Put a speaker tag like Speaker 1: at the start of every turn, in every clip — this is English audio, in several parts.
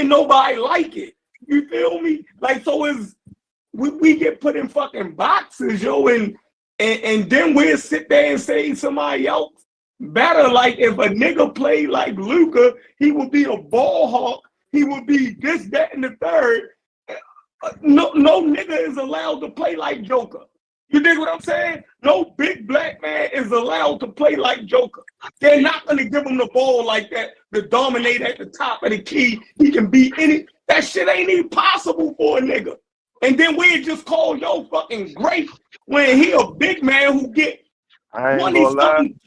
Speaker 1: wouldn't nobody like it. You feel me? Like, so it's we get put in fucking boxes, yo, and then we'll sit there and say somebody else better. Like, if a nigga played like Luka, he would be a ball hawk. He would be this, that, and the third. No nigga is allowed to play like Joker. You dig what I'm saying? No big black man is allowed to play like Joker. They're not going to give him the ball like that to dominate at the top of the key. He can beat any. That shit ain't even possible for a nigga. And then we just call yo fucking great when he a big man who get 20-something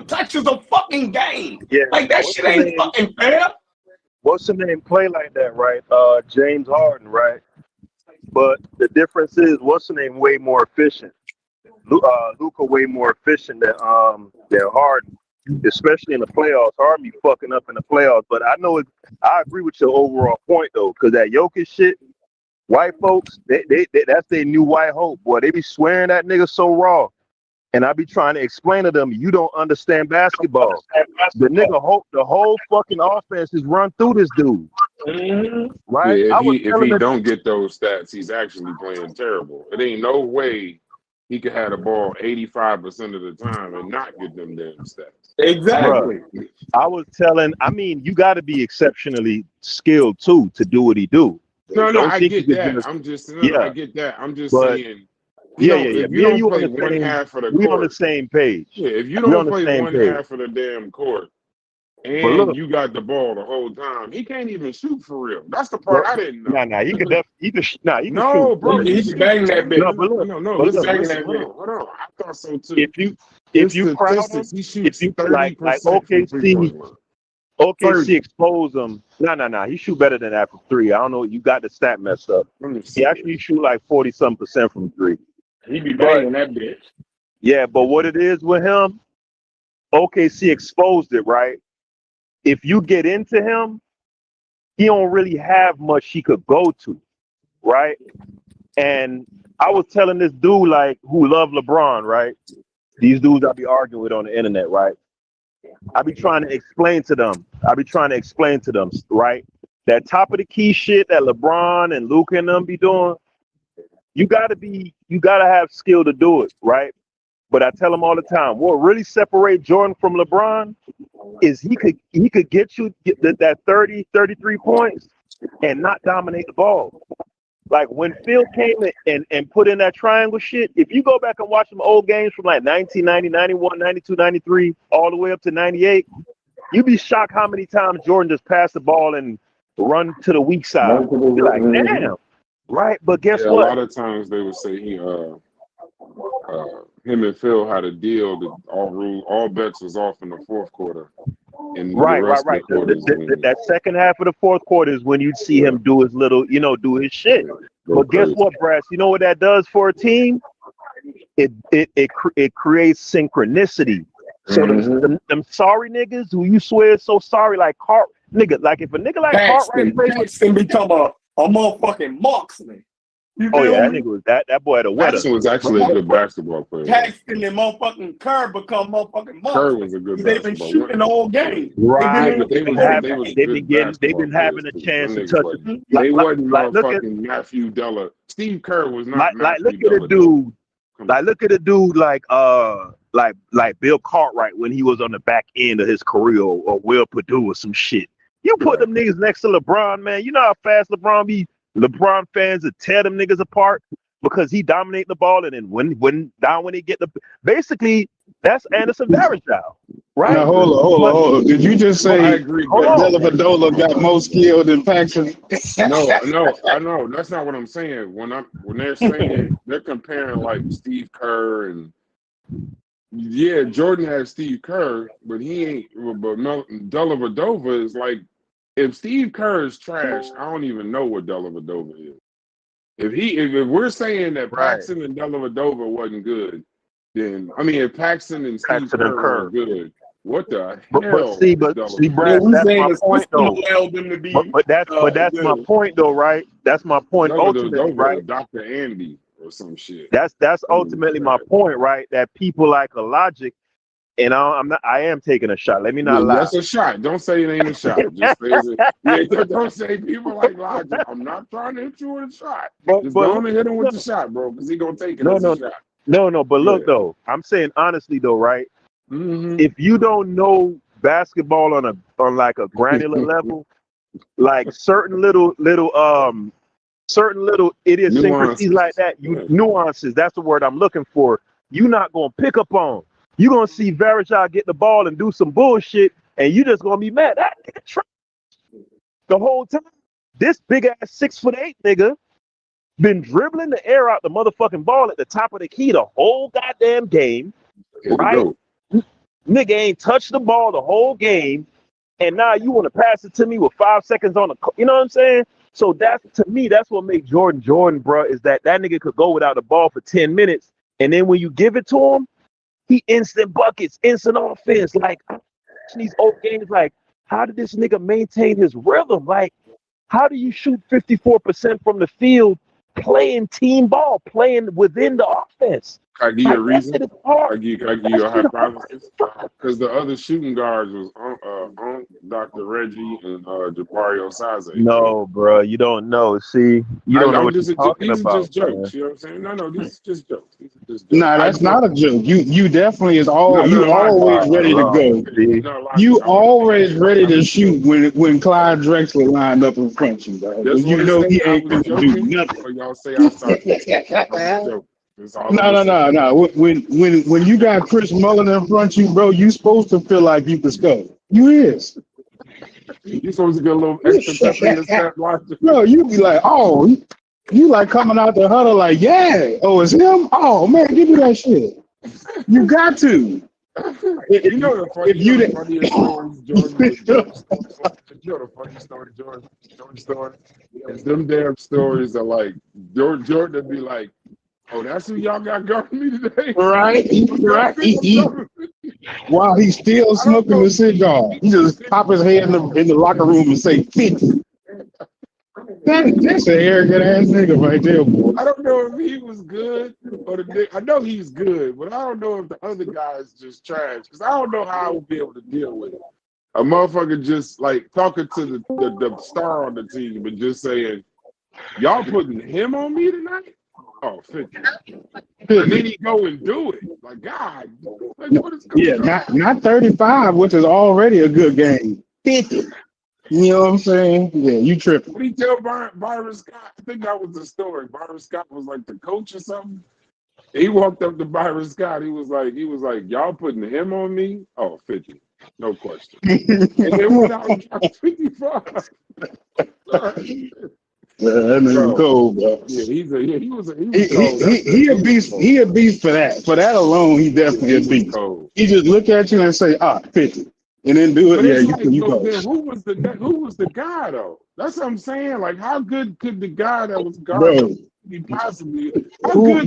Speaker 1: touches a fucking game.
Speaker 2: Yeah.
Speaker 1: Like, that shit ain't fucking fair.
Speaker 2: What's the name play like that, right? James Harden, right? But the difference is, what's the name way more efficient? Luka way more efficient than Harden, especially in the playoffs. Harden be fucking up in the playoffs. But I agree with your overall point though, because that Jokic shit, white folks, they that's their new white hope. Boy, they be swearing that nigga so raw. And I be trying to explain to them, you don't understand basketball. The nigga the whole fucking offense is run through this dude. Right?
Speaker 3: Yeah, if he don't get those stats, he's actually playing terrible. It ain't no way he could have the ball 85% of the time and not get them damn stats.
Speaker 1: Exactly.
Speaker 2: You got to be exceptionally skilled too to do what he do.
Speaker 3: No, I get that. I get that. I'm just saying. If you don't play one half of the court,
Speaker 2: we on the same page.
Speaker 3: Yeah, if you don't play one half of the damn court and you got the ball the whole time, he can't even shoot for real. That's the part I didn't know.
Speaker 2: He could shoot.
Speaker 1: Bro, he can bang that bitch.
Speaker 3: Hold on. I thought so too.
Speaker 2: If you crowd him,
Speaker 3: he shoots 30%
Speaker 2: like OKC expose him. No. He shoot better than that from three. I don't know. You got the stat messed up. He actually shoot like 40-something% from three.
Speaker 1: He be banging that bitch.
Speaker 2: Yeah, but what it is with him, OKC exposed it, right? If you get into him, he don't really have much he could go to, right? And I was telling this dude, like, who love LeBron, right? These dudes I be arguing with on the internet, right? I be trying to explain to them, right? That top of the key shit that LeBron and Luka and them be doing, you gotta have skill to do it, right? But I tell them all the time, what really separate Jordan from LeBron is he could get you that 30, 33 points and not dominate the ball. Like when Phil came in and put in that triangle shit, if you go back and watch some old games from like 1990, 91, 92, 93, all the way up to 98, you'd be shocked how many times Jordan just passed the ball and run to the weak side. You're like, damn. Right, but guess what?
Speaker 3: A lot of times they would say him and Phil had a deal that all bets was off in the fourth quarter. And
Speaker 2: right. That second half of the fourth quarter is when you'd see him do his little, do his shit. But guess what, Brass? You know what that does for a team? It creates synchronicity. So them sorry niggas who you swear is so sorry, like if a nigga like Cartwright
Speaker 1: Paxton become a motherfucking marksman.
Speaker 2: That nigga was that boy had a weather.
Speaker 3: Paxton was actually a good basketball player.
Speaker 1: Paxton and motherfucking Kerr become motherfucking marksmen.
Speaker 3: Kerr was a good basketball player.
Speaker 1: They've been shooting the whole game.
Speaker 2: Right. They've been having a chance to touch it.
Speaker 3: They wasn't motherfucking Matthew Della. Steve Kerr was not
Speaker 2: look at a dude like Bill Cartwright when he was on the back end of his career, or Will Perdue or some shit. You put them niggas next to LeBron, man. You know how fast LeBron be. LeBron fans would tear them niggas apart because he dominate the ball, and then when they get basically that's Anderson Varejao, right?
Speaker 4: Now hold on. Did you just say Dellavedova got more skill than Paxton?
Speaker 3: No, I know. That's not what I'm saying. When they're saying they're comparing like Steve Kerr and Jordan has Steve Kerr, but he ain't. But Dellavedova is like. If Steve Kerr is trash, I don't even know what Dellavedova is. If we're saying that Paxton and Dellavedova wasn't good, then if Paxton and Steve Kerr were good, what the hell?
Speaker 2: But Brad, that's my point though. But that's my point though, right? That's my point ultimately, right?
Speaker 3: Dr. Andy or some shit.
Speaker 2: That's ultimately my point, right? That people like a Logic, And I am taking a shot. Let me not lie.
Speaker 3: That's a shot. Don't say it ain't a shot. Just say it. Don't say people like Logic. I'm not trying to hit you with a shot. Just go on and hit him with the shot, bro, because he gonna take it as a shot.
Speaker 2: No. But look though, I'm saying honestly though, right?
Speaker 3: Mm-hmm.
Speaker 2: If you don't know basketball on like a granular level, like certain little idiosyncrasies like that, nuances. That's the word I'm looking for. You're not gonna pick up on. You're gonna see Varejao get the ball and do some bullshit, and you just gonna be mad. That nigga trash the whole time. This big ass 6'8" nigga been dribbling the air out the motherfucking ball at the top of the key the whole goddamn game, right? Nigga ain't touched the ball the whole game, and now you want to pass it to me with 5 seconds on the, you know what I'm saying? So that's, to me, that's what makes Jordan, bro, is that nigga could go without the ball for 10 minutes, and then when you give it to him, he instant buckets, instant offense. Like, I'm watching these old games, like, how did this nigga maintain his rhythm? Like, how do you shoot 54% from the field playing team ball, playing within the offense?
Speaker 3: Can I give you a reason? Can I give you a hypothesis? Because the other shooting guards was Dr. Reggie and Jabari Osaze.
Speaker 2: No, bro, you don't know. See, you don't know what you're talking about.
Speaker 3: These are just jokes. You know what I'm saying? No, these are just jokes.
Speaker 4: Nah, that's not a joke. You definitely is always ready to go. You always ready to shoot when Clyde Drexler lined up in front of you, bro. You know he ain't going to do nothing.
Speaker 3: Or y'all say I started.
Speaker 4: No. When you got Chris Mullin in front of you, bro, you supposed to feel like you can score. You is.
Speaker 3: You supposed to get a little extra pep in your step,
Speaker 4: bro. You be like, oh, you like coming out the huddle like, yeah. Oh, it's him. Oh man, give me that shit. You got to.
Speaker 3: You know the funniest stories, Jordan. You know the funny story, Jordan story. Is them damn stories are like Jordan would be like, oh, that's who y'all got guarding me today?
Speaker 4: Right. While he's still smoking the cigar, he just pop his head in the locker room and say 50. That's an arrogant ass nigga right there, boy.
Speaker 3: I don't know if he was good or I know he's good, but I don't know if the other guy's just trash. Because I don't know how I would be able to deal with it. A motherfucker just like talking to the star on the team and just saying, y'all putting him on me tonight? Oh, 50. And then he go and do it. Like, God, like, what is going on?
Speaker 4: Not 35, which is already a good game. 50. You know what I'm saying? Yeah, you tripping.
Speaker 3: What did he tell Byron Scott? I think that was the story. Byron Scott was like the coach or something. He walked up to Byron Scott. He was like, y'all putting him on me? Oh, 50. No question. And then went out and got 55.
Speaker 4: Yeah, that nigga cold, bro.
Speaker 3: Yeah, he was cold.
Speaker 4: He a beast for that. For that alone, he definitely a beast. Cold. He just look at you and say, 50. And then do it.
Speaker 3: But
Speaker 4: yeah, you go.
Speaker 3: Then who was the guy though? That's what I'm saying. Like, how good could the guy that was guarding be possibly?
Speaker 4: Who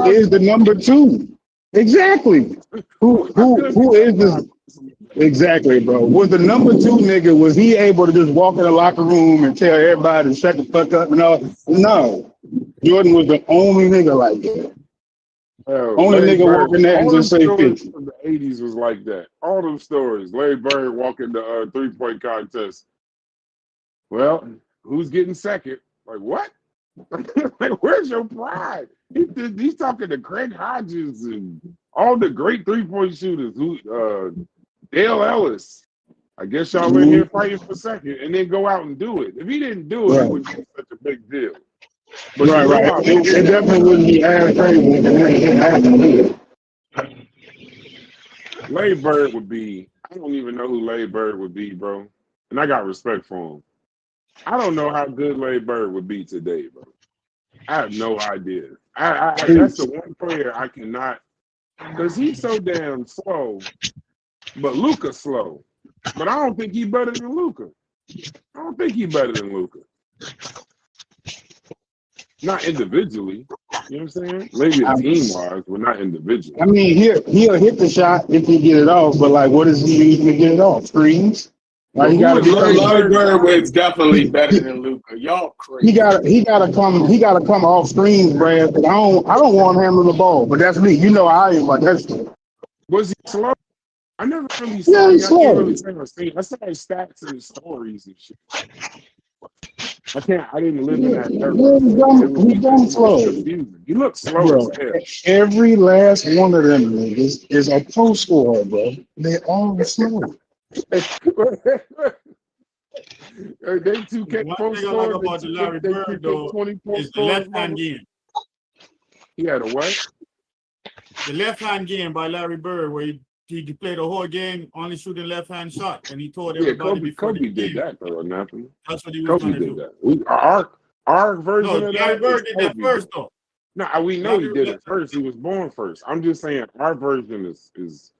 Speaker 4: is the number 2? Exactly. Who is this? Exactly, bro. Was the number 2 nigga, was he able to just walk in the locker room and tell everybody to shut the fuck up and all? No. Jordan was the only nigga like that. Only Larry nigga walking there and just say 50.
Speaker 3: The 80s was like that. All them stories. Larry Bird walking the 3-point contest. Well, who's getting second? Like, what? Like, where's your pride? He's talking to Craig Hodges and all the great 3-point shooters. Dale Ellis. I guess y'all in here fighting for second and then go out and do it. If he didn't do it, it wouldn't be such a big deal. But
Speaker 4: right. It definitely wouldn't be as crazy.
Speaker 3: Larry Bird would be, I don't even know who Larry Bird would be, bro. And I got respect for him. I don't know how good Larry Bird would be today, bro. I have no idea. That's the one player I cannot, because he's so damn slow, but Luka's slow. But I don't think he's better than Luka. Not individually. You know what I'm saying? Maybe team-wise, but not individually.
Speaker 4: I mean, he'll hit the shot if he get it off, but like, what is he using to get it off? Screens? Like, he got to be.
Speaker 1: Larry Bird was definitely better than Luka. Y'all crazy.
Speaker 4: He gotta come off screens, Brad. I don't want him handling the ball, but that's me. You know I ain't like that shit.
Speaker 3: Was he slow? I never really
Speaker 4: Yeah,
Speaker 3: seen.
Speaker 4: it's
Speaker 3: I can't
Speaker 4: slow.
Speaker 3: really say I've seen. I saw his stats and his stories and shit. I can't. I didn't live in that era,
Speaker 4: Yeah,
Speaker 3: so it would
Speaker 4: he
Speaker 3: be
Speaker 4: done
Speaker 3: just
Speaker 4: slow.
Speaker 3: confusing. You look slow as
Speaker 4: Bro,
Speaker 3: hell.
Speaker 4: every last one of them niggas is a pro scorer, bro. They all slow.
Speaker 3: They 2K
Speaker 5: One
Speaker 3: pro
Speaker 5: thing I like
Speaker 3: scores.
Speaker 5: about the Larry
Speaker 3: They
Speaker 5: Bird
Speaker 3: 2K
Speaker 5: though
Speaker 3: 24
Speaker 5: is the
Speaker 3: scores.
Speaker 5: left hand game.
Speaker 3: He had a what?
Speaker 5: The left hand game by Larry Bird, where he played the whole game only shooting left hand shot, and he told
Speaker 3: Yeah,
Speaker 5: everybody before the
Speaker 3: Kobe did
Speaker 5: game
Speaker 3: that though. Nothing.
Speaker 5: that's what he was
Speaker 3: Kobe
Speaker 5: gonna
Speaker 3: did
Speaker 5: do.
Speaker 3: that. Our version
Speaker 5: No,
Speaker 3: of
Speaker 5: Larry
Speaker 3: that is
Speaker 5: Bird did that
Speaker 3: Kobe
Speaker 5: first
Speaker 3: did.
Speaker 5: though.
Speaker 3: No, we know he did it first. He was born first. I'm just saying our version is.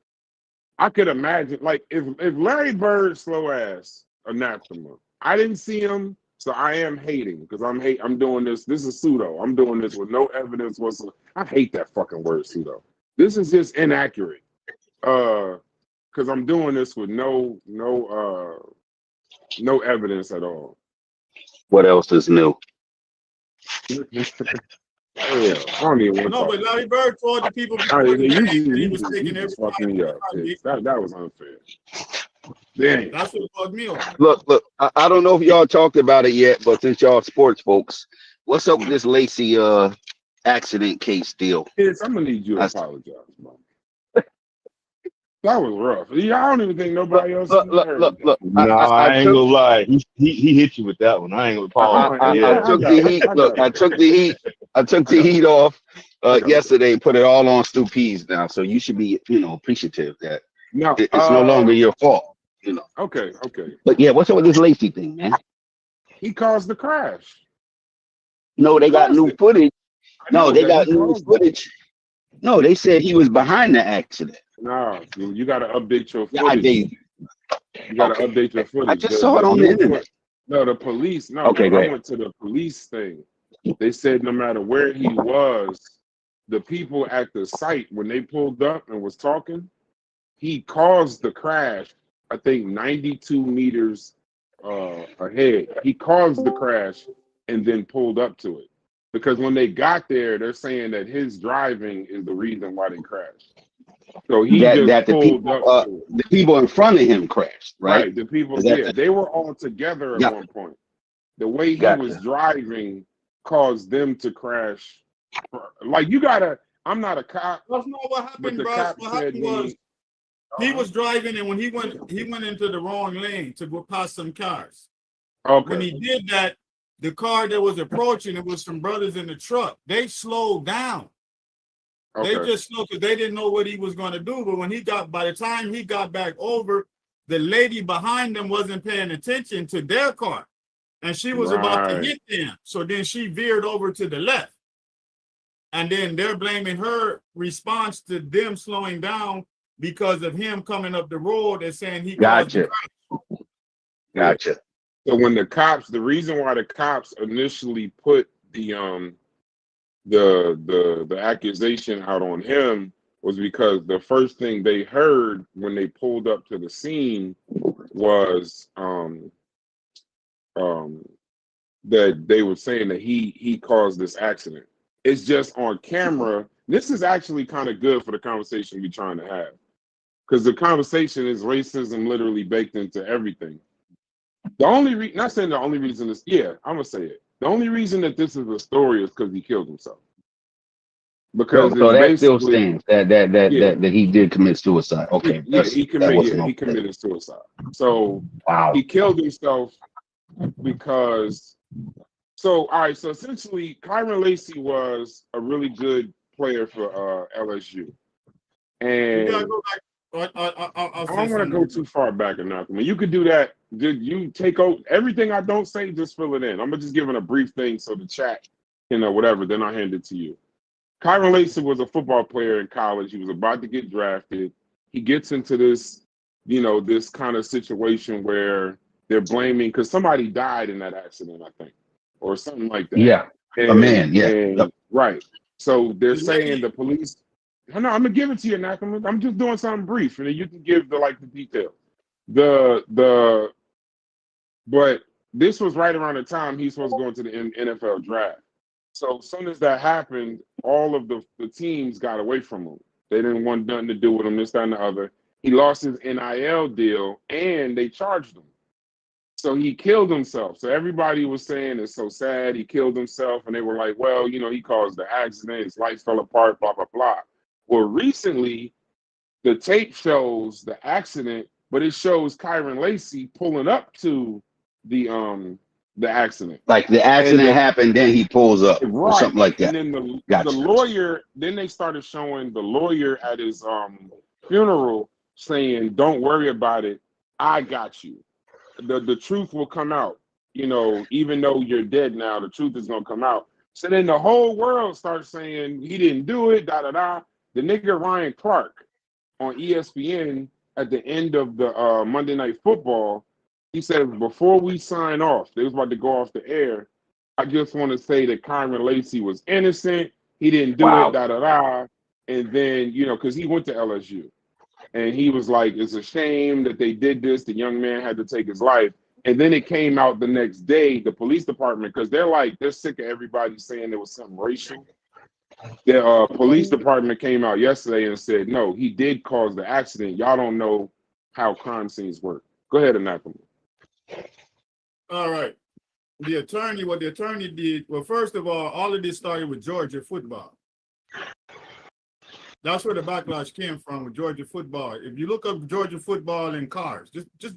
Speaker 3: I could imagine like if Larry Bird slow ass anathema. I didn't see him, so I am hating because I'm doing this. This is pseudo. I'm doing this with no evidence whatsoever. I hate that fucking word pseudo. This is just inaccurate. Because I'm doing this with no evidence at all.
Speaker 6: What else is new?
Speaker 3: Yeah, I don't even want to
Speaker 5: No,
Speaker 3: talk.
Speaker 5: but Larry Bird told the people
Speaker 3: All
Speaker 5: before
Speaker 3: right,
Speaker 5: the game
Speaker 3: you
Speaker 5: that he was
Speaker 3: just
Speaker 5: taking everybody.
Speaker 3: fucked me up. That was unfair. Dang.
Speaker 5: That's what fucked me up.
Speaker 6: Look. I don't know if y'all talked about it yet, but since y'all sports folks, what's up with this Lacy accident case deal?
Speaker 3: Kids, I'm gonna need you to apologize, bro. That was rough. Yeah, I don't even think nobody else heard that.
Speaker 2: No, I ain't gonna lie. He hit you with that one. I ain't gonna apologize.
Speaker 6: I took the heat. Look, I took the heat. I took the heat off yesterday. Put it all on Stu Pease now. So you should be, appreciative that
Speaker 3: No,
Speaker 6: it's no longer your fault.
Speaker 3: Okay.
Speaker 6: But yeah, what's up with this Lacy thing, man?
Speaker 3: He caused the crash.
Speaker 6: No, they got new footage. No, they got new footage. No, they said he was behind the accident.
Speaker 3: No, you got to update your
Speaker 6: Yeah,
Speaker 3: footage. You got to update your footage.
Speaker 6: I just saw it on the internet.
Speaker 3: No, the police. No,
Speaker 6: Okay,
Speaker 3: I went to the police thing. They said no matter where he was, the people at the site when they pulled up and was talking, he caused the crash. I think 92 meters ahead. He caused the crash and then pulled up to it. Because when they got there, they're saying that his driving is the reason why they crashed. So he just pulled up.
Speaker 6: The people in front of him crashed, right?
Speaker 3: Right. The people, they were all together at one point. The way he was driving caused them to crash. Like I'm not a cop.
Speaker 5: That's not what happened, bro. What happened was he was driving, and when he went into the wrong lane to go past some cars.
Speaker 3: Okay.
Speaker 5: When he did that, the car that was approaching, it was some brothers in the truck. They slowed down.
Speaker 3: Okay.
Speaker 5: They just slowed because they didn't know what he was going to do. But by the time he got back over, the lady behind them wasn't paying attention to their car, and she was about to hit them. So then she veered over to the left, and then they're blaming her response to them slowing down because of him coming up the road and saying he
Speaker 6: Gotcha.
Speaker 3: So when the reason why the cops initially put the accusation out on him was because the first thing they heard when they pulled up to the scene was that they were saying that he caused this accident. It's just on camera. This is actually kind of good for the conversation we're trying to have. Because the conversation is racism literally baked into everything. The only reason, not saying the only reason is, I'm going to say it. The only reason that this is a story is because he killed himself. Because
Speaker 6: so that still stands that he did commit suicide. Okay.
Speaker 3: He committed suicide. So he killed himself because, all right, so essentially Kyren Lacy was a really good player for LSU. And
Speaker 5: gotta go back.
Speaker 3: I don't want to go too far back or nothing. When you could do that, you take out everything I don't say, just fill it in. I'm just giving a brief thing so the chat, whatever, then I'll hand it to you. Kyren Lacy was a football player in college. He was about to get drafted. He gets into this, this kind of situation where they're blaming because somebody died in that accident, I think, or something like that.
Speaker 6: Yeah, a man. Yeah,
Speaker 3: right. So they're saying the police. No, I'm gonna give it to you, Nakamura. I'm just doing something brief, and then you can give the detail. But this was right around the time he's supposed to go into the NFL draft. So as soon as that happened, all of the teams got away from him. They didn't want nothing to do with him, this, that, and the other. He lost his NIL deal, and they charged him. So he killed himself. So everybody was saying it's so sad. He killed himself, and they were like, well, you know, he caused the accident. His life fell apart, blah, blah, blah. Well, recently, the tape shows the accident, but it shows Kyren Lacy pulling up to the accident.
Speaker 6: Like the accident happened, then he pulls up or something like that.
Speaker 3: And then the lawyer, then they started showing the lawyer at his funeral saying, don't worry about it. I got you. The truth will come out. You know, even though you're dead now, the truth is going to come out. So then the whole world starts saying he didn't do it, da, da, da. The nigga Ryan Clark on ESPN at the end of the Monday Night Football, he said, before we sign off, they was about to go off the air, I just want to say that Kyren Lacy was innocent. He didn't do it, da, da, da. And then, you know, because he went to LSU. And he was like, it's a shame that they did this. The young man had to take his life. And then it came out the next day, the police department, because they're sick of everybody saying there was something racial. The police department came out yesterday and said, no, he did cause the accident. Y'all don't know how crime scenes work. Go ahead, Anathema.
Speaker 5: All right. What the attorney did, well, first of all of this started with Georgia football. That's where the backlash came from with Georgia football. If you look up Georgia football and cars, just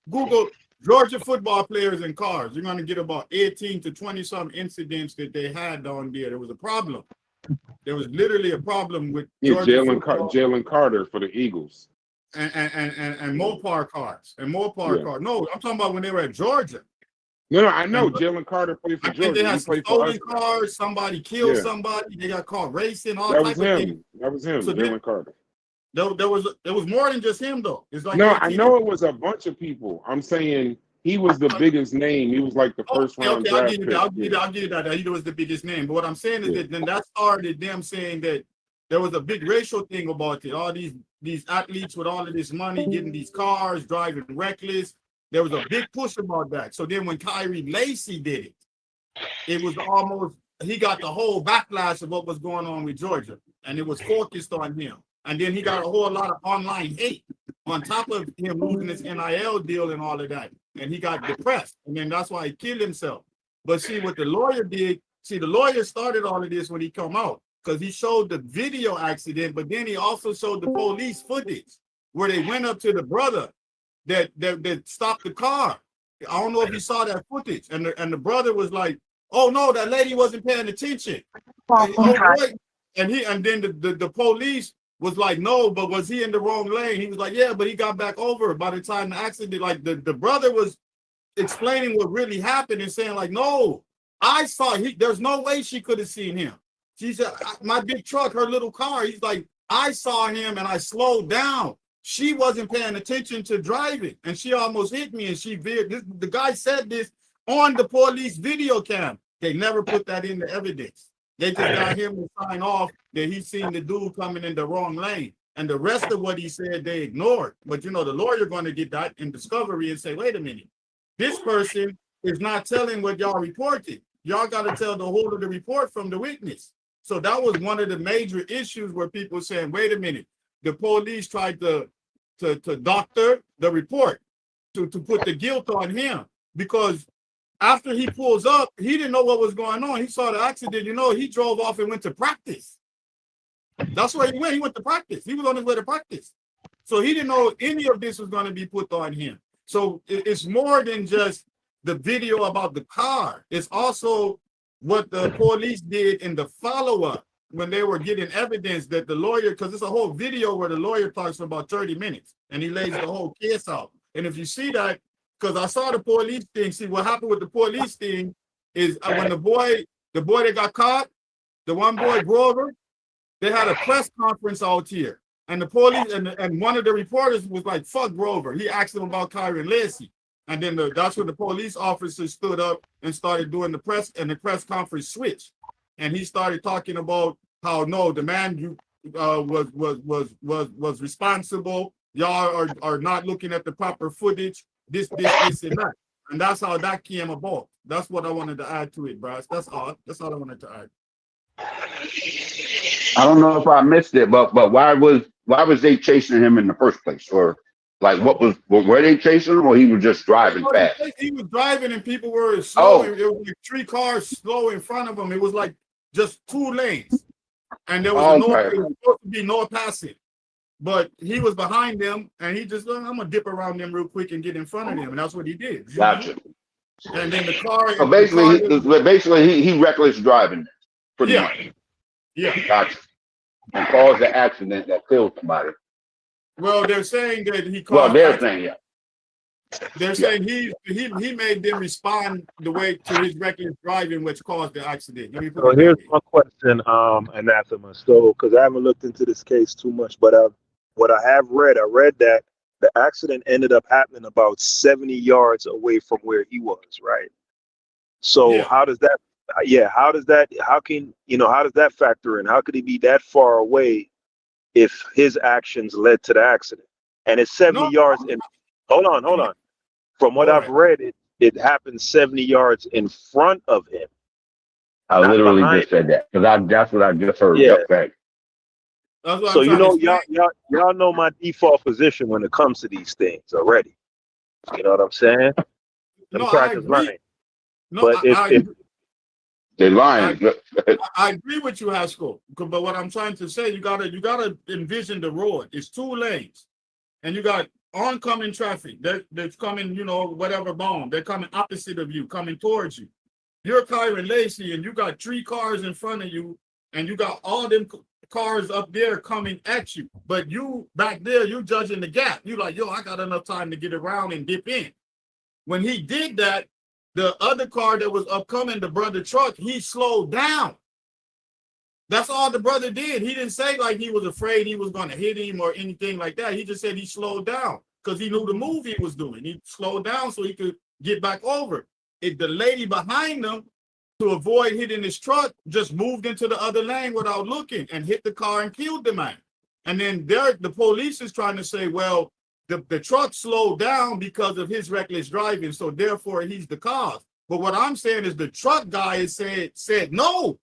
Speaker 5: Google Georgia football players and cars, you're going to get about 18 to 20 some incidents that they had down there. There was a problem. There was literally a problem with
Speaker 3: Jalen Carter for the Eagles.
Speaker 5: And Mopar cars. Cars. No, I'm talking about when they were at Georgia.
Speaker 3: No, I know. Jalen Carter played for Georgia.
Speaker 5: They had stolen cars. Somebody killed somebody. They got caught racing. That was him. So Jalen Carter. There was more than just him though. It's like
Speaker 3: I know it was a bunch of people. I'm saying he was the biggest name. He was like the first round draft pick.
Speaker 5: I'll give you that. He was the biggest name. But what I'm saying is that then that started them saying that there was a big racial thing about it. All these athletes with all of this money getting these cars, driving reckless. There was a big push about that. So then when Kyren Lacy did it, it was almost, he got the whole backlash of what was going on with Georgia. And it was focused on him. And then he got a whole lot of online hate on top of him losing his NIL deal and all of that. And he got depressed. And then that's why he killed himself. But see what the lawyer did, the lawyer started all of this when he come out because he showed the video accident, but then he also showed the police footage where they went up to the brother that stopped the car. I don't know if you saw that footage. And the brother was like, oh no, that lady wasn't paying attention. And then the police was like, no, but was he in the wrong lane? He was like, yeah, but he got back over by the time the accident, like the brother was explaining what really happened and saying like, no, I saw there's no way she could have seen him. She said, my big truck, her little car. He's like, I saw him and I slowed down. She wasn't paying attention to driving and she almost hit me and she veered. The guy said this on the police video cam. They never put that in the evidence. They just got him to sign off that he seen the dude coming in the wrong lane. And the rest of what he said, they ignored. But the lawyer going to get that in discovery and say, wait a minute, this person is not telling what y'all reported. Y'all got to tell the whole of the report from the witness. So that was one of the major issues where people saying, wait a minute, the police tried to doctor the report to put the guilt on him because after he pulls up, he didn't know what was going on. He saw the accident, he drove off and went to practice. That's where he went. He went to practice. He was on his way to practice. So he didn't know any of this was going to be put on him. So it's more than just the video about the car. It's also what the police did in the follow-up when they were getting evidence that the lawyer, because it's a whole video where the lawyer talks for about 30 minutes and he lays the whole case out. And if you see that, because I saw the police thing, see what happened with the police thing is when the boy that got caught, the one boy, Grover, they had a press conference out here. And the police and one of the reporters was like, fuck Grover. He asked him about Kyren Lacy. And then that's when the police officer stood up and started doing the press, and the press conference switched. And he started talking about how no, the man was responsible. Y'all are not looking at the proper footage. This, and that. And that's how that came about. That's what I wanted to add to it, Bryce. That's all I wanted to add.
Speaker 6: I don't know if I missed it, but why was why was they chasing him in the first place? Or like, were they chasing him, or he was just driving fast?
Speaker 5: He was driving and people were slow. It was like 3 cars slow in front of him. It was like just 2 lanes, and there was there was supposed to be no passing. But he was behind them, and he just, I'm gonna dip around them real quick and get in front of them, and that's what he did.
Speaker 6: Gotcha.
Speaker 5: And then the car.
Speaker 6: So basically, he reckless driving, pretty much.
Speaker 5: Yeah.
Speaker 6: Gotcha. And caused the accident that killed somebody.
Speaker 5: Well, they're saying that he caused.
Speaker 6: Well, they're saying, yeah.
Speaker 5: They're saying he made them respond the way to his reckless driving, which caused the accident.
Speaker 2: So here's my question, Anathema. So, because I haven't looked into this case too much, but what I have read, I read that the accident ended up happening about 70 yards away from where he was, right? So how does that? How does that factor in? How could he be that far away if his actions led to the accident? And it's 70 yards. And hold on. From what I've read, it happened 70 yards in front of him.
Speaker 6: I literally just said that because that's what I just heard.
Speaker 2: Yeah.
Speaker 5: So
Speaker 2: y'all know my default position when it comes to these things already. You know what I'm saying? Them crackers lying.
Speaker 5: No,
Speaker 2: but
Speaker 6: they're lying.
Speaker 5: I agree with you, Haskell. But what I'm trying to say, you gotta envision the road. It's 2 lanes, and you got oncoming traffic that's coming, whatever bound. They're coming opposite of you, coming towards you. You're Kyren Lacy, and you got 3 cars in front of you, and you got all them cars up there coming at you. But you back there, you judging the gap. You like, I got enough time to get around and dip in. When he did that, the other car that was upcoming, the brother truck, he slowed down. That's all the brother did. He didn't say like he was afraid he was going to hit him or anything like that. He just said he slowed down because he knew the move he was doing. He slowed down so he could get back over. The lady behind him, to avoid hitting his truck, just moved into the other lane without looking and hit the car and killed the man. And then the police is trying to say, well, the truck slowed down because of his reckless driving, so therefore he's the cause. But what I'm saying is the truck guy said no.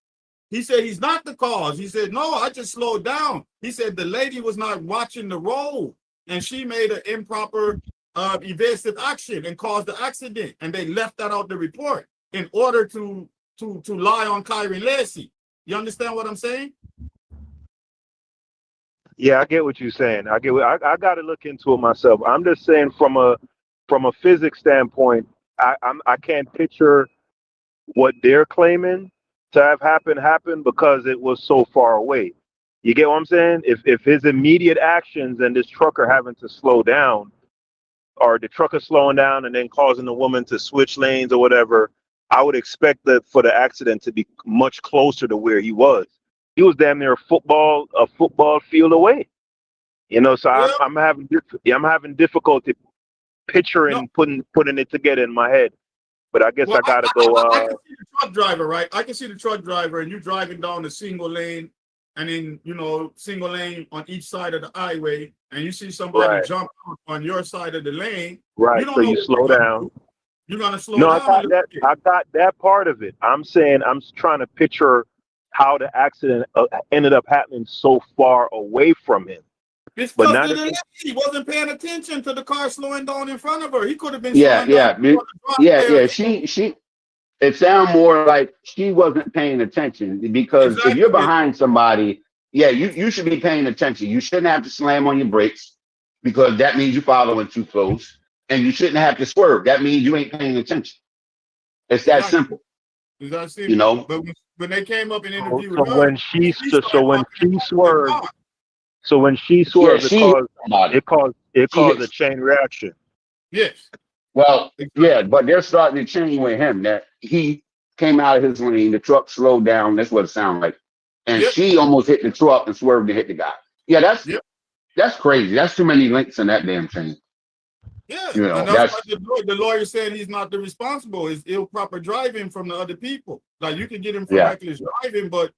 Speaker 5: He said he's not the cause. He said, no, I just slowed down. He said the lady was not watching the road, and she made an improper evasive action and caused the accident. And they left that out the report in order to lie on Kyren Lacy. You understand what I'm saying?
Speaker 2: Yeah, I get what you're saying. I got to look into it myself. I'm just saying from a physics standpoint, I can't picture what they're claiming to have happened because it was so far away. You get what I'm saying? If his immediate actions and this trucker having to slow down, or the trucker slowing down and then causing the woman to switch lanes or whatever, I would expect that for the accident to be much closer to where he was. He was damn near a football field away, So yeah. I'm having difficulty picturing putting it together in my head. But I guess I gotta go.
Speaker 5: I can see the truck driver, right? I can see the truck driver, and you driving down the single lane, and then single lane on each side of the highway, and you see somebody jump on your side of the lane.
Speaker 2: Right. So you slow down.
Speaker 5: You're gonna slow down.
Speaker 2: I got that part of it. I'm saying I'm trying to picture how the accident ended up happening so far away from him.
Speaker 5: It's because he wasn't paying attention to the car slowing down in front of her. He could have been slowing down.
Speaker 6: She. It sounds more like she wasn't paying attention because if you're behind somebody, you should be paying attention. You shouldn't have to slam on your brakes because that means you're following too close, and you shouldn't have to swerve. That means you ain't paying attention. It's that simple.
Speaker 5: It's that simple. But when they came up and interviewed her,
Speaker 2: when she swerved. So when she swerved, it caused a chain reaction.
Speaker 5: Yes.
Speaker 6: Well, but they're starting to change with him. That he came out of his lane, the truck slowed down. That's what it sounded like, and she almost hit the truck and swerved and hit the guy. Yeah, that's crazy. That's too many links in that damn chain.
Speaker 5: Yeah, and that's why the lawyer said he's not the responsible. It's improper driving from the other people. Like you can get him for reckless driving, but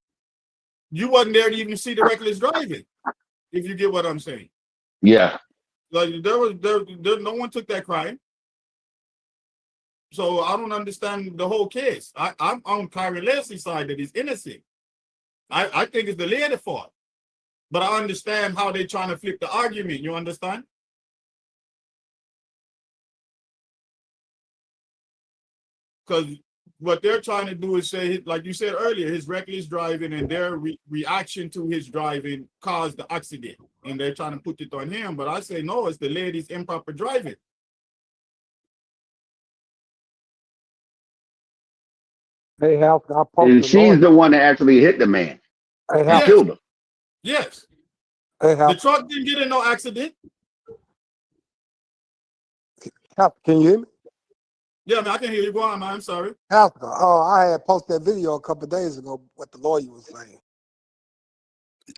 Speaker 5: you wasn't there to even see the reckless driving. If you get what I'm saying. Yeah. Like there no one took that crime. So I don't understand the whole case. I'm on Kyren Lacy's side that he's innocent. I think it's the lady fault. But I understand how they're trying to flip the argument. You understand? Because what they're trying to do is say, like you said earlier, his reckless driving and their reaction to his driving caused the accident. And they're trying to put it on him. But I say, no, it's the lady's improper driving.
Speaker 7: Hey, Hal, I
Speaker 6: And she's the one that actually hit the man and killed him.
Speaker 5: Yes.
Speaker 7: Hey, Hal.
Speaker 5: The truck didn't get in no accident.
Speaker 7: Hal, can you hear me?
Speaker 5: Yeah, man, I can hear you. Go on, man. I'm sorry.
Speaker 7: Hal, I had posted that video a couple of days ago, what the lawyer was saying.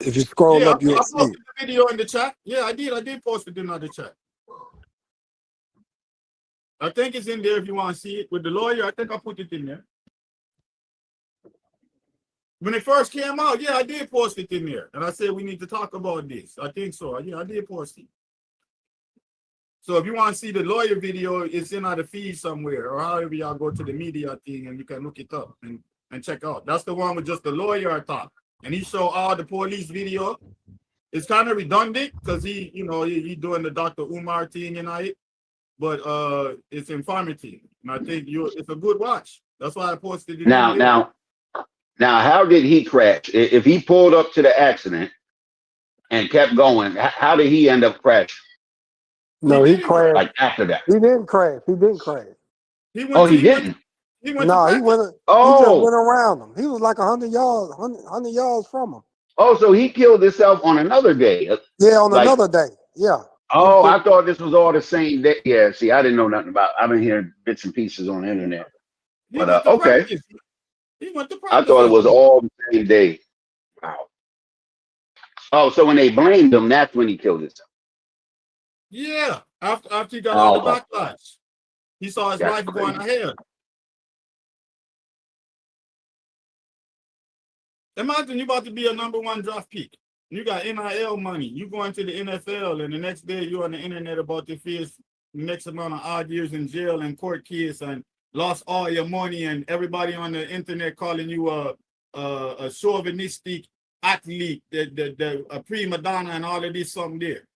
Speaker 7: If you scroll up, you'll see.
Speaker 5: I posted the video in the chat. Yeah, I did. I did post it in the chat. I think it's in there if you want to see it. With the lawyer, I think I put it in there. When it first came out, yeah, I did post it in there. And I said, we need to talk about this. I think so. Yeah, I did post it. So if you want to see the lawyer video, it's in the feed somewhere, or however y'all go to the media thing and you can look it up and check out. That's the one with just the lawyer talk. And he showed all the police video. It's kind of redundant because he doing the Dr. Umar thing and but it's informative. And I think it's a good watch. That's why I posted it.
Speaker 6: Now, how did he crash? If he pulled up to the accident and kept going, how did he end up crashing?
Speaker 7: No, he crashed.
Speaker 6: Like after that.
Speaker 7: He didn't crash. He didn't crash.
Speaker 6: He didn't?
Speaker 7: He just went around him. He was like 100 yards from him.
Speaker 6: Oh, so he killed himself on another day.
Speaker 7: Yeah, on another day. Yeah.
Speaker 6: Oh, I thought this was all the same day. Yeah, see, I didn't know nothing about I've been hearing bits and pieces on the internet. But okay. I thought it was all the same day. Wow. Oh, so when they blamed him, that's when he killed himself.
Speaker 5: Yeah, after he got all the backlash. He saw his life going ahead. Imagine you about to be a #1 draft pick. You got NIL money. You going to the NFL, and the next day you're on the internet about to face the next amount of odd years in jail and court case and lost all your money, and everybody on the internet calling you a chauvinistic athlete, a prima donna, and all of this something there.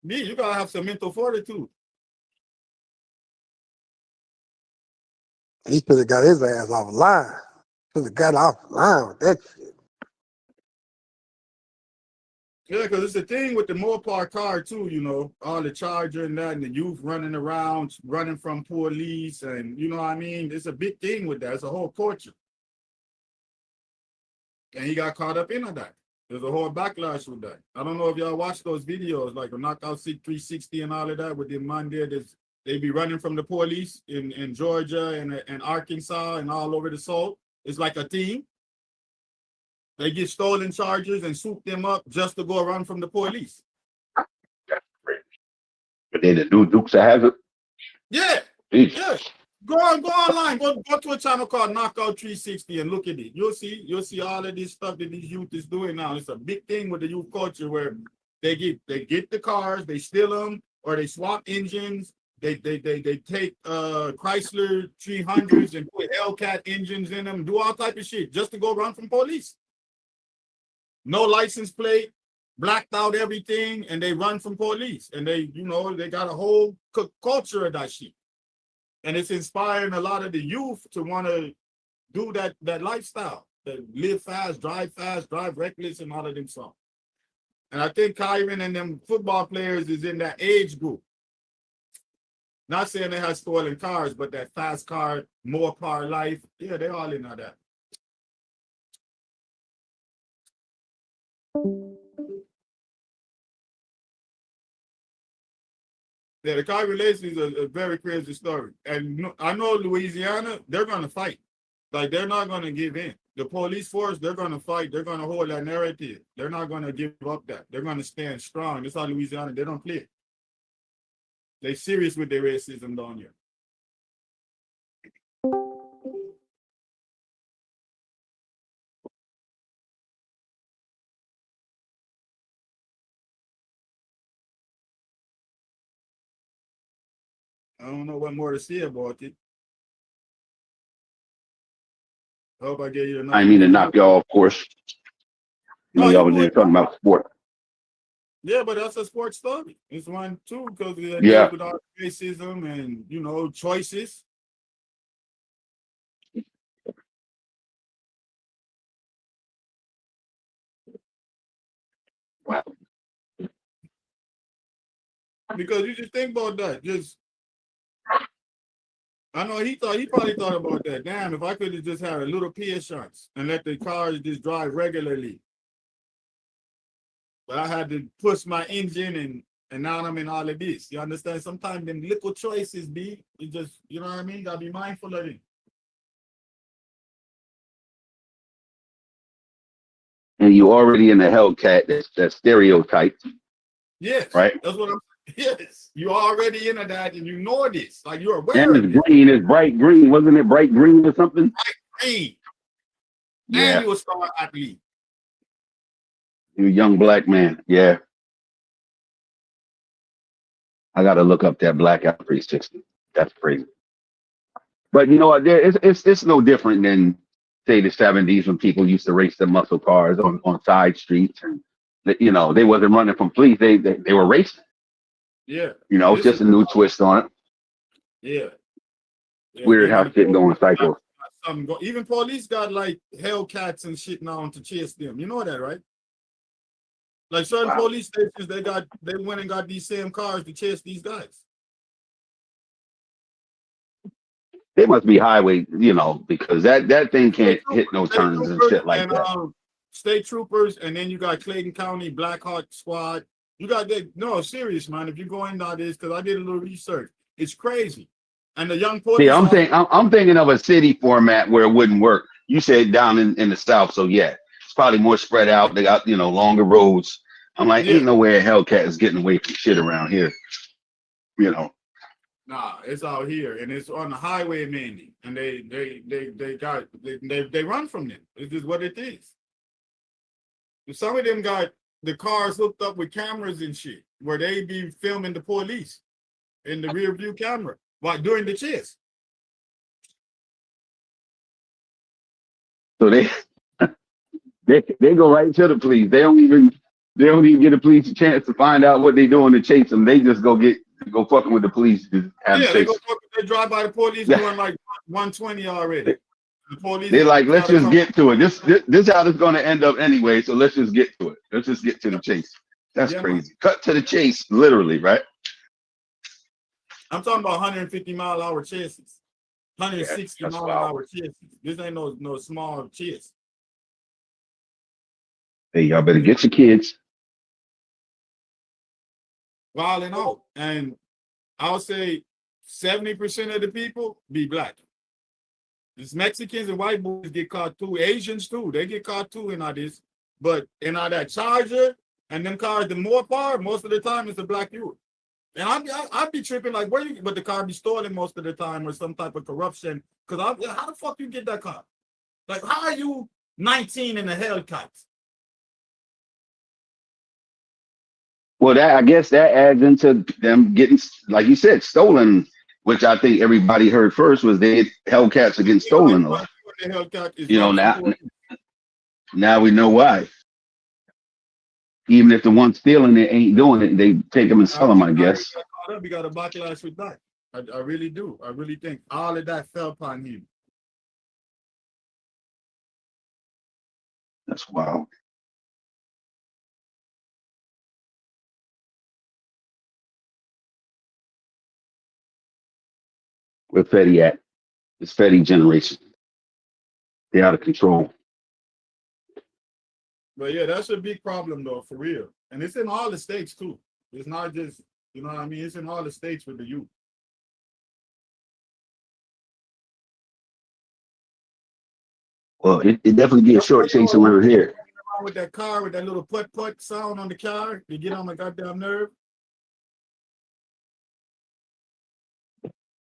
Speaker 5: Me, you gotta have some mental fortitude.
Speaker 7: He should have got his ass off the line. Should have got off the line with that shit.
Speaker 5: Yeah, because it's a thing with the Mopar car too, all the charger and that, and the youth running around, running from police, and you know what I mean? It's a big thing with that. It's a whole culture. And he got caught up into that. There's a whole backlash with that. I don't know if y'all watch those videos, like a Knockout 360 and all of that, with the man there, they be running from the police in Georgia and Arkansas and all over the South. It's like a team. They get stolen chargers and swoop them up just to go run from the police.
Speaker 6: That's crazy. But then the new Dukes of Hazzard.
Speaker 5: Yeah.
Speaker 6: Jeez.
Speaker 5: Yeah. Go online. Go to a channel called Knockout 360 and look at it. You'll see all of this stuff that these youth is doing now. It's a big thing with the youth culture where they get the cars, they steal them, or they swap engines. They take Chrysler 300s and put Hellcat engines in them, do all type of shit just to go run from police. No license plate, blacked out everything, and they run from police. And they got a whole culture of that shit. And it's inspiring a lot of the youth to want to do that lifestyle, that live fast, drive reckless, and all of them stuff. And I think Kyren and them football players is in that age group. Not saying they have stolen cars, but that fast car, more car life, yeah, they all in on that. Yeah, the Kyren Lacy is a very crazy story. And I know Louisiana, they're going to fight. Like, they're not going to give in. The police force, they're going to fight. They're going to hold that narrative. They're not going to give up that. They're going to stand strong. That's how Louisiana, they don't play. They're serious with their racism down here. I don't know what more to say about it. I hope I gave you enough.
Speaker 6: I mean to knock y'all, of course. No, y'all was just talking about sport.
Speaker 5: Yeah, but that's a sports story. It's one too because it
Speaker 6: Yeah.
Speaker 5: deals with all racism and choices.
Speaker 6: Wow.
Speaker 5: Because you just think about that. I know he probably thought about that. Damn, if I could have just had a little PS and let the cars just drive regularly. But I had to push my engine and now I'm in all of this. You understand? Sometimes them little choices be, you just, you know what I mean? Gotta be mindful of it.
Speaker 6: And you already in the Hellcat that's stereotyped.
Speaker 5: Yes.
Speaker 6: Right?
Speaker 5: That's what I'm saying. Yes. You're already into that and you know this. Like you're aware
Speaker 6: and
Speaker 5: of
Speaker 6: it's
Speaker 5: it.
Speaker 6: green, it's bright green. Wasn't it bright green or something?
Speaker 5: Bright green.
Speaker 6: Yeah.
Speaker 5: And you a star athlete.
Speaker 6: You're a young black man. Yeah. I gotta look up that blackout 360. That's crazy. But you know what? It's no different than say the 70s when people used to race the muscle cars on side streets and they wasn't running from police. They were racing.
Speaker 5: Yeah.
Speaker 6: It's just a new twist on it.
Speaker 5: Yeah.
Speaker 6: Weird how shit going cycles.
Speaker 5: Even police got like Hellcats and shit now to chase them. You know that, right? Like certain police stations, they went and got these same cars to chase these guys.
Speaker 6: They must be highway, because that thing can't hit no turns and shit like that.
Speaker 5: State troopers, and then you got Clayton County Black Hawk Squad. You got that. No, serious, man. If you go into this, because I did a little research, it's crazy. And the young police.
Speaker 6: See, I'm thinking of a city format where it wouldn't work. You said down in the South, so yeah, it's probably more spread out. They got longer roads. I'm like, ain't no way a Hellcat is getting away from shit around here.
Speaker 5: Nah, it's out here, and it's on the highway mainly, and they run from them. It's just what it is. Some of them got the cars hooked up with cameras and shit, where they be filming the police in the rear view camera while during the chase.
Speaker 6: So they go right to the police. They don't even get the police a chance to find out what they doing to chase them. They just go fucking with the police.
Speaker 5: They drive by the police doing like 120 already. The police.
Speaker 6: They're like, let's just get to it. This how it's going to end up anyway. So let's just get to it. Let's just get to the chase. That's crazy. Man. Cut to the chase, literally, right?
Speaker 5: I'm talking about 150-mile-an-hour chases, 160-mile-an-hour chases. This ain't no small chase.
Speaker 6: Hey, y'all better get your kids.
Speaker 5: Wilding out. And I'll say 70% of the people be black. It's Mexicans and white boys get caught too. Asians too. They get caught too in all this. But in all that Charger and them cars, the more power, most of the time it's a black youth. And I'd be tripping like, but the car be stolen most of the time or some type of corruption. Because how the fuck you get that car? Like, how are you 19 in a Hellcat?
Speaker 6: Well, I guess that adds into them getting, like you said, stolen, which I think everybody heard first was Hellcats are getting stolen a lot. Now we know why. Even if the one stealing it ain't doing it, they take them and sell them, I guess.
Speaker 5: We got a backlash with that. I really do. I really think all of that fell upon him.
Speaker 6: That's wild. Where Fetty at? It's Fetty generation. They're out of control.
Speaker 5: But yeah, that's a big problem though, for real. And it's in all the states too. It's not just, you know what I mean? It's in all the states with the youth.
Speaker 6: Well, it definitely be a short chase around here.
Speaker 5: With that car, with that little putt-putt sound on the car, you get on my goddamn nerve.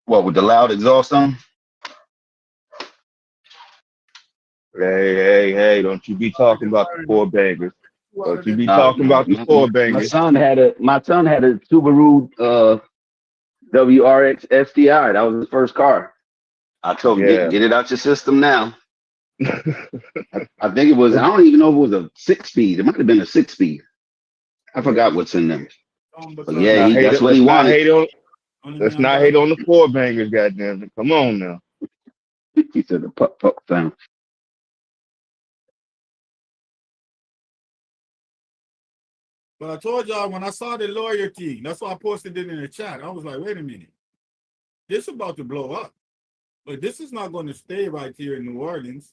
Speaker 6: What, with the loud exhaust on?
Speaker 2: Hey, don't you be talking about the four bangers. Don't you be talking about the four bangers.
Speaker 6: My son had a Subaru WRX STI. That was his first car. I told him, get it out your system now. I think it was. I don't even know if it was a 6-speed. It might have been a 6-speed. I forgot what's in them. But
Speaker 2: Let's
Speaker 6: yeah,
Speaker 2: not hate
Speaker 6: that's
Speaker 2: it.
Speaker 6: what he wanted.
Speaker 2: Let's not hate on the 4 bangers, goddamn it. Come on now.
Speaker 6: He said the pup sound.
Speaker 5: But I told y'all when I saw the lawyer thing, that's why I posted it in the chat. I was like, wait a minute. This is about to blow up. But this is not going to stay right here in New Orleans.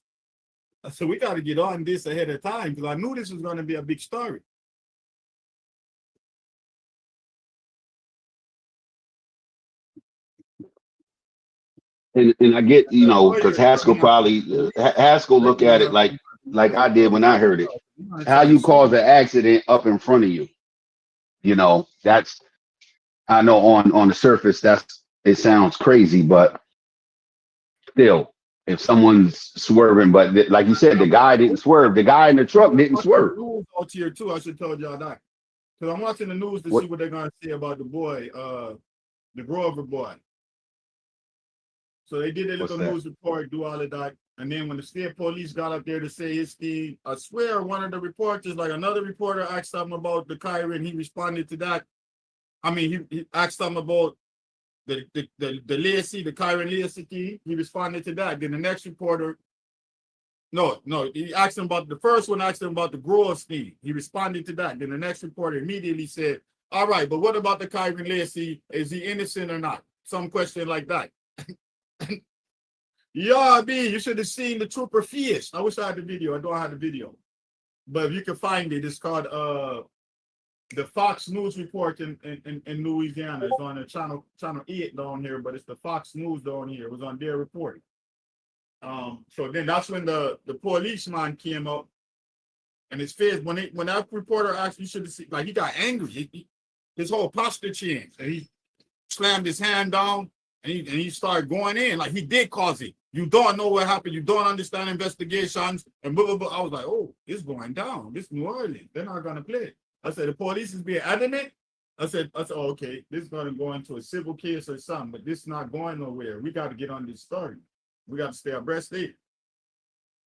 Speaker 5: So we got to get on this ahead of time because I knew this was going to be a big story.
Speaker 6: And I get, because Haskell look at it like I did when I heard it. How you cause an accident up in front of you? That's, I know on the surface it sounds crazy, but still, if someone's swerving, but like you said, the guy didn't swerve. The guy in the truck didn't swerve.
Speaker 5: Out here too, I should tell y'all that because I'm watching the news to see what they're gonna say about the boy, the Grover boy. So they did a little news report, do all of that, and then when the state police got up there to say his thing, I swear one of the reporters, like another reporter, asked him about the Kyren. He responded to that. I mean, he asked him about the Lacy, the Kyren Lacy thing. He responded to that. Then the next reporter, no, he asked him about the first one. Asked him about the Groves thing. He responded to that. Then the next reporter immediately said, "All right, but what about the Kyren Lacy? Is he innocent or not?" Some question like that. Yeah, you should have seen the trooper fierce. I wish I had the video. I don't have the video, but if you can find it, it's called the Fox News report in Louisiana. It's on the channel 8 down here, but it's the Fox News down here. It was on their report. So then that's when the policeman came up, and his face when that reporter asked, you should have seen, like he got angry. His whole posture changed, and he slammed his hand down. And he started going in like he did cause it. You don't know what happened. You don't understand investigations and blah, blah, blah. I was like, oh, it's going down. This New Orleans. They're not going to play. I said, the police is being adamant. I said, oh, okay, this is going to go into a civil case or something, but this is not going nowhere. We got to get on this story. We got to stay abreast of it.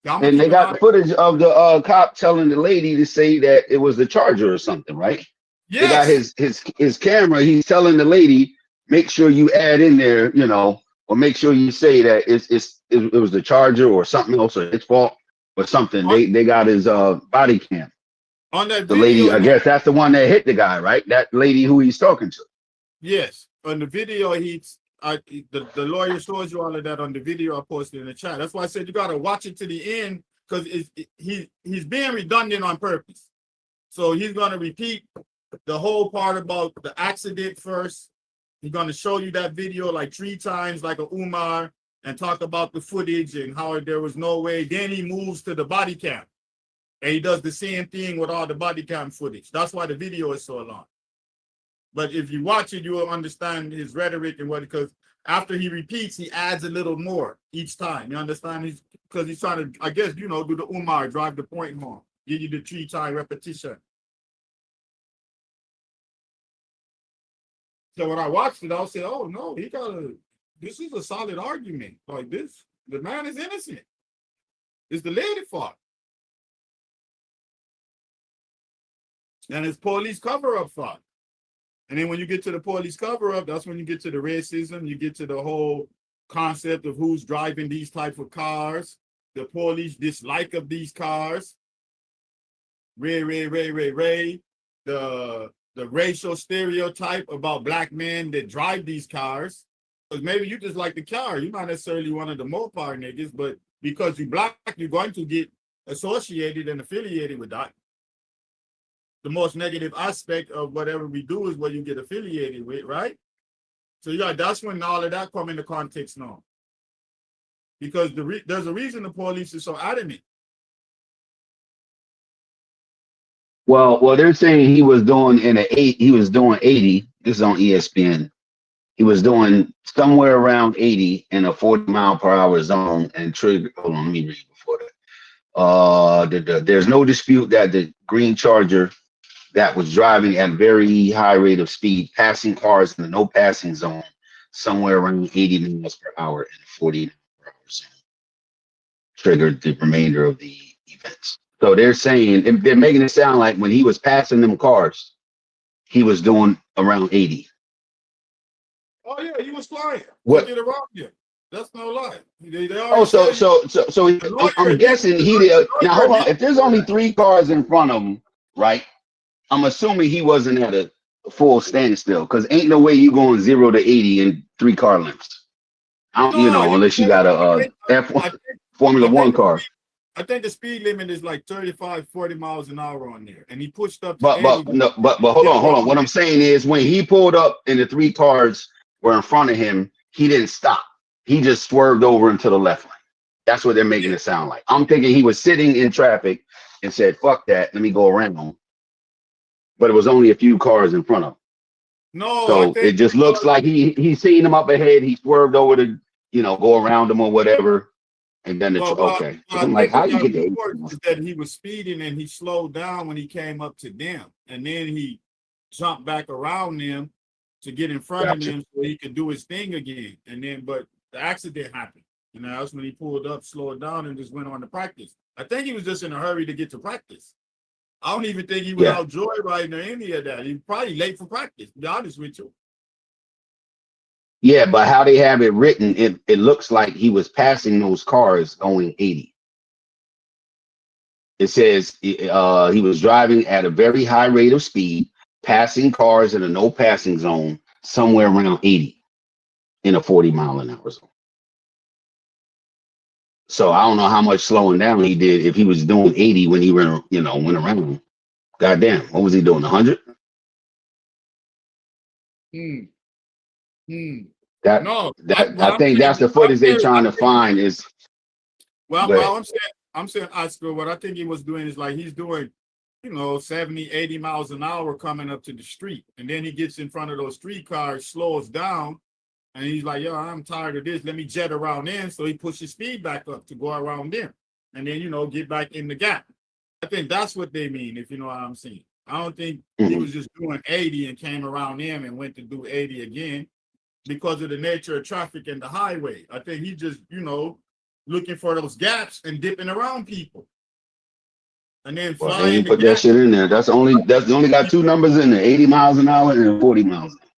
Speaker 6: And they got the footage of the cop telling the lady to say that it was the Charger or something, right? Yes. They got his camera. He's telling the lady, make sure you add in there, or make sure you say that it was the Charger or something else, or its fault or something. They got his body cam.
Speaker 5: On that
Speaker 6: the
Speaker 5: video,
Speaker 6: lady, I guess that's the one that hit the guy, right? That lady who he's talking to.
Speaker 5: Yes. On the video, the lawyer shows you all of that on the video I posted in the chat. That's why I said you gotta watch it to the end because he's being redundant on purpose. So he's gonna repeat the whole part about the accident first. He's going to show you that video like 3 times, like a Umar, and talk about the footage and how there was no way. Then he moves to the body cam. And he does the same thing with all the body cam footage. That's why the video is so long. But if you watch it, you will understand his rhetoric and because after he repeats, he adds a little more each time. You understand? Because he's trying to, I guess, do the Umar, drive the point home, give you the 3-time repetition. So when I watched it, I said, oh, no, this is a solid argument. Like this, the man is innocent. It's the lady fault. And it's police cover-up fault. And then when you get to the police cover-up, that's when you get to the racism, you get to the whole concept of who's driving these type of cars, the police dislike of these cars, the racial stereotype about black men that drive these cars. Because maybe you just like the car. You're not necessarily one of the Mopar niggas, but because you're black, you're going to get associated and affiliated with that. The most negative aspect of whatever we do is what you get affiliated with, right? So yeah, that's when all of that come into context now. Because there's a reason the police is so adamant.
Speaker 6: Well, they're saying he was doing 80. This is on ESPN. He was doing somewhere around 80 in a 40-mile-per-hour zone and trigger. Hold on, let me read before that. There's no dispute that the green Charger that was driving at a very high rate of speed, passing cars in the no passing zone, somewhere around 80 miles per hour in a 40-mile-per-hour zone. triggered the remainder of the events. So they're saying, they're making it sound like when he was passing them cars, he was doing around 80.
Speaker 5: Oh yeah, he was flying
Speaker 6: What?
Speaker 5: to get around you. That's no lie. They
Speaker 6: Oh,
Speaker 5: already said
Speaker 6: I'm guessing now hold on. If there's only 3 cars in front of him, right? I'm assuming he wasn't at a full standstill because ain't no way you going 0 to 80 in 3 car lengths. Unless you got a F1 Formula One car.
Speaker 5: I think the speed limit is like 35, 40 miles an hour on there, and he pushed up to
Speaker 6: But
Speaker 5: 80.
Speaker 6: hold on. What I'm saying is when he pulled up and the 3 cars were in front of him, he didn't stop. He just swerved over into the left lane. That's what they're making it sound like. I'm thinking he was sitting in traffic and said, "Fuck that, let me go around him." But it was only a few cars in front of him.
Speaker 5: No,
Speaker 6: so it just looks like he seen him up ahead. He swerved over to go around him or whatever, and then okay. So I'm like, how you get there?
Speaker 5: That he was speeding and he slowed down when he came up to them, and then he jumped back around them to get in front of them so he could do his thing again. And then, but the accident happened. That's when he pulled up, slowed down, and just went on to practice. I think he was just in a hurry to get to practice. I don't even think he was out joyriding or any of that. He was probably late for practice, to be honest with you.
Speaker 6: Yeah, but how they have it written, it looks like he was passing those cars going 80. It says he was driving at a very high rate of speed, passing cars in a no passing zone somewhere around 80 in a 40-mile-an-hour zone. So I don't know how much slowing down he did if he was doing 80 when he went around. Goddamn, what was he doing? 100? I think that's the footage they're trying to find is.
Speaker 5: Well, I'm saying Oscar, what I think he was doing is like he's doing, 70, 80 miles an hour coming up to the street. And then he gets in front of those street cars, slows down, and he's like, yo, I'm tired of this. Let me jet around in. So he pushes speed back up to go around them. And then, get back in the gap. I think that's what they mean, if you know what I'm saying. I don't think he was just doing 80 and came around him and went to do 80 again because of the nature of traffic and the highway. I think he just, looking for those gaps and dipping around people. And then flying.
Speaker 6: Put that shit in there. That's only got 2 numbers in there, 80 miles an hour and 40 miles an hour.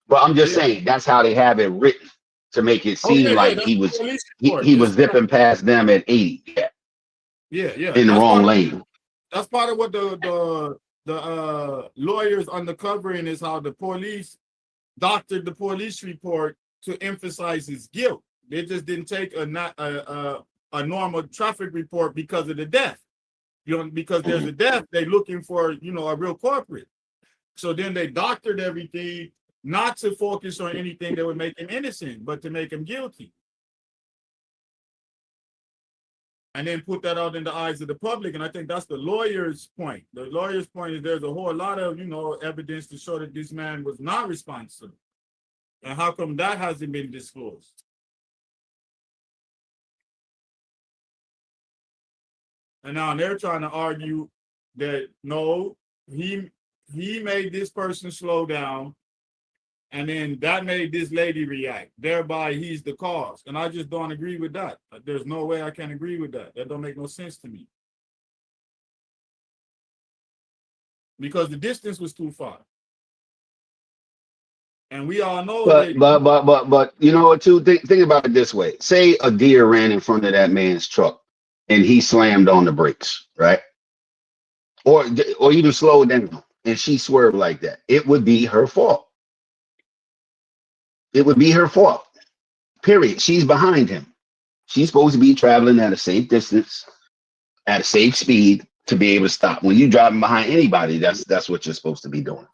Speaker 6: But I'm just saying that's how they have it written to make it seem like he was zipping past them at 80.
Speaker 5: Yeah.
Speaker 6: In the wrong lane.
Speaker 5: That's part of what the lawyers uncovering is how the police doctored the police report to emphasize his guilt. They just didn't take a normal traffic report because of the death. Because there's a death, they're looking for, a real culprit. So then they doctored everything, not to focus on anything that would make him innocent, but to make him guilty. And then put that out in the eyes of the public. And I think that's the lawyer's point. The lawyer's point is there's a whole lot of, evidence to show that this man was not responsible. And how come that hasn't been disclosed? And now they're trying to argue that no, he made this person slow down, and then that made this lady react. Thereby, he's the cause. And I just don't agree with that. There's no way I can agree with that. That don't make no sense to me. Because the distance was too far. And we all know
Speaker 6: but you know what, too? Think about it this way. Say a deer ran in front of that man's truck and he slammed on the brakes, right? Or even slowed down and she swerved like that. It would be her fault. It would be her fault. Period. She's behind him. She's supposed to be traveling at a safe distance, at a safe speed to be able to stop. When you're driving behind anybody, that's what you're supposed to be doing.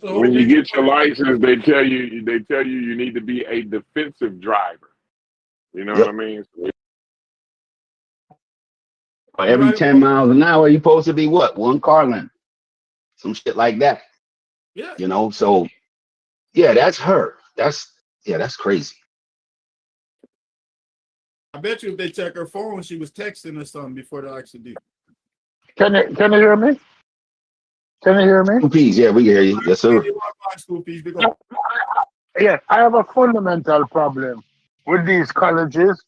Speaker 3: When you get your license, they tell you you need to be a defensive driver. You know what I mean?
Speaker 6: Every 10 miles an hour, you're supposed to be what? 1 car length. Some shit like that.
Speaker 5: Yeah.
Speaker 6: So yeah, that's her. That's crazy.
Speaker 5: I bet you if they check her phone, she was texting or something before the accident.
Speaker 8: Can you hear me? Can you hear me?
Speaker 6: Scoopies, yeah, we can hear you. Yes, sir.
Speaker 8: Yeah, I have a fundamental problem with these colleges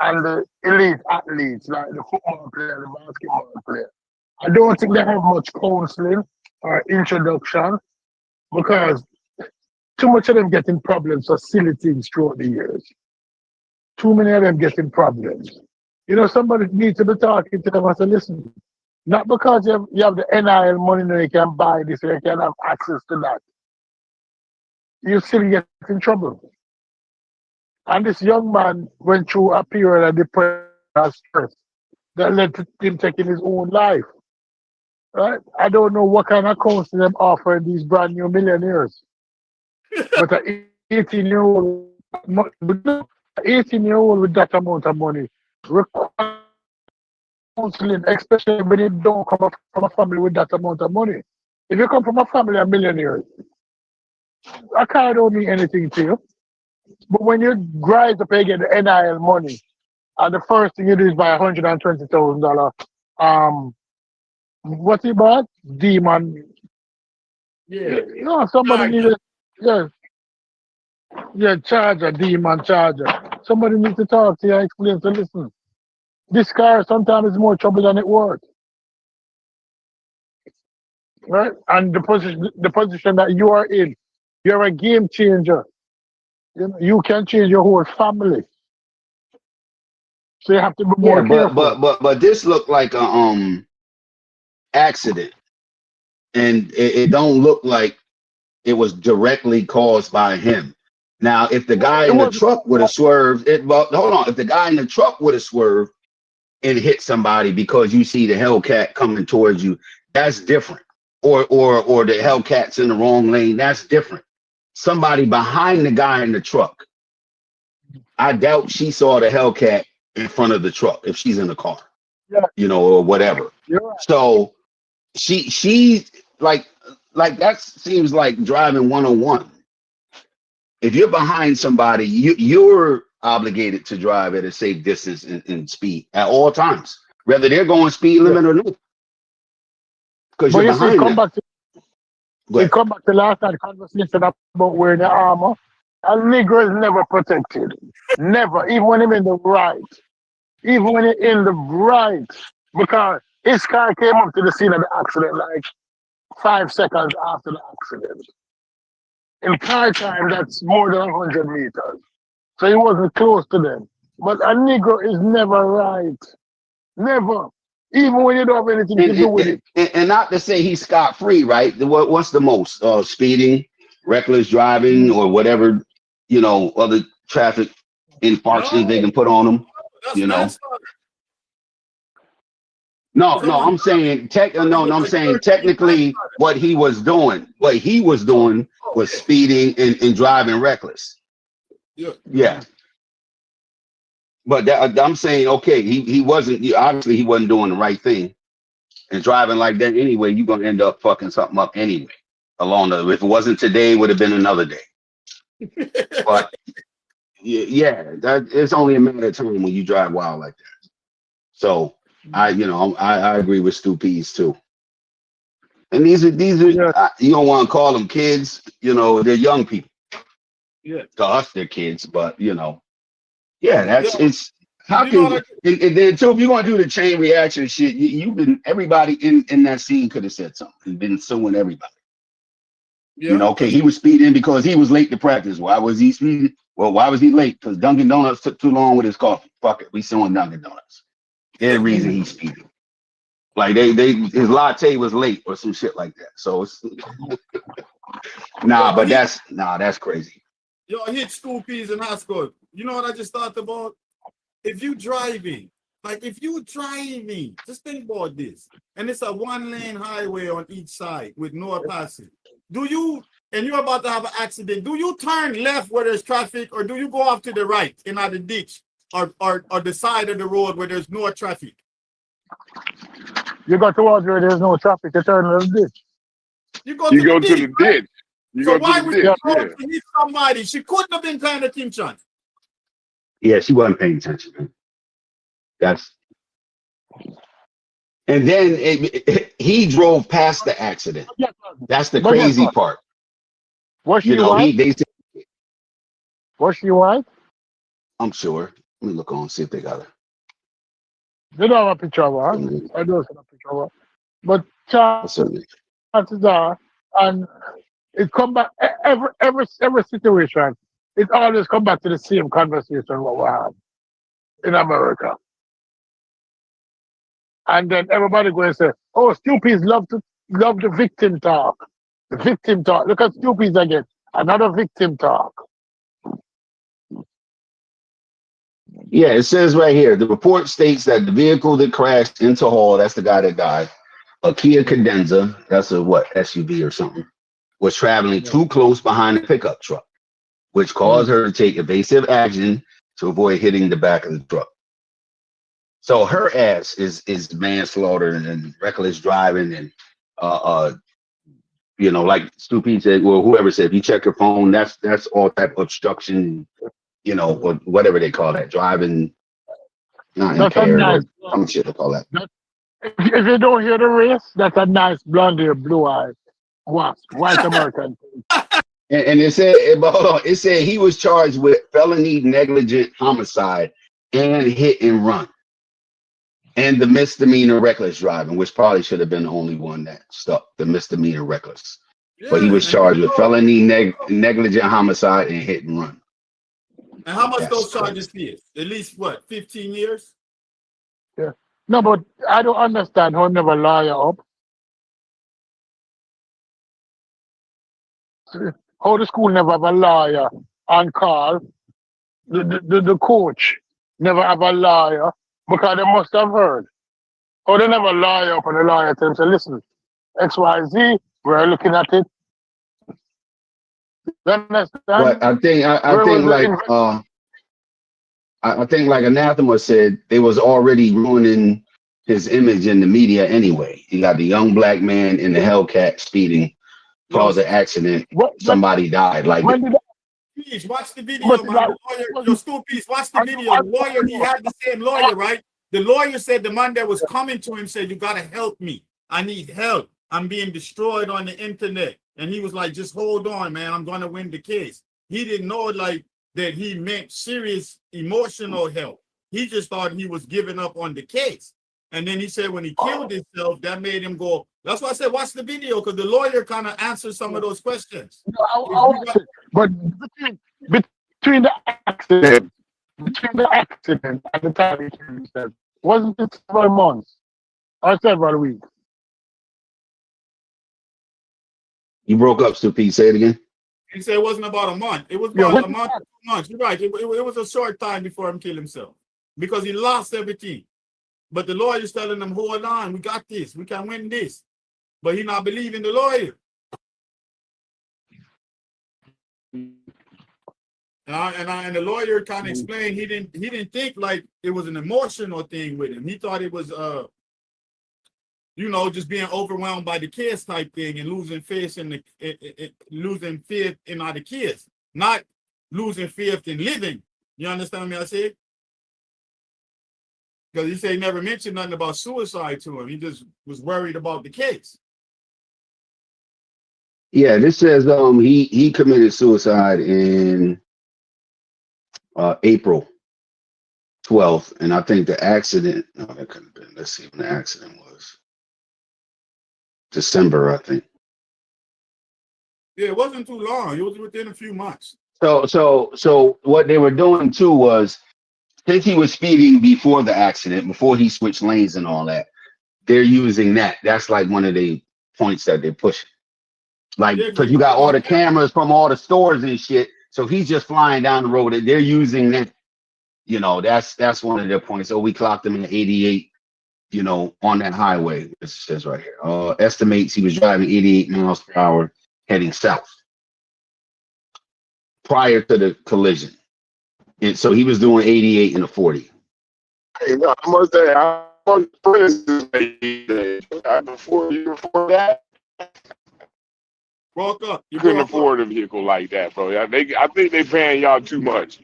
Speaker 8: and the elite athletes, like the football player, the basketball player. I don't think they have much counseling or introduction because too much of them getting problems for silly things throughout the years. Too many of them getting problems. You know, somebody needs to be talking to them and say, listen, not because you have the NIL money that you can buy this, you can have access to that. You still get in trouble. And this young man went through a period of depression and stress that led to him taking his own life. Right? I don't know what kind of counseling them offering these brand new millionaires. But an 18-year-old, 18-year-old with that amount of money requires counseling, especially when you don't come from a family with that amount of money. If you come from a family of millionaires, a car don't mean anything to you. But when you rise up and get the NIL money, and the first thing you do is buy $120,000, what's it about? Demon.
Speaker 5: Yeah.
Speaker 8: You know, somebody needs charger, demon charger. Somebody needs to talk to you and explain to listen. This car sometimes is more trouble than it worth. Right? And the position that you are in, you're a game changer. You know, you can change your whole family. So you have to be more careful.
Speaker 6: But this looked like a accident, and it don't look like it was directly caused by him. Now, if the guy in the truck would have swerved, hold on. If the guy in the truck would have swerved and hit somebody because you see the Hellcat coming towards you, that's different. Or the Hellcat's in the wrong lane, that's different. Somebody behind the guy in the truck, I doubt she saw the Hellcat in front of the truck if she's in the car, you know, or whatever. So she like that seems like driving 101. If you're behind somebody, you're obligated to drive at a safe distance and speed at all times, whether they're going speed limit or not. Because you're behind them.
Speaker 8: We come back to last night conversation about wearing the armor. A Negro is never protected. Never. Even when he's in the right. Even when he's in the right. Because his car came up to the scene of the accident like 5 seconds after the accident. In car time, that's more than 100 meters. So he wasn't close to them. But a Negro is never right. Never. Even when you don't have anything to do with it.
Speaker 6: And not to say he's scot-free, right? What's the most? Speeding, reckless driving, or whatever, you know, other traffic infractions they can put on him, you know? No, I'm saying I'm saying technically what he was doing was speeding and driving reckless. Yeah. But I'm saying, okay, he wasn't, obviously he wasn't doing the right thing. And driving like that anyway, you're going to end up fucking something up anyway. If it wasn't today, it would have been another day. But yeah, that it's only a matter of time when you drive wild like that. So I agree with Stu Pease too. And these are you don't want to call them kids, you know, they're young people.
Speaker 5: Yeah.
Speaker 6: To us, they're kids, but you know, it's how can and then too, if you're gonna do the chain reaction shit, you've been everybody in that scene could have said something and been suing everybody. Yeah. You know, okay, he was speeding because he was late to practice. Why was he speeding? Well, why was he late? Because Dunkin' Donuts took too long with his coffee. Fuck it, we suing Dunkin' Donuts. They're the reason he's speeding. Like his latte was late or some shit like that. So it's that's crazy.
Speaker 5: Yo, I hit school peas in high school. You know what I just thought about? If you driving, just think about this. And it's a 1-lane highway on each side with no passing. And you're about to have an accident, do you turn left where there's traffic, or do you go off to the right in the ditch or the side of the road where there's no traffic?
Speaker 8: You go towards where there's no traffic, you turn to the ditch.
Speaker 3: You go to the ditch.
Speaker 5: So why would you go to hit somebody? She couldn't have been paying attention.
Speaker 6: Yeah, she wasn't paying attention, man. And then he drove past the accident. That's the crazy part.
Speaker 8: Was she white? Was she white?
Speaker 6: I'm sure. Let me look on, see if they got it.
Speaker 8: They don't have a picture of her. I don't see a picture of her. But chances are, and it come back every situation. It always come back to the same conversation what we had in America. And then everybody going to say, "Oh, Stupies love the victim talk. The victim talk. Look at Stupies again. Another victim talk."
Speaker 6: Yeah, it says right here, the report states that the vehicle that crashed into Hall, that's the guy that died, a Kia Cadenza, that's a what, SUV or something, was traveling too close behind a pickup truck, which caused her to take evasive action to avoid hitting the back of the truck. So her ass is manslaughter and reckless driving and you know, like Stupid said, well, whoever said, if you check your phone, that's all type of obstruction, you know, or whatever they call that, driving not impaired or some shit they call that.
Speaker 8: If you don't hear the race, that's a nice blonde hair, blue eyes, white American.
Speaker 6: And it said, hold on, it said he was charged with felony negligent homicide and hit and run, and the misdemeanor reckless driving, which probably should have been the only one that stuck, the misdemeanor reckless. But he was charged with felony negligent homicide and hit and run.
Speaker 5: And how much those charges is? At least what, 15 years?
Speaker 8: Yeah. No, but I don't understand how never lawyer up. How the school never have a lawyer on call. The coach never have a lawyer because they must have heard. Or they never lawyer up and the lawyer tells them, listen, XYZ, we're looking at it.
Speaker 6: But I think like Anathema said, they was already ruining his image in the media anyway. You got the young black man in the Hellcat speeding, caused an accident, somebody died. Like,
Speaker 5: please watch the video, man. The lawyer, your Stupid, watch the video. The lawyer, he had the same lawyer, right? The lawyer said the man that was coming to him said, "You gotta help me. I need help. I'm being destroyed on the internet." And he was like, "Just hold on, man. I'm gonna win the case." He didn't know like that he meant serious emotional help. He just thought he was giving up on the case. And then he said when he killed himself, that made him go. That's why I said watch the video, because the lawyer kind of answered some of those questions.
Speaker 8: But between the accident and the time he killed himself, wasn't it several months or several weeks?
Speaker 6: You broke up, Stupid. Say it again.
Speaker 5: He said it wasn't about a month. It was about a month, 2 months. You're right. It was a short time before him kill himself because he lost everything. But the lawyer is telling him, hold on, we got this. We can win this. But he not believing the lawyer. And the lawyer kind of explained he didn't think like it was an emotional thing with him. He thought it was just being overwhelmed by the kids type thing and losing faith in losing faith in other kids, not losing faith in living. You understand me? I say? Because he said he never mentioned nothing about suicide to him. He just was worried about the case.
Speaker 6: Yeah, this says he committed suicide in April 12th, and I think the accident. No, that couldn't have been. Let's see when the accident was. December, I think.
Speaker 5: Yeah, it wasn't too long. It was within a few months.
Speaker 6: So what they were doing too was, since he was speeding before the accident, before he switched lanes and all that, they're using that. That's like one of the points that they're pushing. Like, because you got all the cameras from all the stores and shit. So he's just flying down the road. They're using that. You know, that's one of their points. So we clocked him in 88. You know, on that highway, it says right here. Estimates he was driving 88 miles per hour heading south prior to the collision. And so he was doing 88 in a 40.
Speaker 3: Hey, no, I must say, I was before that.
Speaker 5: Broke up. You
Speaker 3: couldn't afford a vehicle like that, bro. I think they paying y'all too much.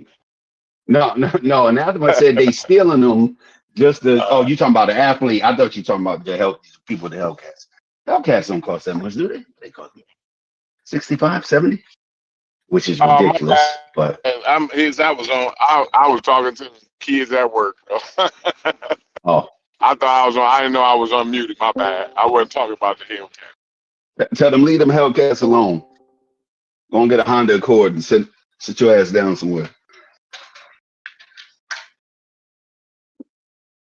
Speaker 6: No. Anathema said they stealing them. Just the you talking about the athlete? I thought you talking about the people, the Hellcats. Hellcats don't cost that much, do they? They cost $65, $70, which is ridiculous. But
Speaker 3: I was talking to Kids at work.
Speaker 6: Oh,
Speaker 3: I thought I was on. I didn't know I was unmuted. My bad. I wasn't talking about the Hellcat.
Speaker 6: tell them leave them Hellcats alone. Go and get a Honda Accord and sit your ass down somewhere.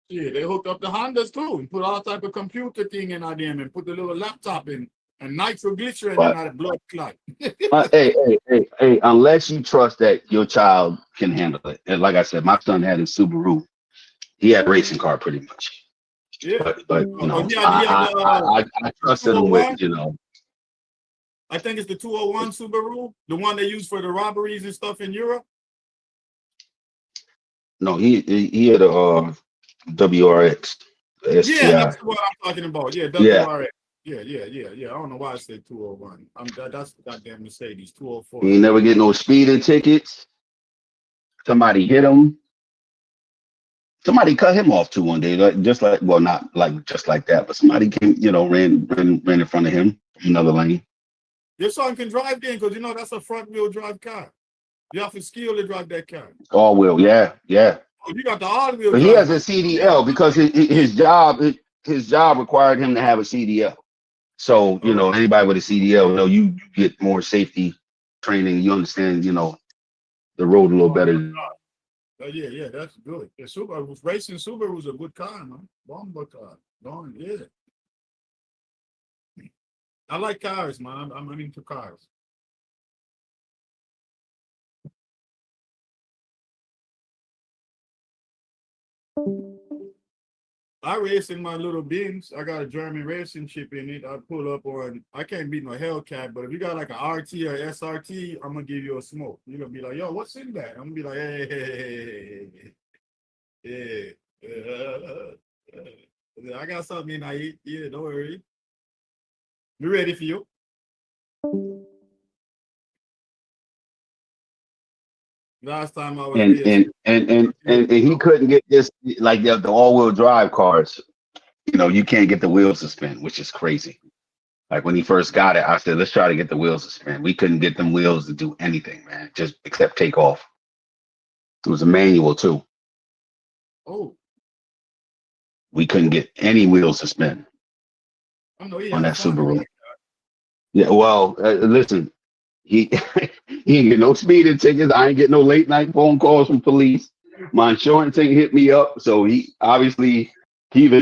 Speaker 5: Yeah, they hook up the Hondas too and put all type of computer thing in them and put the little laptop in and nitroglycerin
Speaker 6: But,
Speaker 5: in that blood clot.
Speaker 6: hey, unless you trust that your child can handle it. And like I said, my son had his Subaru. He had a racing car pretty much.
Speaker 5: Yeah.
Speaker 6: But you know, I trusted him with, you know.
Speaker 5: I think it's the 201 Subaru, the one they use for the robberies and stuff in Europe.
Speaker 6: No, he had a WRX.
Speaker 5: Yeah, that's what I'm talking about. Yeah, WRX. Yeah. I don't know why I said 201. That's the goddamn Mercedes 204.
Speaker 6: He never get no speeding tickets. Somebody hit him. Somebody cut him off too one day, not like just like that, but somebody came, ran in front of him from another lane.
Speaker 5: Your son can drive then, because that's a front wheel drive car. You have to skill to drive that car.
Speaker 6: All wheel, yeah.
Speaker 5: Oh, you got the all wheel.
Speaker 6: But he has a CDL because his job required him to have a CDL. So anybody with a CDL, you get more safety training. You understand, the road a little better.
Speaker 5: Yeah, that's good. Yeah, racing Subaru was a good car, man. Bomber car. Yeah. I like cars, man. I'm into cars. I race in my little Benz. I got a German racing chip in it. I pull up on. I can't beat no Hellcat, but if you got like a RT or SRT, I'm gonna give you a smoke. You're gonna be like, yo, what's in that? I'm gonna be like, hey. I got something in I eat. Yeah, don't worry. We ready for you. Last time I was
Speaker 6: and he couldn't get this, like the all-wheel drive cars. You can't get the wheels to spin, which is crazy. Like when he first got it, I said, let's try to get the wheels to spin. We couldn't get them wheels to do anything, man, just except take off. It was a manual too.
Speaker 5: Oh.
Speaker 6: We couldn't get any wheels to spin on that Subaru. Yeah, well, listen, he ain't get no speeding tickets. I ain't get no late night phone calls from police. My insurance ain't hit me up, so he either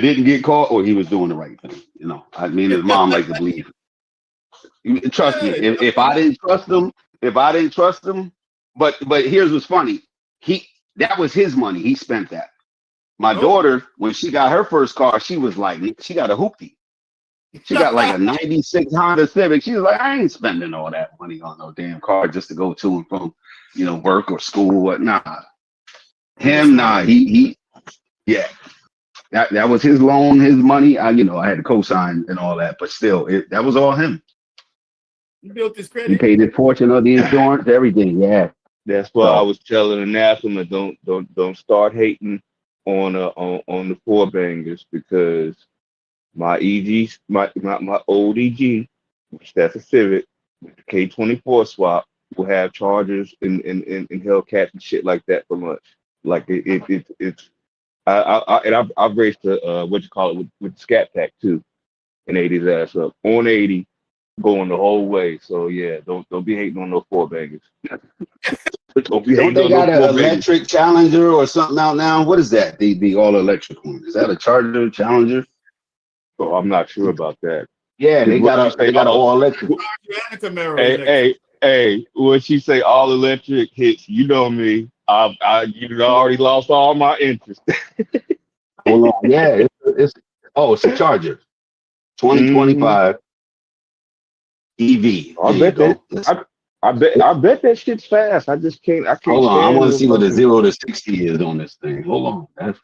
Speaker 6: didn't get caught or he was doing the right thing. I mean, his mom liked to believe. Trust me, if I didn't trust him, but here's what's funny. That was his money. He spent that. My daughter, when she got her first car, she was like, she got a hoopty. She got like a 96 Honda Civic. She was like, I ain't spending all that money on no damn car just to go to and from, work or school. What? Nah. He that was his loan, his money. I had to co-sign and all that, but still, that was all him.
Speaker 5: You built this credit.
Speaker 6: He paid his portion of the insurance, everything. Yeah.
Speaker 2: That's why I was telling the national, don't start hating on the four bangers, because my EG, my old EG, which that's a Civic, with the K24 swap, will have Chargers and Hellcats and shit like that for lunch. Like it's I've raced the with the Scat Pack too, and 80's ass up on 80, going the whole way. So yeah, don't be hating on those four bangers. Don't
Speaker 6: they got an electric Challenger or something out now? What is that? The all electric one? Is that a Charger Challenger?
Speaker 2: Oh, I'm not sure about that.
Speaker 6: Yeah, they got an all electric.
Speaker 2: Hey, when she say all electric hits, you know me. I already lost all my interest.
Speaker 6: Hold on, yeah, it's a Charger, 2025 EV.
Speaker 2: I bet that shit's fast. I can't.
Speaker 6: Hold on, I want to see what the 0 to 60 is on this thing. Hold on, that's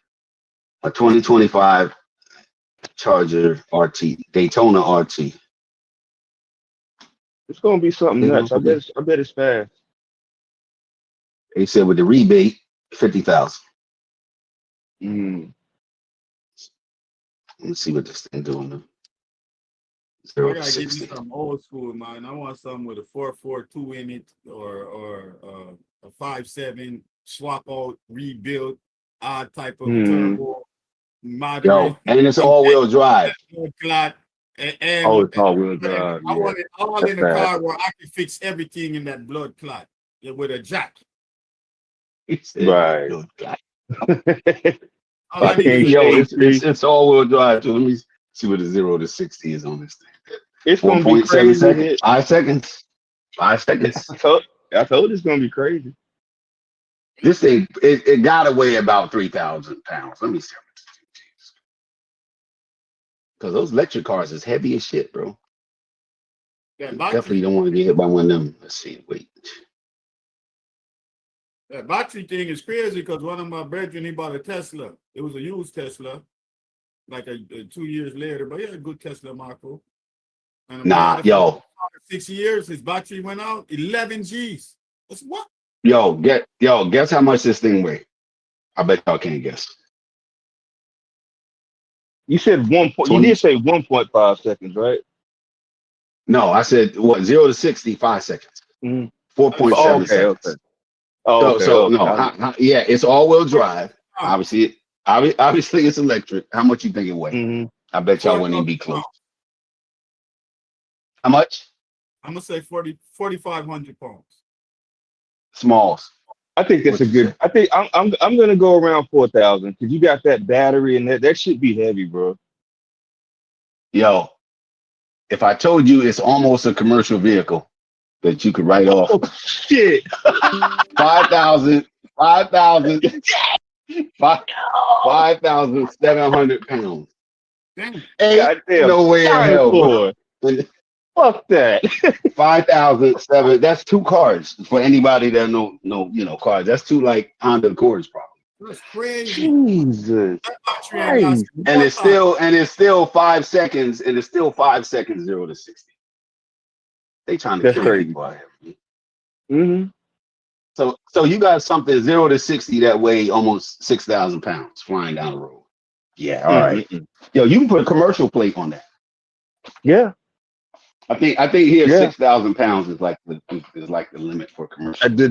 Speaker 6: a 2025 Charger RT, Daytona RT.
Speaker 2: It's gonna be something nuts. I bet it's fast.
Speaker 6: They said with the rebate, 50,000. Let's see what this thing doing.
Speaker 5: I gotta give you some old school, man. I want something with a 442 in it, or a 5.7 swap out rebuild type of turbo,
Speaker 6: Yo,
Speaker 5: moderate,
Speaker 6: and it's all-wheel drive.
Speaker 5: flat, and
Speaker 2: Oh, it's all-wheel drive.
Speaker 5: I want it all
Speaker 2: That's
Speaker 5: in a car where I can fix everything in that blood clot with a jack.
Speaker 2: Right.
Speaker 5: All I need is
Speaker 6: Yo, it's all-wheel drive. So let me see what the 0 to 60 is on this thing.
Speaker 2: It's gonna be
Speaker 6: 1.7
Speaker 2: crazy.
Speaker 6: seconds. 5 seconds. 5 seconds.
Speaker 2: I told it's gonna be crazy.
Speaker 6: This thing, it gotta weigh about 3,000 pounds. Let me see. Because those electric cars is heavy as shit, bro.
Speaker 5: that
Speaker 6: You
Speaker 5: battery.
Speaker 6: definitely don't want to get hit by one of them. Let's see. Wait.
Speaker 5: That battery thing is crazy because one of my brethren, he bought a Tesla. It was a used Tesla, like a 2 years later, but he had a good Tesla, Marco. And
Speaker 6: Nah, yo.
Speaker 5: 6 years, his battery went out, 11 G's. That's what?
Speaker 6: Yo, guess how much this thing weighs? I bet y'all can't guess.
Speaker 2: You said 1 point. You did say 1.5 seconds, right?
Speaker 6: No, I said what? 0 to 60, 5 seconds. 4.7 seconds.
Speaker 2: Okay. Oh, okay.
Speaker 6: So no, yeah, it's all-wheel drive. Obviously, it's electric. How much you think it weighs? I bet y'all wouldn't even be close. How much?
Speaker 5: I'm gonna say 4,500 pounds.
Speaker 6: Smalls.
Speaker 2: I think that's a good. I think I'm gonna go around 4,000 because you got that battery and that should be heavy, bro.
Speaker 6: Yo, if I told you it's almost a commercial vehicle that you could write off.
Speaker 2: Oh shit.
Speaker 6: 5,700 pounds.
Speaker 5: Damn.
Speaker 6: Ain't no way in hell, bro.
Speaker 2: Fuck that.
Speaker 6: 5,007. That's 2 cars for anybody that know cars. That's 2 like Honda Accords probably.
Speaker 5: That's crazy.
Speaker 2: Jesus.
Speaker 6: And it's still 5 seconds. And it's still 5 seconds 0 to 60. They trying to kill people out here. So you got something 0 to 60 that weigh almost 6,000 pounds flying down the road. Yeah, all right. Yo, you can put a commercial plate on that.
Speaker 2: Yeah.
Speaker 6: I think here 6,000 pounds is like the limit for commercial. You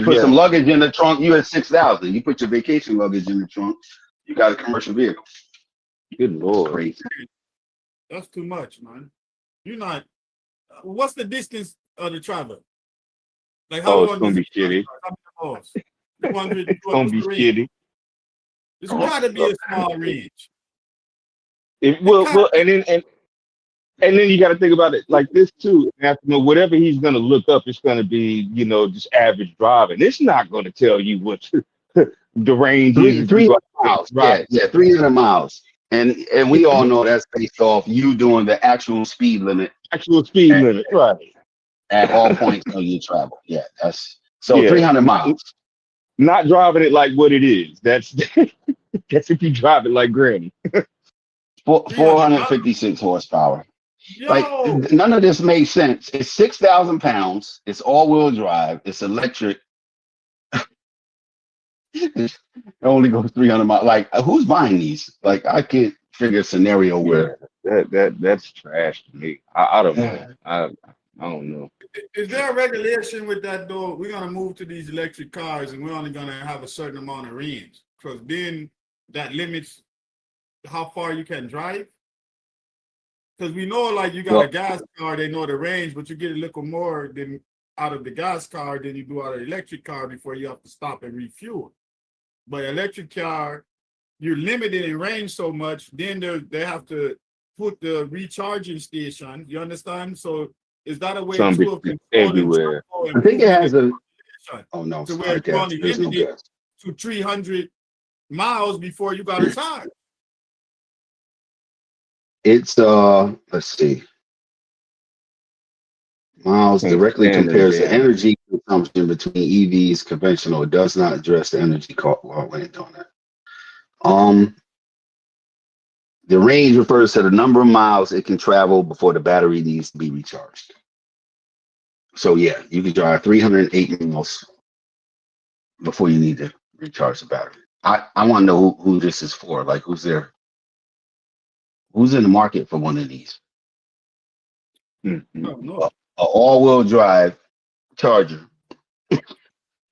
Speaker 6: put some luggage in the trunk, you at 6,000. You put your vacation luggage in the trunk, you got a commercial vehicle.
Speaker 2: Good Lord.
Speaker 6: Crazy.
Speaker 5: That's too much, man. You're not. What's the distance of the travel? Like how long?
Speaker 2: It's gonna be shitty. It's gonna be shitty.
Speaker 5: It's gotta be a small range.
Speaker 2: And then you got to think about it like this too. Whatever he's going to look up, it's going to be, just average driving. It's not going to tell you what the range is.
Speaker 6: 300 miles. Yeah, 300 miles. And we all know that's based off you doing the actual speed limit.
Speaker 2: Right.
Speaker 6: At all points when you travel. Yeah, that's 300 miles.
Speaker 2: Not driving it like what it is. That's if you drive it like granny.
Speaker 6: 456 horsepower.
Speaker 5: Yo.
Speaker 6: Like none of this makes sense. It's 6,000 pounds. It's all-wheel drive. It's electric. It only goes 300 miles. Like who's buying these? Like I can't figure a scenario where
Speaker 2: that's trash to me. I don't know. I don't know.
Speaker 5: Is there a regulation with that though? We're gonna move to these electric cars and we're only gonna have a certain amount of range because then that limits how far you can drive. Because we know, like, you got a gas car, they know the range, but you get a little more than out of the gas car than you do out of the electric car before you have to stop and refuel. But electric car, you're limited in range so much, then they have to put the recharging station. You understand? So is that a way to control
Speaker 2: everywhere?
Speaker 6: I think it has a. Oh no!
Speaker 5: To where you're only limited to 300 miles before you got to charge.
Speaker 6: It's let's see. Miles directly compares the energy consumption between EVs conventional. It does not address the energy cost. Well, we ain't doing that. The range refers to the number of miles it can travel before the battery needs to be recharged. So yeah, you can drive 308 miles before you need to recharge the battery. I want to know who this is for. Like who's in the market for one of these?
Speaker 5: No.
Speaker 6: An all-wheel drive charger.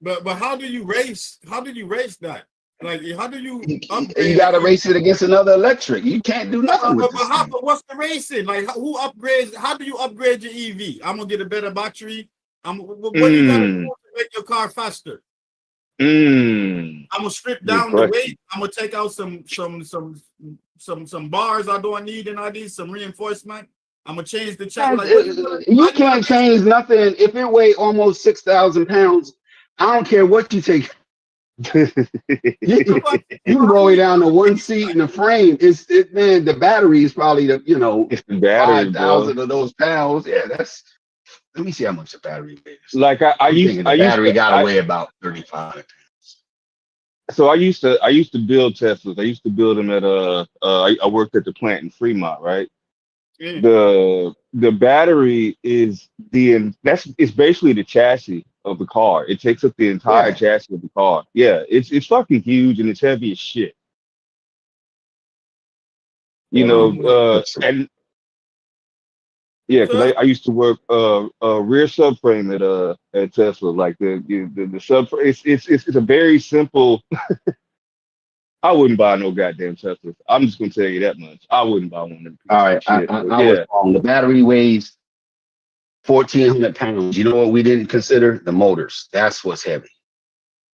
Speaker 5: But how do you race? How did you race that? Like, how do you
Speaker 6: You
Speaker 5: upgrade?
Speaker 6: got to race it against another electric. You can't do nothing with this thing.
Speaker 5: But what's the racing? Like, who upgrades? How do you upgrade your EV? I'm gonna get a better battery. What you gotta do to make your car faster? I'm gonna strip down the weight. I'm gonna take out some bars I don't need and all these, some reinforcement. I'm gonna change the check. Like,
Speaker 6: you can't change nothing if it weighs almost 6,000 pounds. I don't care what you take. you can roll it down to one seat in the frame. Man, the battery is probably
Speaker 2: it's the battery,
Speaker 6: 5,000 of those pounds. Yeah, that's. Let me see how much the battery weighs.
Speaker 2: Like I used to
Speaker 6: weigh about 35 pounds.
Speaker 2: So I used to build Teslas. I used to build them at I worked at the plant in Fremont, right? The battery is it's basically the chassis of the car. It takes up the entire chassis of the car. Yeah, it's fucking huge and it's heavy as shit. You know, and yeah, because I used to work rear subframe at Tesla. Like the subframe, it's a very simple. I wouldn't buy no goddamn Tesla. I'm just gonna tell you that much. I wouldn't buy one of them.
Speaker 6: All right, I was wrong. The battery weighs 1,400 pounds. You know what we didn't consider? The motors. That's what's heavy.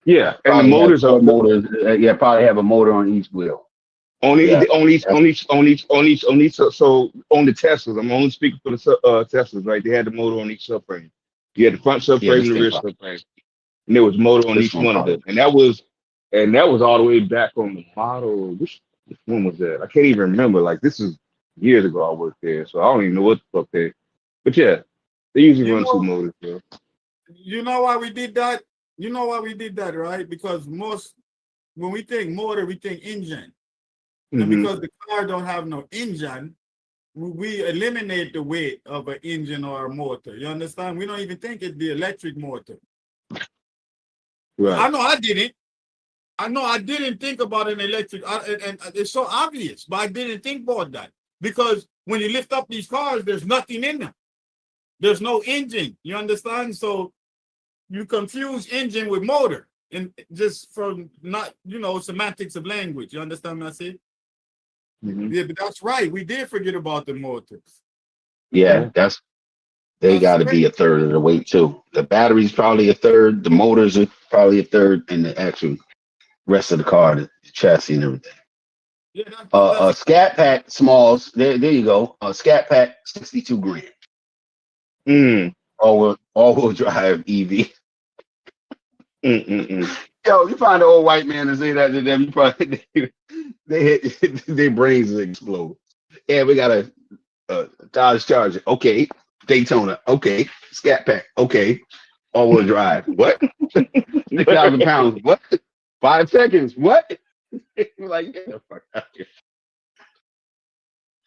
Speaker 2: Yeah, and the motors are
Speaker 6: probably have a motor on each wheel.
Speaker 2: On each. So on the Teslas, I'm only speaking for the Teslas, right? They had the motor on each subframe. You had the front subframe and the rear subframe, and there was motor on each one of them. And that was all the way back on the model. Which one was that? I can't even remember. Like, this is years ago I worked there, so I don't even know what the fuck they. But yeah, they usually run two motors. Bro.
Speaker 5: You know why we did that? Right? Because when we think motor, we think engine. And because the car don't have no engine, we eliminate the weight of an engine or a motor. You understand? We don't even think it's the electric motor.
Speaker 2: Right.
Speaker 5: I know I didn't think about an electric, and it's so obvious, but I didn't think about that. Because when you lift up these cars, there's nothing in them. There's no engine. You understand? So you confuse engine with motor, and just from not, semantics of language. You understand what I say? Yeah, but that's right. We did forget about the motors.
Speaker 6: Yeah, they got to be a third of the weight too. The battery's probably a third. The motors are probably a third, and the actual rest of the car, the chassis and everything. Yeah, Scat Pack Smalls. There you go. Scat Pack, 62 grand. All-wheel drive EV. Yo, you find an old white man and say that to them, you probably their brains will explode. Yeah, we got a Dodge Charger. Okay. Daytona. Okay. Scat Pack. Okay. All-wheel drive. What? 6,000 pounds. What? 5 seconds. What? You're like, get the fuck out of here.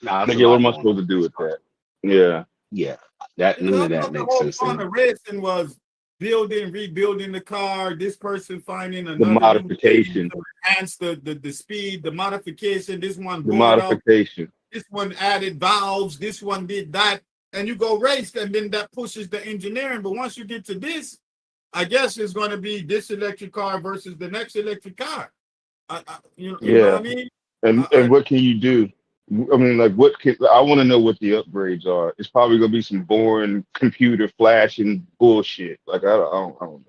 Speaker 2: Nah, what am I supposed to do with that? Yeah.
Speaker 6: Yeah. None of that makes sense.
Speaker 5: The whole fun of racing was rebuilding the car, this person finding another
Speaker 2: the modification
Speaker 5: to enhance the speed, the modification, this one
Speaker 2: modification.
Speaker 5: This one added valves, this one did that, and you go race, and then that pushes the engineering. But once you get to this, I guess it's going to be this electric car versus the next electric car. You know what I mean?
Speaker 2: And what can you do? I mean, like, I want to know what the upgrades are. It's probably gonna be some boring computer flashing bullshit. Like, I don't know.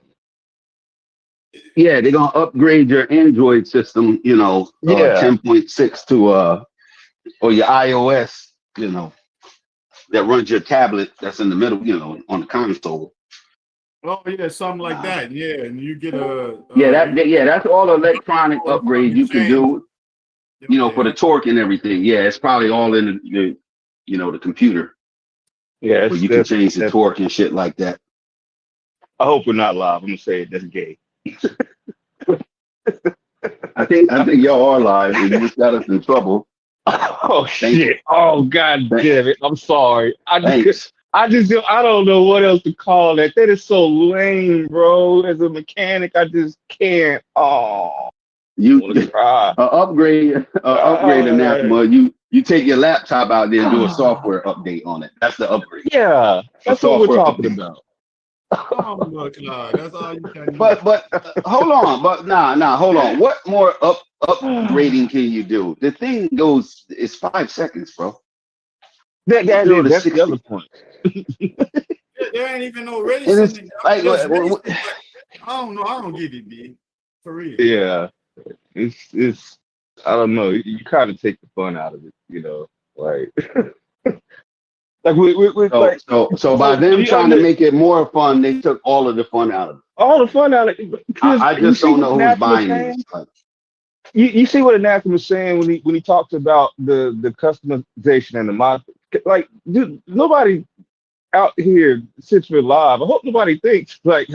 Speaker 6: Yeah, they're gonna upgrade your Android system, 10.6 to or your iOS, that runs your tablet that's in the middle, on the console.
Speaker 5: Oh yeah, something like that. Yeah, and you get
Speaker 6: that's all electronic upgrades you can do. For the torque and everything. Yeah, it's probably all in the computer.
Speaker 2: Yeah,
Speaker 6: where you can change the torque and shit like that.
Speaker 2: I hope we're not live. I'm gonna say it. That's gay.
Speaker 6: I think y'all are live. You just got us in trouble.
Speaker 2: Oh shit! Oh god damn it! I'm sorry. I don't know what else to call that. That is so lame, bro. As a mechanic, I just can't. Oh.
Speaker 6: You upgrade anathema. You take your laptop out there and do a software update on it. That's the upgrade.
Speaker 2: Yeah, that's what we're talking about.
Speaker 5: Oh my God, that's all you can do.
Speaker 6: But hold on, hold on. What more upgrading can you do? The thing goes, it's 5 seconds, bro.
Speaker 2: That's the other point.
Speaker 5: There ain't even no
Speaker 6: And
Speaker 5: racing.
Speaker 6: it's like,
Speaker 5: Racing, I don't know. I don't get it, B. For real.
Speaker 9: Yeah, it's. I don't know. You kind of take the fun out of it, you know. Like, like
Speaker 6: so by them trying to make it more fun, they took all of the fun out of it.
Speaker 9: all the fun out of it.
Speaker 6: I just don't know who's buying this.
Speaker 9: You see what Anathema was saying when he talks about the customization and the mod. Like, dude, nobody out here sits for live. I hope nobody thinks like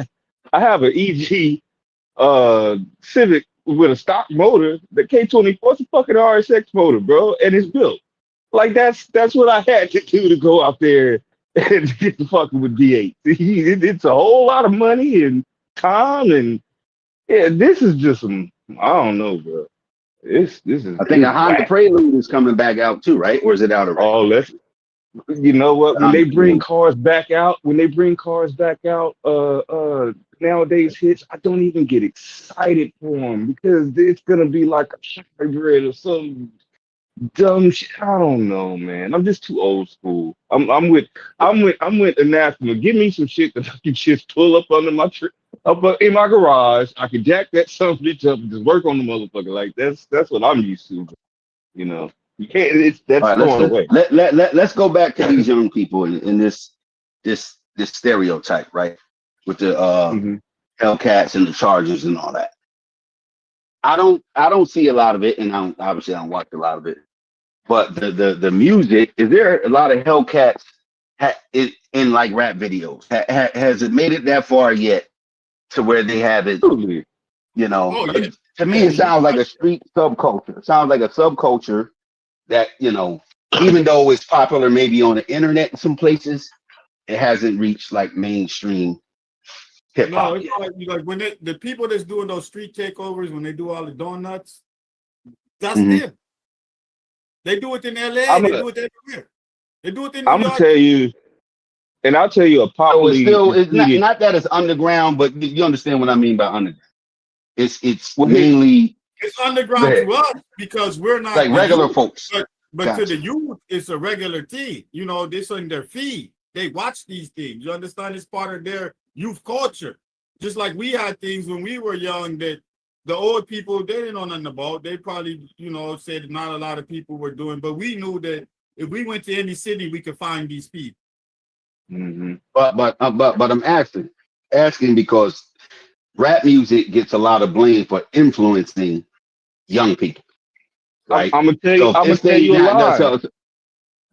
Speaker 9: I have an EG Civic with a stock motor. The K24 is a fucking RSX motor, bro, and it's built. Like that's what I had to do to go out there and get the fucking with D8. It's a whole lot of money and time, and yeah, this is just some. I don't know, bro. This is.
Speaker 6: I think a Honda Prelude is coming back out too, right? Or is it out already?
Speaker 9: Oh, let's. You know what? When they bring cars back out, nowadays hits, I don't even get excited for them because it's gonna be like a hybrid or some dumb shit. I don't know, man. I'm just too old school. I'm with Anathema. Give me some shit that I can just pull up under my tree, in my garage. I can jack that son of a bitch up and just work on the motherfucker. Like that's what I'm used to. You know, you can't. That's
Speaker 6: right,
Speaker 9: going away.
Speaker 6: Let's go back to these young people in this stereotype, right? With the Hellcats and the Chargers and all that. I don't see a lot of it, and obviously I don't watch a lot of it. But the music, is there a lot of Hellcats in like rap videos? Has it made it that far yet to where they have it? You know, to me, it sounds like a street subculture. It sounds like a subculture that, you know, even though it's popular maybe on the internet in some places, it hasn't reached like mainstream hip hop.
Speaker 5: No, it's like when the people that's doing those street takeovers, when they do all the donuts, that's them. They do it in LA. They do it everywhere. They do it in New York.
Speaker 9: I'm gonna tell you, and I'll tell you a popular.
Speaker 6: It's not that it's underground, but you understand what I mean by underground. It's mainly
Speaker 5: it's underground to us because we're not
Speaker 6: like regular folks.
Speaker 5: But to the youth, it's a regular thing. You know, this on their feed. They watch these things. You understand? It's part of their youth culture. Just like we had things when we were young that the old people, they didn't know nothing about. They probably, you know, said not a lot of people were doing, but we knew that if we went to any city, we could find these people.
Speaker 6: But I'm asking because rap music gets a lot of blame for influencing young people. Right?
Speaker 9: I'm gonna tell you. I'm gonna tell you a lie.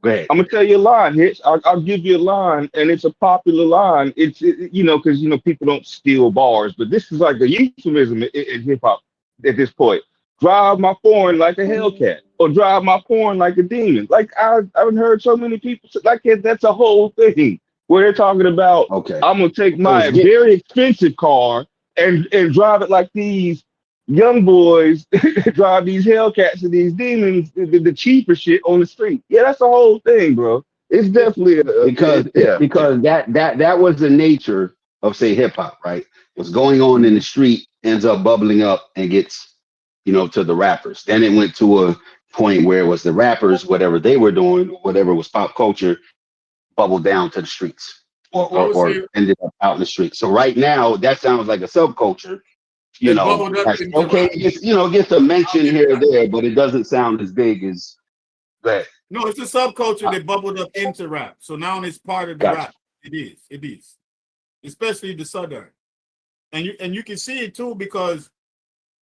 Speaker 6: Go ahead.
Speaker 9: I'm gonna tell you a line, Hitch. I'll give you a line, and it's a popular line. You know, because people don't steal bars, but this is like a euphemism in hip hop at this point. Drive my foreign like a Hellcat, or drive my foreign like a demon. Like I've heard so many people like that's a whole thing where they're talking about. Okay, I'm gonna take my very expensive car and drive it like these young boys drive these Hellcats and these demons, the cheaper shit on the street. Yeah, that's the whole thing, bro. It's definitely
Speaker 6: because that was the nature of, say, hip hop, right? What's going on in the street ends up bubbling up and gets, you know, to the rappers. Then it went to a point where it was the rappers, whatever they were doing, whatever was pop culture, bubbled down to the streets or ended up out in the streets. So right now, that sounds like a subculture. You know, okay, it gets a mention here or there, but it doesn't sound as big as that.
Speaker 5: No, it's a subculture that bubbled up into rap. So now it's part of the rap. It is. Especially the Southern. And you can see it too because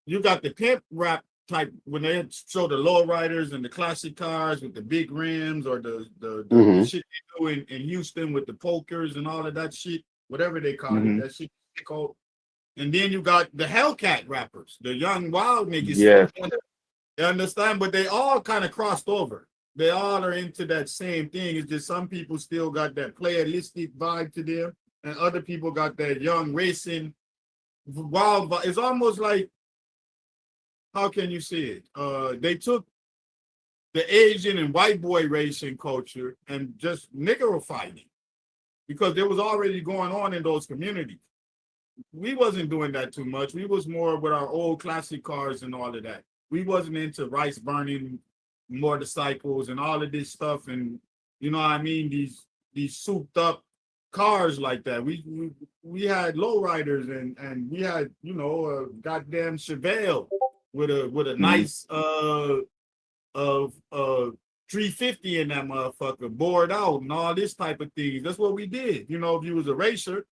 Speaker 5: you got the pimp rap type when they show the lowriders and the classic cars with the big rims or the shit they do in Houston with the pokers and all of that shit, whatever they call it, that shit they call. And then you got the Hellcat rappers, the young wild niggas.
Speaker 9: Yeah.
Speaker 5: You understand? But they all kind of crossed over. They all are into that same thing. It's just some people still got that playalistic vibe to them, and other people got that young racing wild vibe. It's almost like, how can you say it? They took the Asian and white boy racing culture and just niggerified it. because there was already going on in those communities. We wasn't doing that too much. We was more with our old classic cars and all of that. We wasn't into rice burning motorcycles and all of this stuff, and you know what I mean, these souped up cars like that. We had lowriders and we had, you know, a goddamn Chevelle with a nice 350 in that motherfucker, bored out and all this type of things. That's what we did. You know, if you was a racer,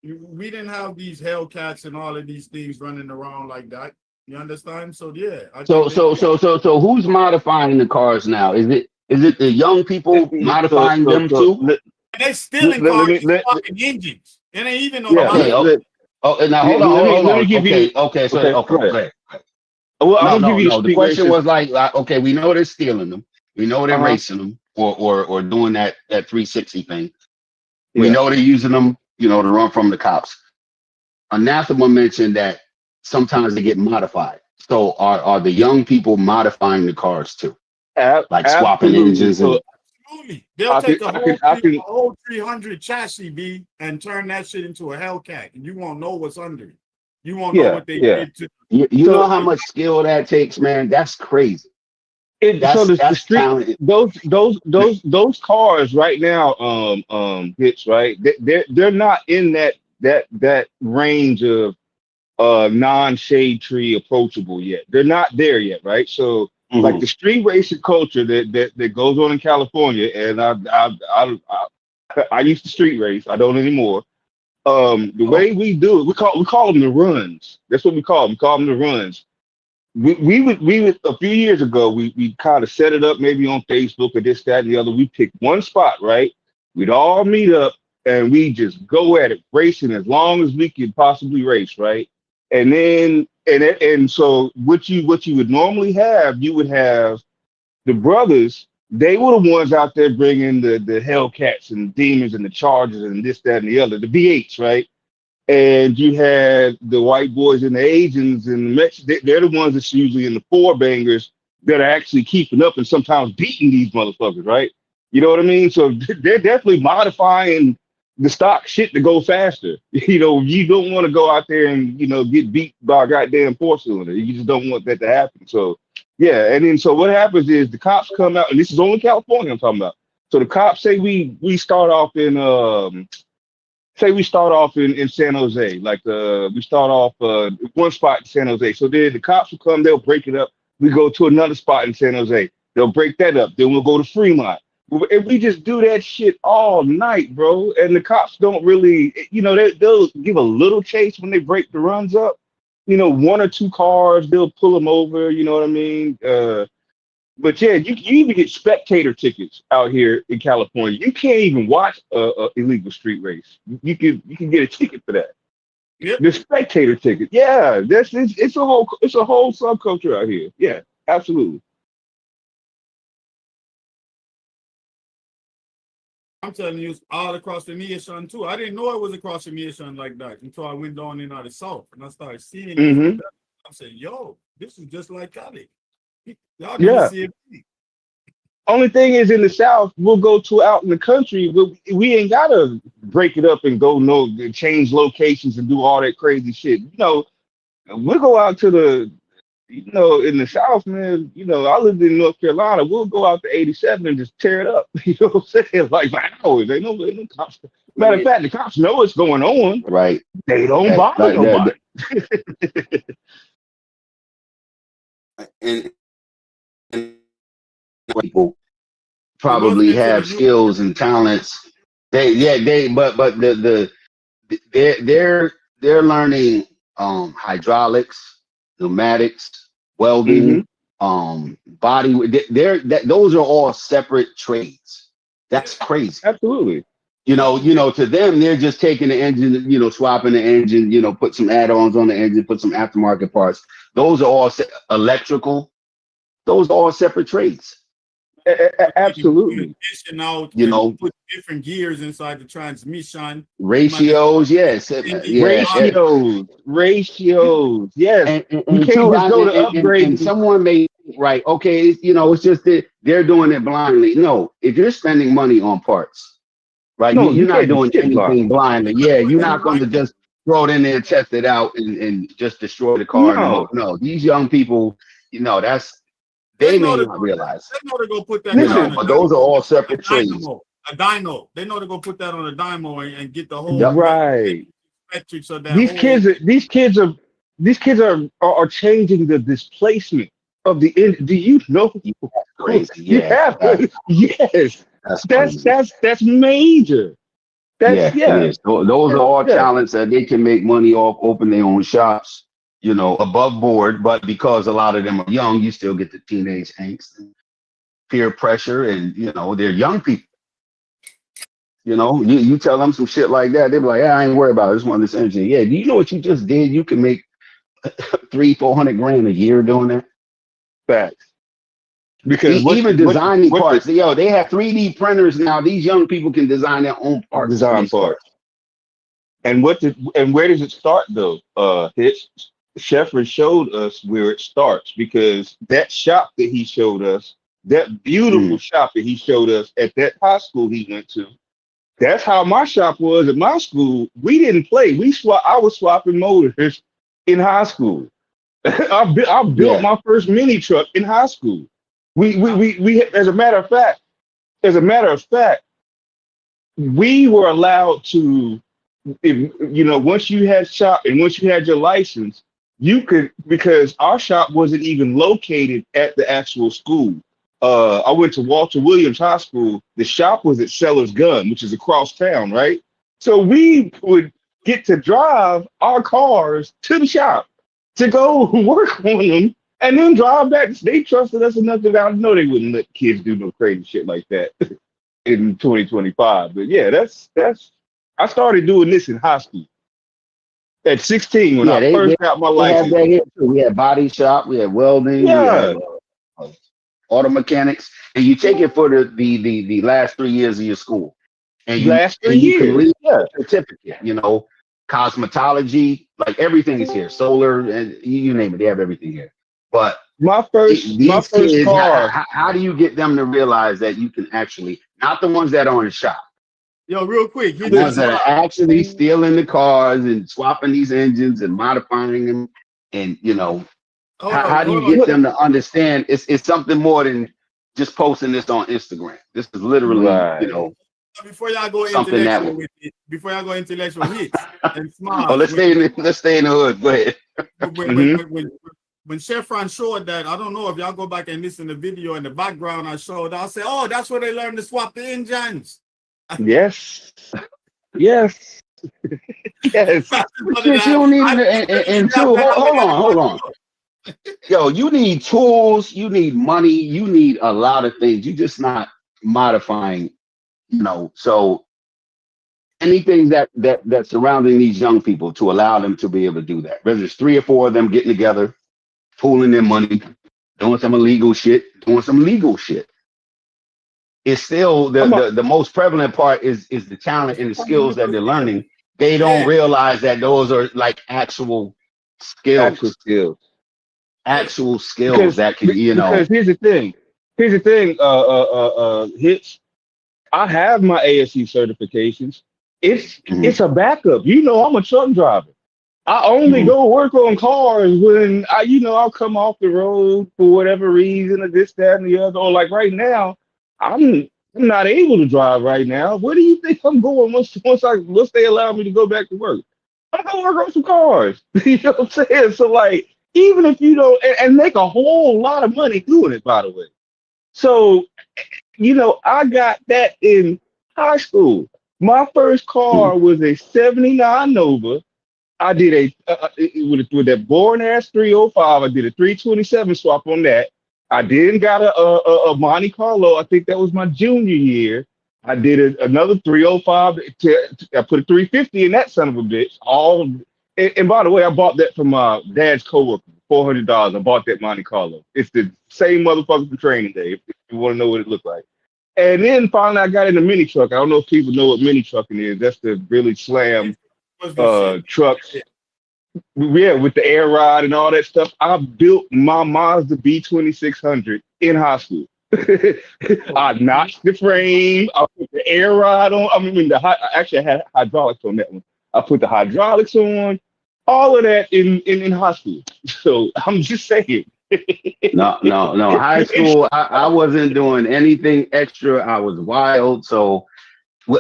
Speaker 5: we didn't have these Hellcats and all of these things running around like that. You understand? So yeah.
Speaker 6: So who's modifying the cars now? Is it the young people modifying them too?
Speaker 5: They stealing cars with fucking engines. It ain't even on the
Speaker 6: now hold on. Let me give you. Okay. Well, I'm gonna give you the question was like, okay, we know they're stealing them. We know they're racing them or doing that 360 thing. We know they're using them, you know, to run from the cops. Anathema mentioned that sometimes they get modified. So are the young people modifying the cars too? Like swapping engines and
Speaker 5: absolutely. They'll take a whole 300 chassis B and turn that shit into a Hellcat, and you won't know what's under it. You won't know what they did to
Speaker 6: you know how much skill that takes, man. That's crazy.
Speaker 9: The street, those cars right now, hits right. They're not in that range of non-shade tree approachable yet. They're not there yet, right? So like the street racing culture that goes on in California, and I used to street race. I don't anymore. The way we do it, we call them the runs. That's what we call them. We call them the runs. We would a few years ago, we kind of set it up maybe on Facebook or this, that, and the other. We picked one spot, right? We'd all meet up and we just go at it, racing as long as we could possibly race, right? And then and so what you would normally have, you would have the brothers. They were the ones out there bringing the Hellcats and the Demons and the Chargers and this, that, and the other, the V8s, right? And you had the white boys and the Asians and the Mexicans. They're the ones that's usually in the four bangers that are actually keeping up and sometimes beating these motherfuckers, right? You know what I mean? So they're definitely modifying the stock shit to go faster. You know, you don't want to go out there and, you know, get beat by a goddamn four-cylinder. You just don't want that to happen. So, yeah. And then so what happens is the cops come out, and this is only California I'm talking about. So the cops say we start off in in San Jose, like we start off one spot in San Jose. So then the cops will come, they'll break it up. We go to another spot in San Jose. They'll break that up. Then we'll go to Fremont. And we just do that shit all night, bro. And the cops don't really, you know, they'll give a little chase when they break the runs up. You know, one or two cars, they'll pull them over. You know what I mean? But yeah, you even get spectator tickets out here in California. You can't even watch a illegal street race. You can get a ticket for that.
Speaker 5: Yep.
Speaker 9: The spectator ticket. Yeah, it's a whole subculture out here. Yeah, absolutely.
Speaker 5: I'm telling you, it's all across the nation too. I didn't know it was across the nation like that until I went down in the south and I started seeing it. I said, yo, this is just like Cali. Y'all didn't see it.
Speaker 9: Only thing is, in the South, we'll go to out in the country. We ain't gotta break it up and go change locations and do all that crazy shit. You know, we'll go out to the, you know, in the South, man. You know, I lived in North Carolina. We'll go out to 87 and just tear it up. You know what I'm saying? Like for hours. Ain't no cops. Matter of fact, the cops know what's going on.
Speaker 6: Right.
Speaker 9: They don't bother nobody.
Speaker 6: And people probably have skills and talents. They're learning hydraulics, pneumatics, welding, body. Those are all separate trades. That's crazy.
Speaker 9: Absolutely.
Speaker 6: You know, to them, they're just taking the engine, you know, swapping the engine, you know, put some add-ons on the engine, put some aftermarket parts. Those are all electrical. Those are all separate trades.
Speaker 9: Absolutely.
Speaker 5: You know, put different gears inside the transmission.
Speaker 6: Ratios, yes.
Speaker 9: Ratios, yes.
Speaker 6: And you can't just go to upgrade. And someone may, right, okay, you know, it's just that they're doing it blindly. No, if you're spending money on parts, right?
Speaker 9: No,
Speaker 6: You're
Speaker 9: you
Speaker 6: not
Speaker 9: can't do
Speaker 6: doing
Speaker 9: shit blind.
Speaker 6: anything blindly. Yeah, you're not going to just throw it in there and test it out and just destroy the car.
Speaker 9: No.
Speaker 6: No, these young people,
Speaker 5: They
Speaker 6: they
Speaker 5: know
Speaker 6: may
Speaker 5: to
Speaker 6: not realize,
Speaker 5: they know to go put that car
Speaker 9: Listen,
Speaker 5: on
Speaker 6: but those are all
Speaker 5: a
Speaker 6: separate trades.
Speaker 5: dynamo. A dyno. They know to go put that on a dynamo and get the whole
Speaker 6: Yep.
Speaker 9: right.
Speaker 5: metrics of that
Speaker 9: These
Speaker 5: whole.
Speaker 9: kids are changing the displacement of the end. Do you know?
Speaker 6: Yeah, that's crazy.
Speaker 9: You
Speaker 6: Yeah,
Speaker 9: have yes.
Speaker 6: that's crazy.
Speaker 9: That's major. That's
Speaker 6: Yeah, it
Speaker 9: yeah.
Speaker 6: is. Those are all
Speaker 9: Yeah.
Speaker 6: talents that they can make money off, open their own shops, above board. But because a lot of them are young, you still get the teenage angst, and peer pressure, and they're young people. You tell them some shit like that, they're like, I ain't worried about it. I just want this energy. Yeah, do you know what you just did? You can make 300-400 grand a year doing that.
Speaker 9: Facts. Because
Speaker 6: Even designing parts. They have 3D printers now. These young people can design their own parts.
Speaker 9: Design parts. And where does it start though? Shefford showed us where it starts, because that shop that he showed us, that beautiful shop that he showed us at that high school he went to, that's how my shop was at my school. We didn't play. I was swapping motors in high school. I built my first mini truck in high school. We as a matter of fact, we were allowed to, once you had shop and once you had your license, you could, because our shop wasn't even located at the actual school. I went to Walter Williams High School. The shop was at Sellers Gun, which is across town, right? So we would get to drive our cars to the shop to go work on them and then drive back. They trusted us enough that I know they wouldn't let kids do no crazy shit like that in 2025. But yeah, that's I started doing this in high school at 16 when I first got my license.
Speaker 6: Have that here too. We had body shop, we had welding, we had auto mechanics, and you take it for the last 3 years of your school, and you can leave a certificate. Cosmetology, like everything is here. Solar, and you name it, they have everything here. But
Speaker 9: my first
Speaker 6: kids,
Speaker 9: car.
Speaker 6: How do you get them to realize that you can actually, not the ones that are in the shop?
Speaker 5: Yo, real quick,
Speaker 6: the ones that are actually stealing the cars and swapping these engines and modifying them, and how do you get them to understand it's something more than just posting this on Instagram? This is literally,
Speaker 5: Before y'all go
Speaker 6: something
Speaker 5: intellectual with it, before y'all go intellectual hits and smart.
Speaker 6: let's stay in the hood. Go ahead.
Speaker 5: When Chevron showed that, I don't know if y'all go back and listen to the video in the background I showed, I'll say, oh, that's where they learned to swap the engines.
Speaker 9: Yes. Yes. Yes.
Speaker 6: Shit, you don't need and two, hold on. Yo, you need tools, you need money, you need a lot of things. You're just not modifying, so anything that's surrounding these young people to allow them to be able to do that. Whether it's 3 or 4 of them getting together, pooling their money, doing some illegal shit, doing some legal shit. It's still the most prevalent part is the talent and the skills that they're learning. They don't realize that those are like actual skills. Actual skills that can,
Speaker 9: Because here's the thing. Hits. I have my ASC certifications. It's a backup. I'm a truck driver. I only go work on cars when I'll come off the road for whatever reason, or this, that, and the other. Or like right now, I'm not able to drive right now. Where do you think I'm going once they allow me to go back to work? I'm gonna work on some cars. You know what I'm saying? So like, even if you don't, and make a whole lot of money doing it, by the way. So, I got that in high school. My first car was a 79 Nova. I did with that boring ass 305. I did a 327 swap on that. I then got a Monte Carlo. I think that was my junior year. I did another 305. I put a 350 in that son of a bitch. And by the way, I bought that from my dad's coworker, $400. I bought that Monte Carlo. It's the same motherfucker from training day, if you want to know what it looked like. And then finally I got in the mini truck. I don't know if people know what mini trucking is. That's the really slam trucks. Yeah, with the air ride and all that stuff. I built my Mazda B2600 in high school. I notched the frame. I put the air rod on. Actually, I had hydraulics on that one. I put the hydraulics on. All of that in high school. So I'm just saying.
Speaker 6: No. High school, I wasn't doing anything extra. I was wild. So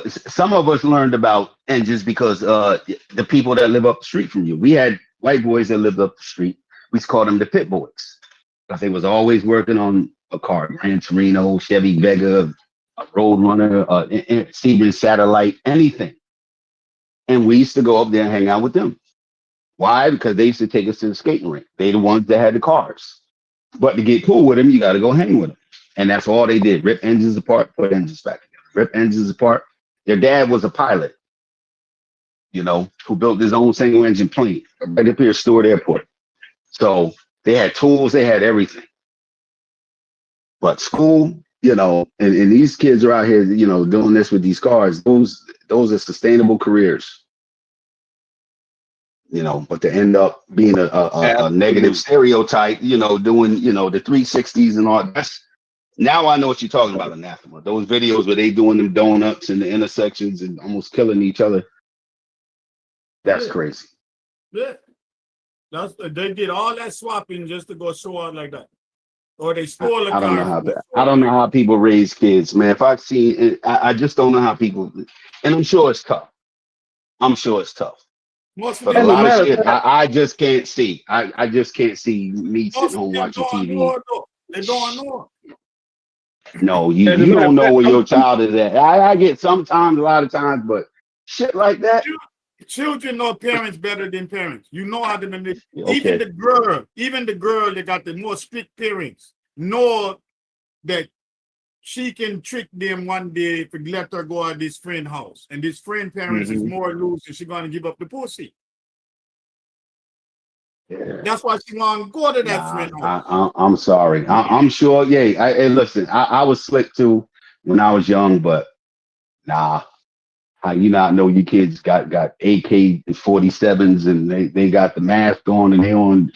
Speaker 6: some of us learned about engines because the people that live up the street from you. We had white boys that lived up the street. We used to call them the pit boys because they was always working on a car, Gran Torino, Chevy Vega, a Roadrunner, Sebring Satellite, anything. And we used to go up there and hang out with them. Why? Because they used to take us to the skating rink. They the ones that had the cars. But to get cool with them, you got to go hang with them. And that's all they did. Rip engines apart, put engines back together. Rip engines apart. Their dad was a pilot, who built his own single engine plane right up here at Stewart Airport. So they had tools, they had everything. But school, and these kids are out here, doing this with these cars. Those are sustainable careers. But to end up being a negative stereotype, doing, the 360s and all that's. Now I know what you're talking about, Anathema. Those videos where they doing them donuts in the intersections and almost killing each other. That's crazy.
Speaker 5: Yeah. They did all that swapping just to go show out like that. Or they spoil a car.
Speaker 6: I don't know how people raise kids, man. If I see it, I just don't know how people, and I'm sure it's tough. But a lot of shit, I just can't see. I just can't see me sitting home watching TV.
Speaker 5: They don't know.
Speaker 6: No, you don't know where your child is at. I get sometimes, a lot of times, but shit like that.
Speaker 5: Children know parents better than parents. You know how to manipulate.
Speaker 6: Okay.
Speaker 5: Even the girl that got the more strict parents know that she can trick them one day if we let her go at this friend's house. And this friend parents is more loose and she's going to give up the pussy.
Speaker 6: Yeah.
Speaker 5: That's why she want to go to that friend house.
Speaker 6: I'm sorry. I'm sure. Yeah. Listen, I was slick too when I was young, but nah. How you not know your kids got AK-47s and they got the mask on and they on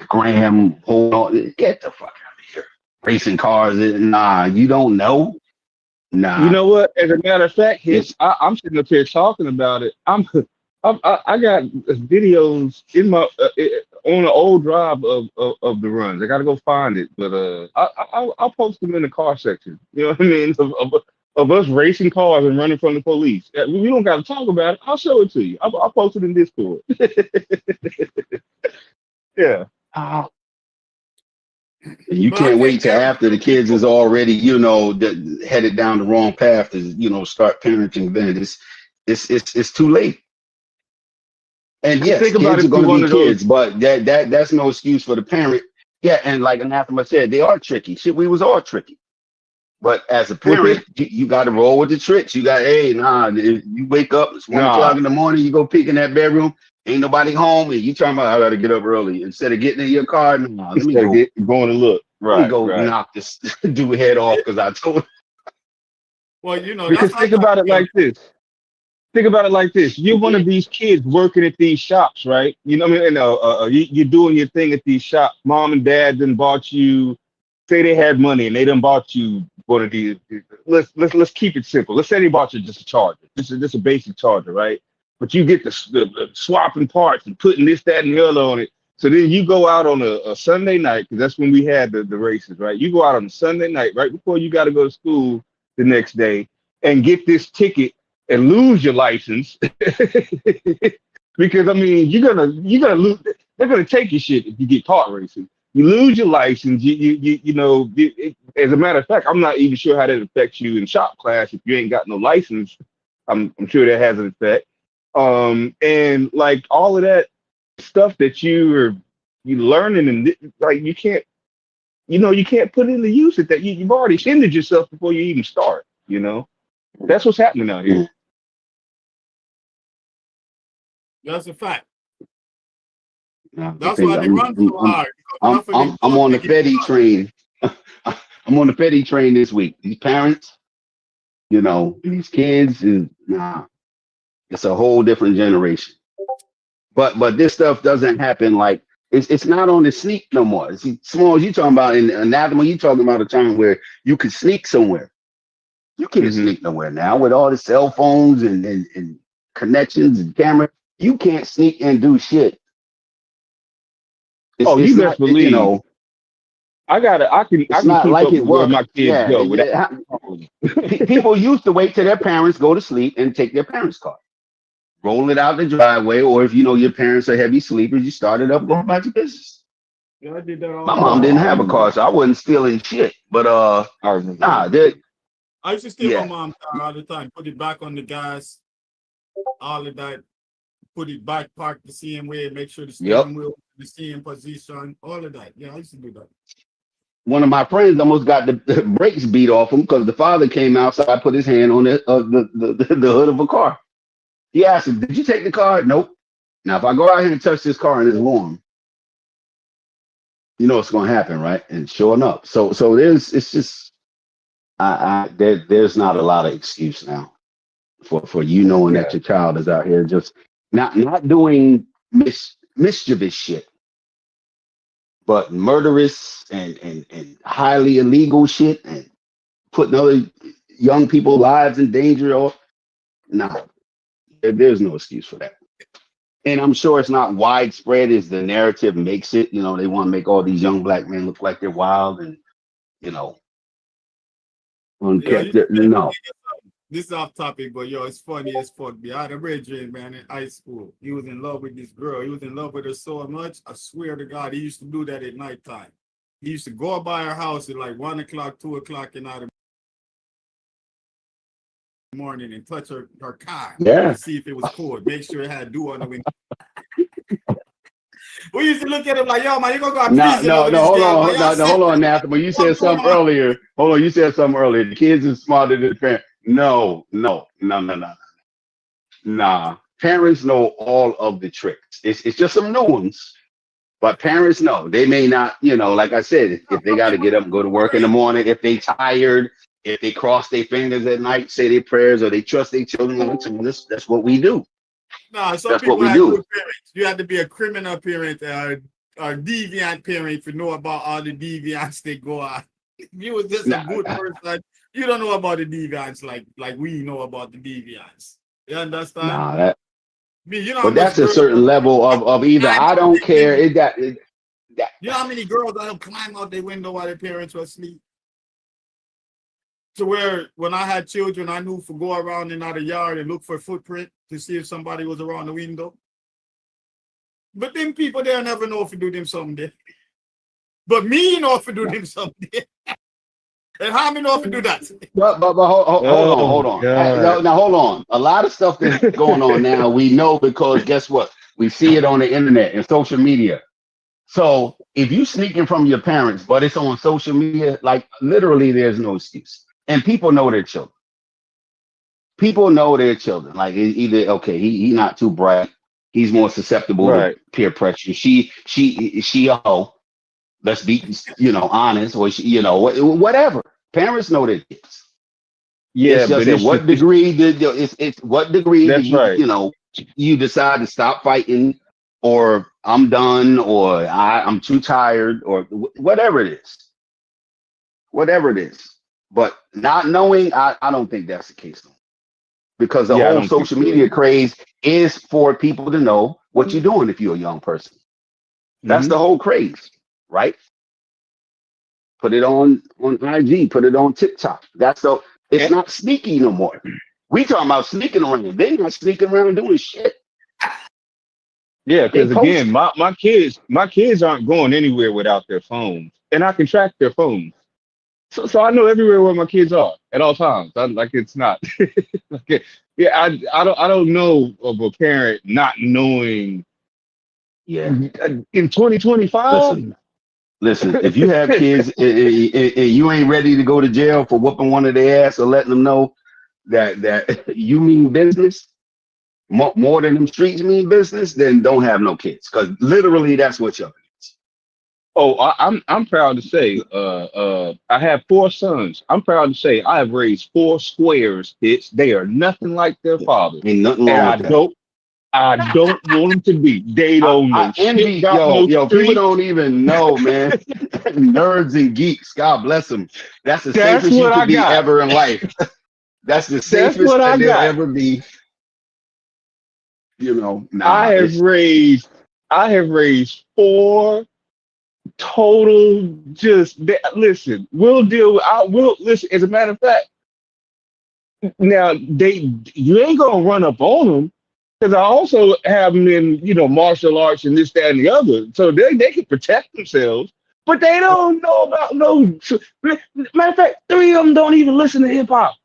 Speaker 6: Graham, hold on, get the fuck out of here. Racing cars, nah, you don't know. Nah.
Speaker 9: You know what? As a matter of fact, I'm sitting up here talking about it. I got videos in my on the old drive of the runs. I got to go find it, but I'll post them in the car section. You know what I mean? Of us racing cars and running from the police. We don't got to talk about it. I'll show it to you. I'll post it in Discord. Yeah.
Speaker 6: You can't wait till after the kids is already, headed down the wrong path to, start parenting. Then it's too late. And yes, kids are going to be kids, but that's no excuse for the parent. Yeah, and like Anathema said, they are tricky. Shit, we was all tricky. But as a parent, you got to roll with the tricks. You got, you wake up, it's 1 o'clock in the morning, you go peek in that bedroom, ain't nobody home, and you talking about, I got to get up early. Instead of getting in your car, let me go.
Speaker 9: Going to look.
Speaker 6: Let me go knock this dude head off because I told him.
Speaker 5: Well,
Speaker 9: because think about it like this. You're one of these kids working at these shops, right? You know what I mean? You're doing your thing at these shops. Mom and dad done bought you, say they had money and they done bought you one of these. Let's keep it simple. Let's say they bought you just a charger. This is a basic charger, right? But you get the swapping parts and putting this, that, and the other on it. So then you go out on a Sunday night, because that's when we had the races, right? You go out on a Sunday night, right before you got to go to school the next day, and get this ticket and lose your license. Because I mean, you're gonna lose. They're gonna take your shit if you get caught racing. You lose your license. As a matter of fact, I'm not even sure how that affects you in shop class if you ain't got no license. I'm sure that has an effect. And like all of that stuff that you learning, and like you can't put into use it, that you've already hindered yourself before you even start. That's what's happening out here.
Speaker 5: That's a fact.
Speaker 6: That's why they run so hard. I'm on the Fetty train. I'm on the Fetty train this week. These parents, these kids, it's a whole different generation. But this stuff doesn't happen like It's not on the sneak no more. See, Smalls, you talking about in anathema, you talking about a time where you could sneak somewhere. You can't sneak nowhere now with all the cell phones and connections and camera. You can't sneak and do shit.
Speaker 9: You
Speaker 6: It's
Speaker 9: best
Speaker 6: not, you
Speaker 9: believe.
Speaker 6: know,
Speaker 9: I
Speaker 6: it's
Speaker 9: can
Speaker 6: not
Speaker 9: keep
Speaker 6: like
Speaker 9: up
Speaker 6: it
Speaker 9: with where
Speaker 6: was.
Speaker 9: my kids
Speaker 6: Yeah,
Speaker 9: go without.
Speaker 6: people used to wait till their parents go to sleep and take their parents' car, roll it out the driveway, or if you know your parents are heavy sleepers, you start it up, going about your business.
Speaker 5: Yeah, I did that all
Speaker 6: My
Speaker 5: the
Speaker 6: mom
Speaker 5: time.
Speaker 6: didn't have a car, so I wasn't stealing shit. But
Speaker 9: I remember
Speaker 6: nah,
Speaker 9: that.
Speaker 5: I used to steal my
Speaker 6: yeah,
Speaker 5: mom's car all the time, put it back on the gas, all of that, put it back, park the same way, make sure the
Speaker 6: yep.
Speaker 5: steering wheel in the same position, all of that. Yeah, I used to do that.
Speaker 6: One of my friends almost got the brakes beat off him because the father came outside, put his hand on the hood of a car. He asked him, "Did you take the car?" Nope. Now, if I go out here and touch this car and it's warm, you know what's going to happen, right? And sure enough, so it's just there's not a lot of excuse now for you knowing that
Speaker 9: Yeah.
Speaker 6: your child is out here just not doing mischievous shit, but murderous and highly illegal shit and putting other young people's lives in danger. Or nah, there's no excuse for that. And I'm sure it's not widespread as the narrative makes it. You know, they want to make all these young black men look like they're wild and, you know,
Speaker 5: Yeah,
Speaker 6: unkept. No.
Speaker 5: this is off topic, but yo, it's funny as fuck. I had a brethren, man, in high school. He was in love with this girl. He was in love with her so much. I swear to God, he used to do that at nighttime. He used to go by her house at like 1 o'clock, 2 o'clock in the morning and touch her car
Speaker 6: Yeah.
Speaker 5: to see if it was cold. Make sure it had dew on the window. We used to look at him like, yo, man, you gonna go to prison over this girl, man.
Speaker 6: Hold on, Nathan. When you said something earlier, hold on, you said something earlier. The kids are smarter than the parents. No. Nah. Parents know all of the tricks. It's just some new ones. But parents know. They may not, you know, like I said, if they got to get up and go to work in the morning, if they tired, if they cross their fingers at night, say their prayers, or they trust their children, that's what we do.
Speaker 5: No, some
Speaker 6: That's what
Speaker 5: people
Speaker 6: we
Speaker 5: had
Speaker 6: do.
Speaker 5: good parents. You had to be a criminal parent or a deviant parent to know about all the deviants they go on. If you was just a good person, you don't know about the deviants like we know about the deviants. You understand?
Speaker 6: Nah, that.
Speaker 5: You know
Speaker 6: But that's a certain level of either I don't care. You
Speaker 5: know how many girls that climb out their window while their parents were asleep? To where when I had children, I knew to go around in the yard and look for footprint to see if somebody was around the window. But them people there never know if to do them something. But me know if to do them something. And how me know if to do that?
Speaker 6: But hold on. Now hold on. A lot of stuff that's going on now, we know because guess what? We see it on the internet and social media. So if you sneaking from your parents, but it's on social media, like literally there's no excuse. And people know their children. People know their children. Like either he not too bright, he's more susceptible to peer pressure. She let's be honest, or whatever. Parents know their kids.
Speaker 9: Yeah,
Speaker 6: it's just
Speaker 9: but
Speaker 6: at what degree it's what degree do you you decide to stop fighting, or I'm done, or I'm too tired, or whatever it is. Whatever it is. But not knowing, I don't think that's the case. Because the whole social media craze is for people to know what you're doing if you're a young person. That's the whole craze, right? Put it on IG, put it on TikTok. It's not sneaky no more. We talking about sneaking around. They're not sneaking around doing shit.
Speaker 9: Yeah, because again, my kids aren't going anywhere without their phones, and I can track their phones. So I know everywhere where my kids are at all times. It's not. I don't know of a parent not knowing.
Speaker 6: Yeah.
Speaker 9: In 2025.
Speaker 6: Listen. If you have kids and you ain't ready to go to jail for whooping one of their ass or letting them know that you mean business more than them streets mean business, then don't have no kids. Because literally that's what you're.
Speaker 9: Oh, I'm proud to say, I have 4 sons. I'm proud to say I have raised 4 squares. They are nothing like their father.
Speaker 6: Ain't nothing wrong with that.
Speaker 9: I don't want them to be. They don't know
Speaker 6: I envy,
Speaker 9: shit about no
Speaker 6: people
Speaker 9: street.
Speaker 6: don't even know, man. Nerds and geeks, God bless them. That's the
Speaker 9: That's
Speaker 6: safest you
Speaker 9: what I
Speaker 6: could be
Speaker 9: got.
Speaker 6: ever in life. That's the
Speaker 9: That's
Speaker 6: safest
Speaker 9: what I
Speaker 6: that they'll
Speaker 9: got.
Speaker 6: ever be.
Speaker 9: I have raised 4 total listen, we'll deal with I will listen. As a matter of fact, now you ain't gonna run up on them because I also have them in martial arts and this, that, and the other. So they can protect themselves, but they don't know about no matter of fact, 3 of them don't even listen to hip hop.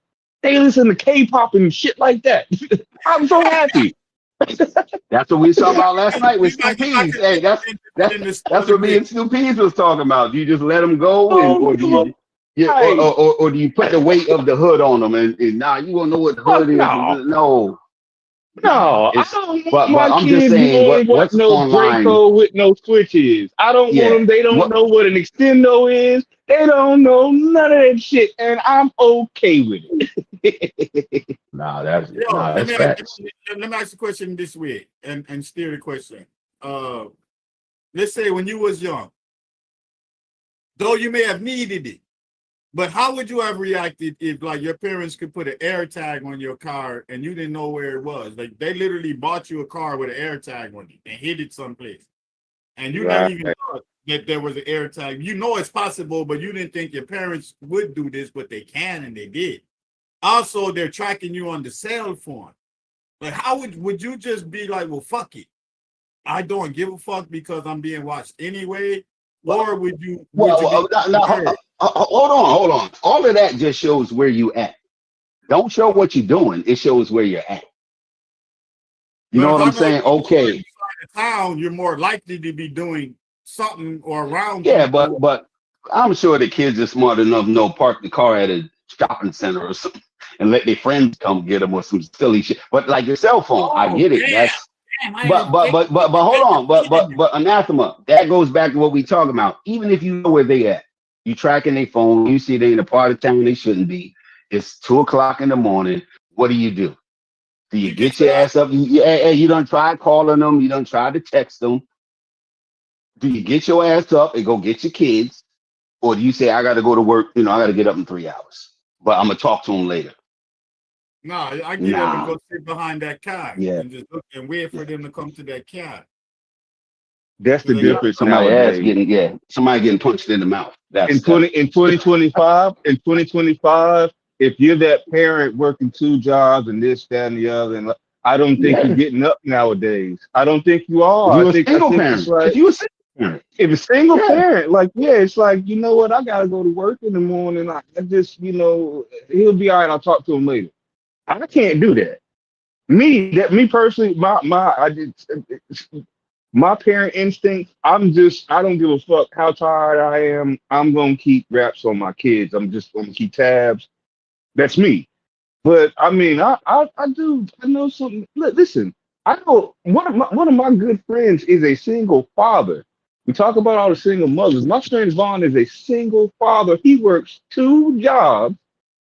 Speaker 9: They listen to K-pop and shit like that. I'm so happy.
Speaker 6: That's what we saw about last night with Stu
Speaker 5: You
Speaker 6: Peas.
Speaker 5: could
Speaker 6: Hey,
Speaker 5: in this
Speaker 6: that's what me and Stu Peas was talking about. Do you just let them go, or do you,
Speaker 9: Right.
Speaker 6: or do you put the weight of the hood on them? And nah, you won't know what the hood is.
Speaker 9: No.
Speaker 6: No,
Speaker 9: No, I
Speaker 6: it's
Speaker 9: don't want
Speaker 6: but
Speaker 9: my
Speaker 6: I'm just
Speaker 9: kids
Speaker 6: saying
Speaker 9: knowing what
Speaker 6: what's
Speaker 9: no
Speaker 6: online.
Speaker 9: Draco with no switches. I don't want
Speaker 6: Yeah,
Speaker 9: them. They don't
Speaker 6: what?
Speaker 9: know what an extendo is. They don't know none of that shit, and I'm okay with it.
Speaker 5: Yo,
Speaker 6: That's facts.
Speaker 5: let me ask the question this way and steer the question. Let's say when you was young, though you may have needed it, but how would you have reacted if like your parents could put an air tag on your car and you didn't know where it was? Like they literally bought you a car with an air tag on it and hid it someplace. And you never even thought that there was an air tag. You know it's possible, but you didn't think your parents would do this, but they can and they did. Also, they're tracking you on the cell phone. Like, how would you just be like, well, fuck it. I don't give a fuck because I'm being watched anyway? Or would you be
Speaker 6: Hold on. All of that just shows where you at. Don't show what you're doing. It shows where you're at. You know what I'm saying? Okay.
Speaker 5: Inside the town, you're more likely to be doing something or around
Speaker 6: Yeah,
Speaker 5: people.
Speaker 6: but I'm sure the kids are smart enough to know park the car at a shopping center or something and let their friends come get them or some silly shit. But like your cell phone, I get it. That's but hold on. But anathema. That goes back to what we talking about. Even if you know where they at, you tracking their phone, you see they in a part of town they shouldn't be. It's 2:00 in the morning. What do? Do you get your ass up? You done tried calling them. You done tried to text them. Do you get your ass up and go get your kids? Or do you say, I got to go to work, I got to get up in 3 hours, but I'm going to talk to them later?
Speaker 5: No, I get up and go sit behind that car and just look and wait for them to come to that car.
Speaker 9: That's the difference
Speaker 6: somebody
Speaker 9: nowadays.
Speaker 6: Somebody getting punched in the mouth.
Speaker 9: In 2025, if you're that parent working 2 jobs and this, that, and the other, and I don't think you're getting up nowadays. I don't think you are.
Speaker 6: If you a single parent,
Speaker 9: it's like, if a single parent, like, it's like, you know what, I gotta go to work in the morning. I just, he'll be all right. I'll talk to him later. I can't do that. Me personally, my parent instinct, I don't give a fuck how tired I am. I'm gonna keep raps on my kids. I'm just gonna keep tabs. That's me. But I mean, I know something. Listen, I know one of my good friends is a single father. We talk about all the single mothers. My friend Vaughn is a single father. He works 2 jobs.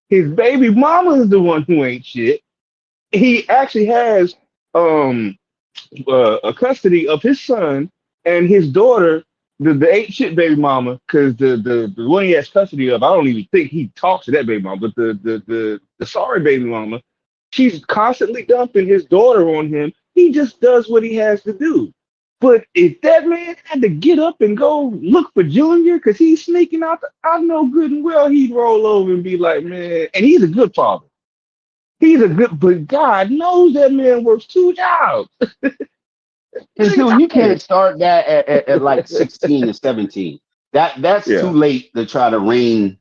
Speaker 9: His baby mama is the one who ain't shit. He actually has a custody of his son and his daughter, the ain't shit baby mama, because the one he has custody of, I don't even think he talks to that baby mama, but the sorry baby mama, she's constantly dumping his daughter on him. He just does what he has to do. But if that man had to get up and go look for Junior because he's sneaking out, I know good and well he'd roll over and be like, man, and he's a good father. But God knows that man works 2 jobs.
Speaker 6: And dude, you can't start that at like 16 or 17. That's too late to try to rein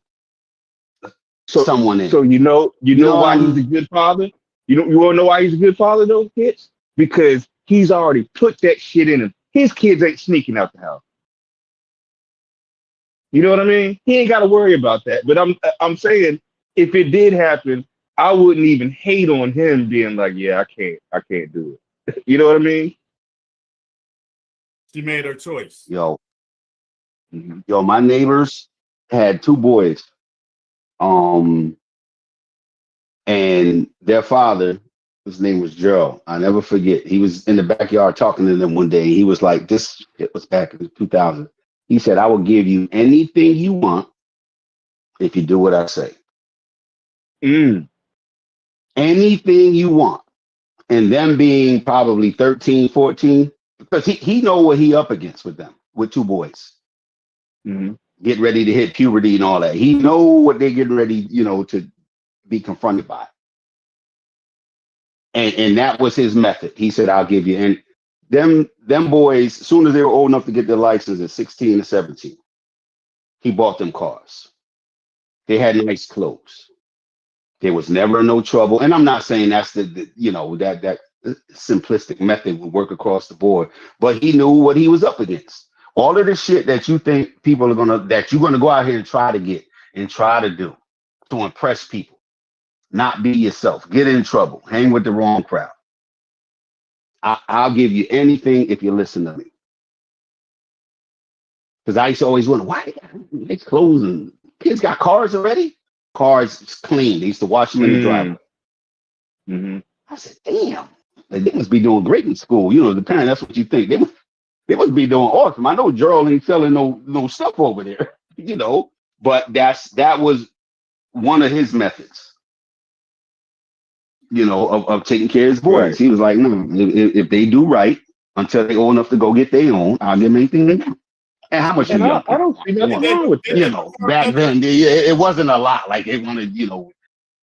Speaker 6: someone in.
Speaker 9: So you know why he's a good father? You want to know why he's a good father though, Hits? Because he's already put that shit in him. His kids ain't sneaking out the house. You know what I mean? He ain't got to worry about that. But I'm saying if it did happen, I wouldn't even hate on him being like, yeah, I can't do it. You know what I mean?
Speaker 5: She made her choice.
Speaker 6: Yo, my neighbors had 2 boys. And their father His name was Gerald. I never forget. He was in the backyard talking to them one day. He was like, this shit was back in 2000. He said, I will give you anything you want if you do what I say. Anything you want. And them being probably 13, 14, because he know what he up against with them, with two boys. Get ready to hit puberty and all that. He know what they're getting ready, to be confronted by. And that was his method. He said, I'll give you. And them boys, as soon as they were old enough to get their license at 16 or 17, he bought them cars. They had nice clothes. There was never no trouble. And I'm not saying that's that simplistic method would work across the board, but he knew what he was up against. All of the shit that you think people are that you're gonna go out here and try to get and try to do to impress people, not be yourself, get in trouble, hang with the wrong crowd. I'll give you anything if you listen to me. Because I used to always wonder, why they clothes and kids got cars already? Cars clean. They used to wash them in the driveway. I said, damn, they must be doing great in school. The parent, that's what you think. They must be doing awesome. I know Gerald ain't selling no stuff over there, but that was one of his methods, of taking care of his boys. Right. He was like, no, if they do right until they old enough to go get their own, I'll give them anything they want. And how much I don't see nothing wrong with that. Back then, it wasn't a lot. Like they wanted, $1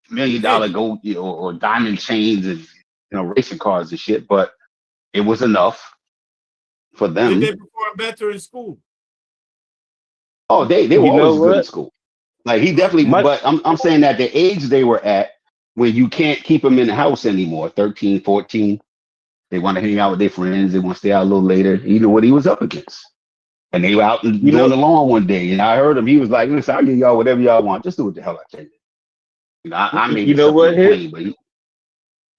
Speaker 6: million gold, or diamond chains and racing cars and shit, but it was enough for them.
Speaker 5: Did they perform better in school?
Speaker 6: Oh, they were always good in school. Like he definitely, but I'm saying that the age they were at, when you can't keep them in the house anymore, 13, 14, they want to hang out with their friends, they want to stay out a little later. He knew what he was up against. And they were out and doing the lawn one day, and I heard him. He was like, "Listen, I'll give y'all whatever y'all want. Just do what the hell I tell you." I made
Speaker 9: what hits?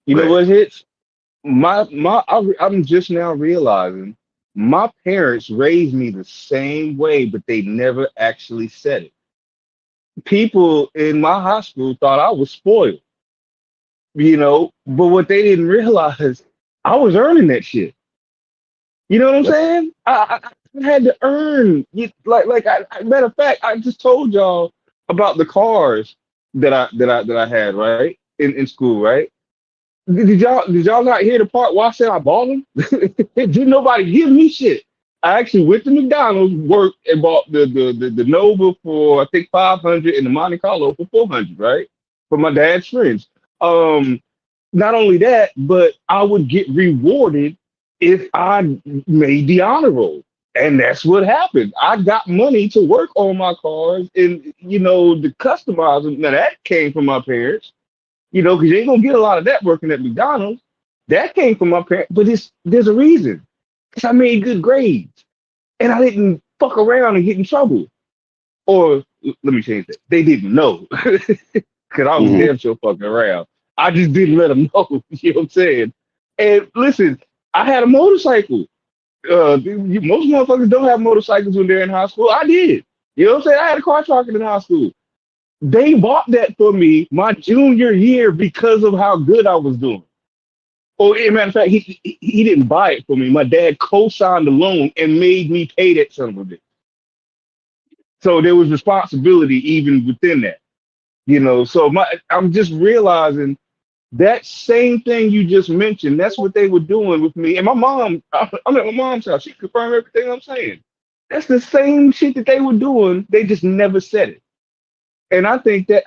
Speaker 9: What hits? I'm just now realizing my parents raised me the same way, but they never actually said it. People in my high school thought I was spoiled, but what they didn't realize, I was earning that shit. You know what I'm saying? I had to earn. Matter of fact, I just told y'all about the cars that I had, right, in school, right? Did y'all not hear the part where I said I bought them? Didn't nobody give me shit. I actually went to McDonald's, worked, and bought the Nova for I think 500 and the Monte Carlo for 400, right? For my dad's friends. Not only that, but I would get rewarded if I made the honor roll. And that's what happened. I got money to work on my cars and, the customizing. Now that came from my parents, because you ain't going to get a lot of that working at McDonald's. That came from my parents, but there's a reason. Because I made good grades and I didn't fuck around and get in trouble. Or let me change that. They didn't know because I was damn sure fucking around. I just didn't let them know. You know what I'm saying? And listen, I had a motorcycle. Most motherfuckers don't have motorcycles when they're in high school. I did. You know what I'm saying? I had a car truck in high school. They bought that for me my junior year because of how good I was doing. Or, as a matter of fact, he didn't buy it for me. My dad co-signed the loan and made me pay that son of a bitch. So there was responsibility even within that. So I'm just realizing that same thing you just mentioned, that's what they were doing with me. And my mom, I'm at my mom's house. She confirmed everything I'm saying. That's the same shit that they were doing. They just never said it. And I think that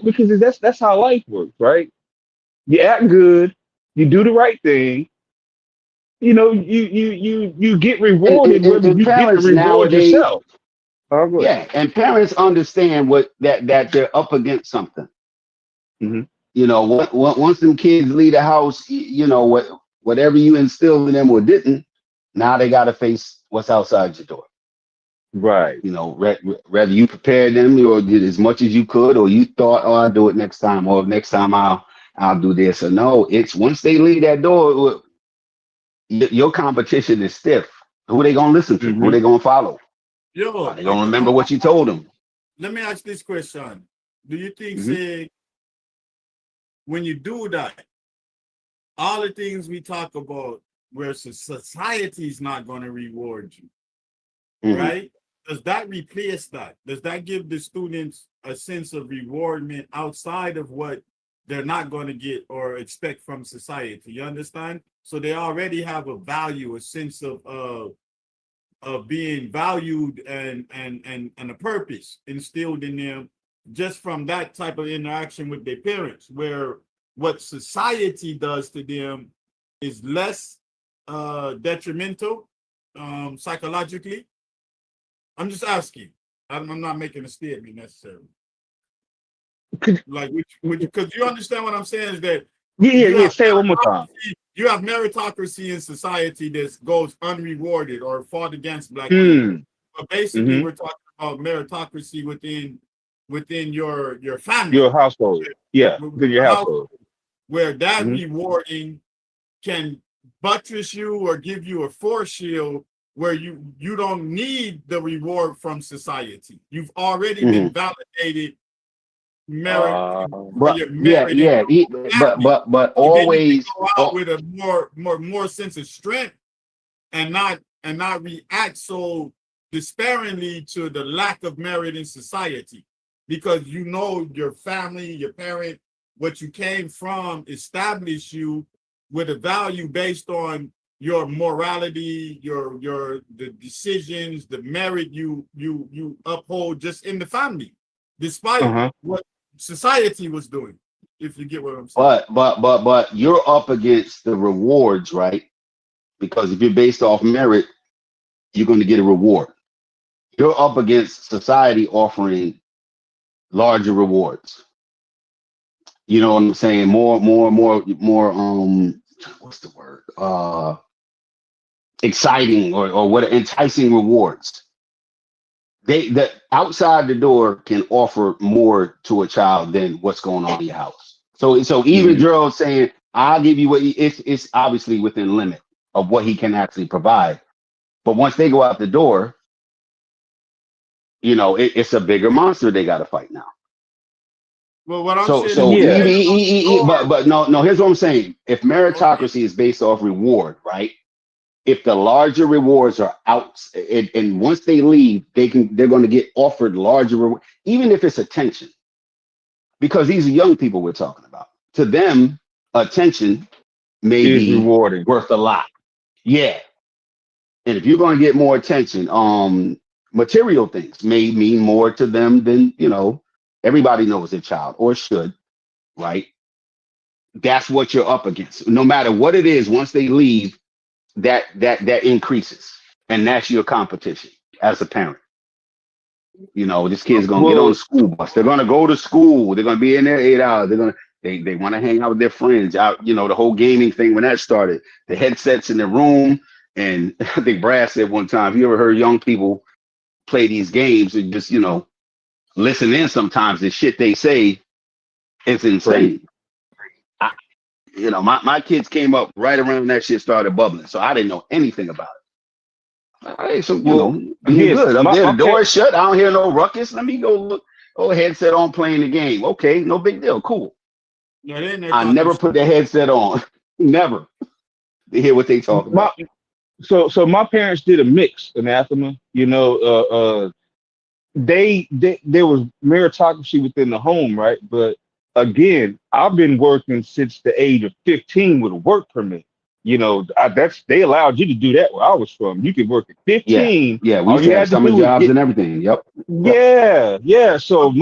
Speaker 9: because that's how life works, right? You act good, you do the right thing, you get rewarded whether you get to reward yourself.
Speaker 6: Yeah, and parents understand that they're up against something. Once them kids leave the house, whatever you instilled in them or didn't, now they got to face what's outside your door.
Speaker 9: Right.
Speaker 6: Whether you prepared them or did as much as you could, or you thought, oh, I'll do it next time, or next time I'll do this. Or no, it's once they leave that door, your competition is stiff. Who they gonna listen to? Who they gonna follow? Are they gonna remember what you told them?
Speaker 5: Let me ask this question: do you think, say, when you do that, all the things we talk about where society is not going to reward you, right? Does that replace that? Does that give the students a sense of rewardment outside of what they're not going to get or expect from society? You understand? So they already have a value, a sense of being valued and a purpose instilled in them just from that type of interaction with their parents, where what society does to them is less detrimental psychologically. I'm just asking. I'm not making a statement necessarily. Like, because you understand what I'm saying is that
Speaker 9: yeah. Say it one more time.
Speaker 5: You have meritocracy in society that goes unrewarded or fought against black people. But basically, we're talking about meritocracy within your family,
Speaker 9: your household. Yeah, within your household,
Speaker 5: where that rewarding can buttress you or give you a force shield where you don't need the reward from society. You've already been validated merit,
Speaker 6: but always
Speaker 5: go out with a more sense of strength and not react so despairingly to the lack of merit in society, because you know your family, your parent, what you came from established you with a value based on your morality, the decisions, the merit you uphold just in the family, despite what society was doing. If you get what I'm saying.
Speaker 6: But you're up against the rewards, right? Because if you're based off merit, you're going to get a reward. You're up against society offering larger rewards. You know what I'm saying? More what's the word? Exciting or what, enticing rewards. The outside the door can offer more to a child than what's going on in your house. So even Gerald saying, I'll give you what it's obviously within limit of what he can actually provide. But once they go out the door, you know, it's a bigger monster they got to fight now.
Speaker 5: Well, what I'm
Speaker 6: saying, but no, here's what I'm saying. If meritocracy is based off reward, right? If the larger rewards are out, and once they leave, they're going to get offered larger reward, even if it's attention, because these are young people we're talking about. To them, attention may be
Speaker 9: rewarding,
Speaker 6: worth a lot. Yeah, and if you're going to get more attention, material things may mean more to them than, you know, everybody knows their child or should, right? That's what you're up against. No matter what it is, once they leave, that increases, and that's your competition as a parent. You know, this kid's gonna get on the school bus. They're gonna go to school. They're gonna be in there 8 hours. They want to hang out with their friends. Out, you know, the whole gaming thing when that started. The headsets in the room, and I think Brad said one time, "Have you ever heard young people play these games and just, you know, listen in? Sometimes the shit they say is insane." You know, my kids came up right around that shit started bubbling, so I didn't know anything about it. Hey, so you know, you're good. Up there, the door is shut. I don't hear no ruckus. Let me go look. Oh, headset on, playing the game. Okay, no big deal. Cool.
Speaker 5: Yeah,
Speaker 6: I never put the headset on. Never. To hear what they talk about.
Speaker 9: So my parents did a mix, anathema. You know, there was meritocracy within the home, right? But again, I've been working since the age of 15 with a work permit. You know, they allowed you to do that where I was from. You could work at 15.
Speaker 6: Yeah, we used to have summer jobs and everything. Yep.
Speaker 9: Yeah. So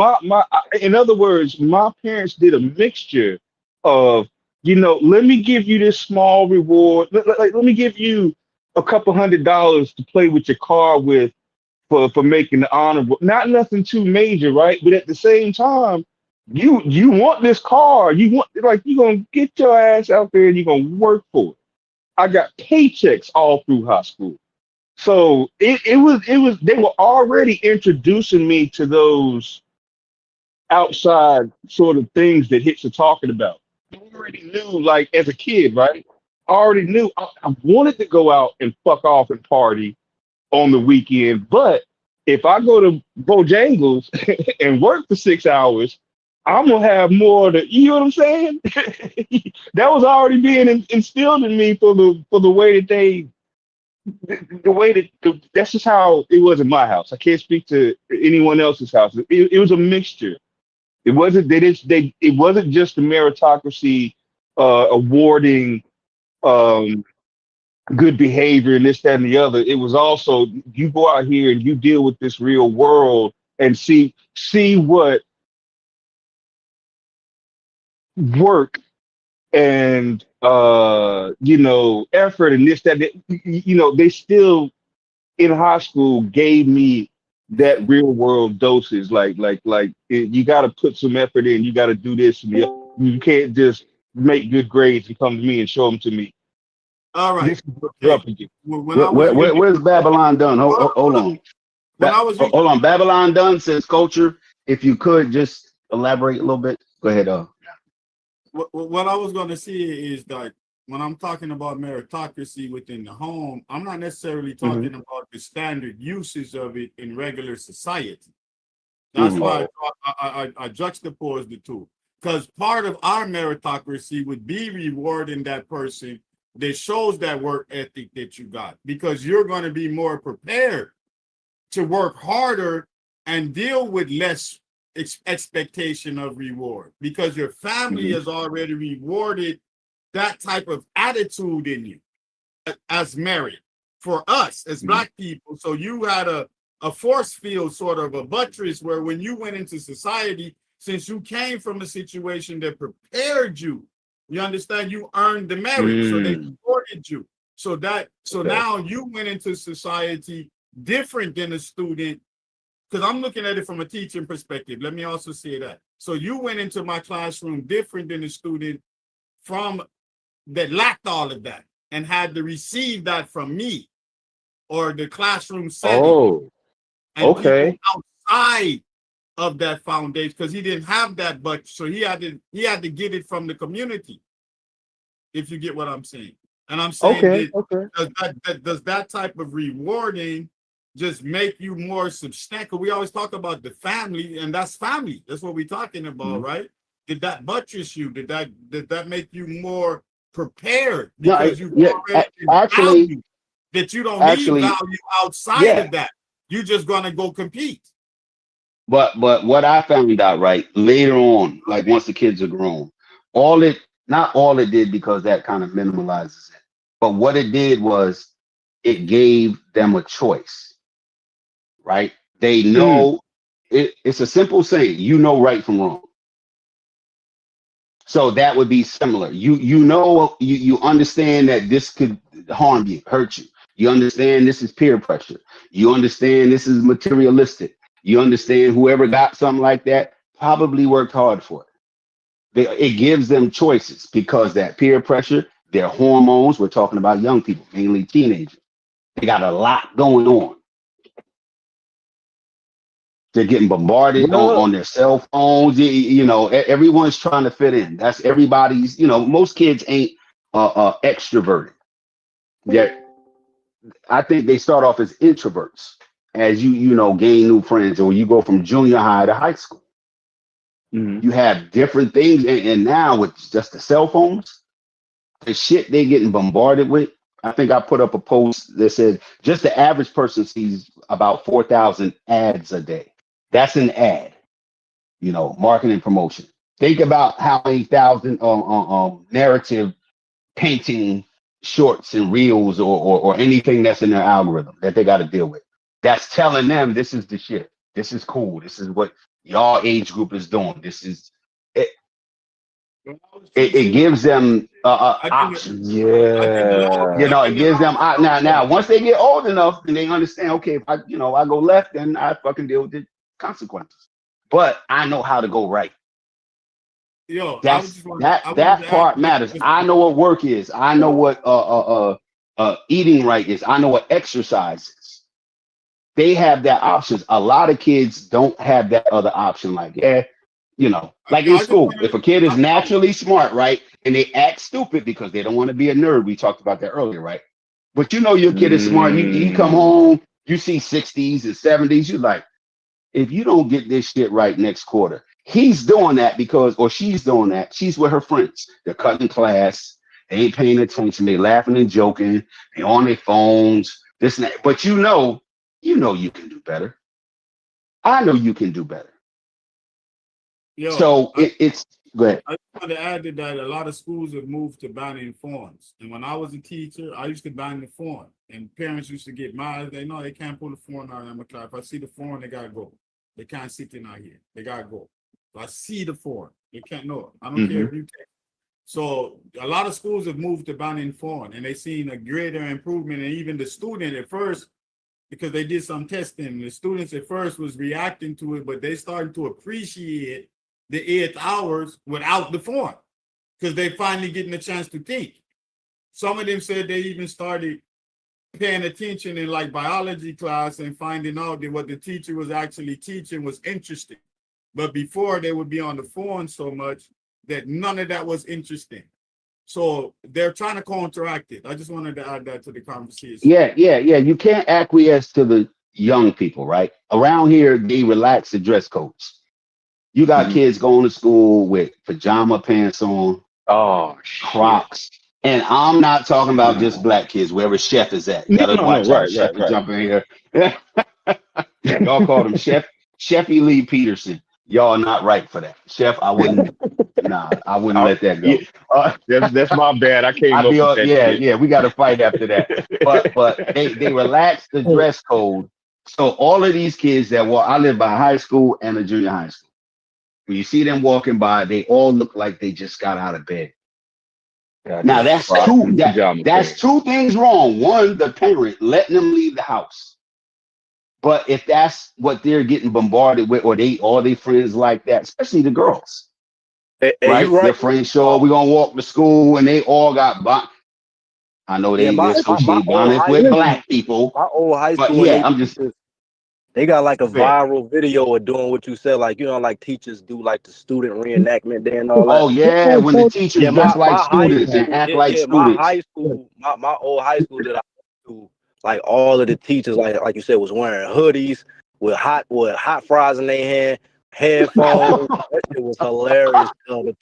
Speaker 9: in other words, my parents did a mixture of, you know, let me give you this small reward. Let me give you a couple $100 to play with your car with for making the honorable, not nothing too major, right? But at the same time, you want this car, you're gonna get your ass out there and you're gonna work for it. I got paychecks all through high school. So it was they were already introducing me to those outside sort of things that Hicks are talking about. I already knew, like as a kid, right? I already knew I wanted to go out and fuck off and party on the weekend, but if I go to Bojangles and work for 6 hours, I'm gonna have more to, you know what I'm saying? That was already being instilled in me for the way that the way that that's just how it was in my house. I can't speak to anyone else's house. It was a mixture. It wasn't it wasn't just the meritocracy awarding um, good behavior and this, that, and the other. It was also you go out here and you deal with this real world and see what work and effort and this, that, they still in high school gave me that real world doses. You got to put some effort in. You got to do this, and you can't just make good grades and come to me and show them to me.
Speaker 5: All right.
Speaker 9: This is what you're up against.
Speaker 6: Where's Babylon done? Hold on. Hold on. Babylon done says culture. If you could just elaborate a little bit. Go ahead.
Speaker 5: What I was going to say is that when I'm talking about meritocracy within the home, I'm not necessarily talking about the standard uses of it in regular society. That's why I juxtapose the two. Because part of our meritocracy would be rewarding that person that shows that work ethic that you got, because you're going to be more prepared to work harder and deal with less expectation of reward, because your family has already rewarded that type of attitude in you as merit for us as Black people. So you had a force field, sort of a buttress, where when you went into society, since you came from a situation that prepared you, you understand, you earned the merit, so they supported you. So now you went into society different than a student, because I'm looking at it from a teaching perspective. Let me also say that. So you went into my classroom different than a student from that lacked all of that and had to receive that from me or the classroom setting.
Speaker 9: Oh,
Speaker 5: and
Speaker 9: okay.
Speaker 5: Outside of that foundation, because he didn't have that, but so he had to get it from the community. If you get what I'm saying, and I'm saying, does that type of rewarding just make you more substantial? We always talk about the family, and that's family. That's what we're talking about, right? Did that buttress you? Did that make you more prepared because you already value that you don't need value outside of that? You're just gonna go compete.
Speaker 6: But what I found out right later on, like once the kids are grown, not all it did, because that kind of minimalizes it. But what it did was it gave them a choice, right? They know it's a simple saying, you know right from wrong. So that would be similar. You understand that this could harm you, hurt you. You understand this is peer pressure. You understand this is materialistic. You understand whoever got something like that probably worked hard for it. It gives them choices, because that peer pressure, their hormones, we're talking about young people, mainly teenagers. They got a lot going on. They're getting bombarded on their cell phones. Everyone's trying to fit in. That's everybody's, most kids ain't extroverted. I think they start off as introverts as you gain new friends, or you go from junior high to high school. You have different things. And now with just the cell phones, the shit they getting bombarded with. I think I put up a post that said just the average person sees about 4,000 ads a day. That's an ad, marketing promotion. Think about how many thousand narrative painting shorts and reels or anything that's in their algorithm that they got to deal with. That's telling them this is the shit. This is cool. This is what y'all age group is doing. This is it. It gives them options. It gives them now. Once they get old enough and they understand, okay, if I go left, then I fucking deal with the consequences. But I know how to go right. That part matters. I know what work is. I know what eating right is. I know what exercise is. They have that options. A lot of kids don't have that other option. Like in school, if a kid is naturally smart, right, and they act stupid because they don't want to be a nerd. We talked about that earlier, right? But your kid is smart. You come home, you see 60s and 70s. You're like, if you don't get this shit right next quarter, He's doing that because, or she's doing that. She's with her friends. They're cutting class. They ain't paying attention. They laughing and joking. They on their phones. This and that. But you know you can do better. I know you can do better.
Speaker 5: Yo,
Speaker 6: So it's good.
Speaker 5: I just want to add to that a lot of schools have moved to banning phones. And when I was a teacher, I used to ban the phone. And parents used to get mad. They know they can't pull the phone out in my class. If I see the phone, they gotta go. They can't sit in out here. They gotta go. If I see the phone, they can't know. I don't care if you take. So a lot of schools have moved to banning phone, and they've seen a greater improvement. And even the student at first, because they did some testing, the students at first was reacting to it, but they started to appreciate the 8 hours without the phone because they finally getting a chance to think. Some of them said they even started paying attention in like biology class and finding out that what the teacher was actually teaching was interesting. But before they would be on the phone so much that none of that was interesting. So they're trying to counteract it. I just wanted to add that to the conversation.
Speaker 6: Yeah. You can't acquiesce to the young people, right? Around here, they relax the dress codes. You got kids going to school with pajama pants on, Crocs. And I'm not talking about just black kids, wherever Chef is at. You gotta watch out. Chef is jumping in here. Y'all call him Chefy Lee Peterson. Y'all not right for that. Chef, I wouldn't let that go.
Speaker 9: That's my bad. I came up with that shit.
Speaker 6: Yeah, we got to fight after that. But they relaxed the dress code. So all of these kids that walk, I live by a high school and a junior high school. When you see them walking by, they all look like they just got out of bed. Now that's two things wrong. One, the parent letting them leave the house. But if that's what they're getting bombarded with, or all their friends like that, especially the girls, right? Their friends show we're gonna walk to school, and they all got I know they associate bonnets with black people.
Speaker 10: My old high school, they got like a viral video of doing what you said, like like teachers do like the student reenactment day and all that.
Speaker 6: Oh yeah, when the teachers dress like students and act like students.
Speaker 10: My old high school that I went to, like all of the teachers, like you said, was wearing hoodies with hot fries in their hand, headphones. That shit was hilarious. The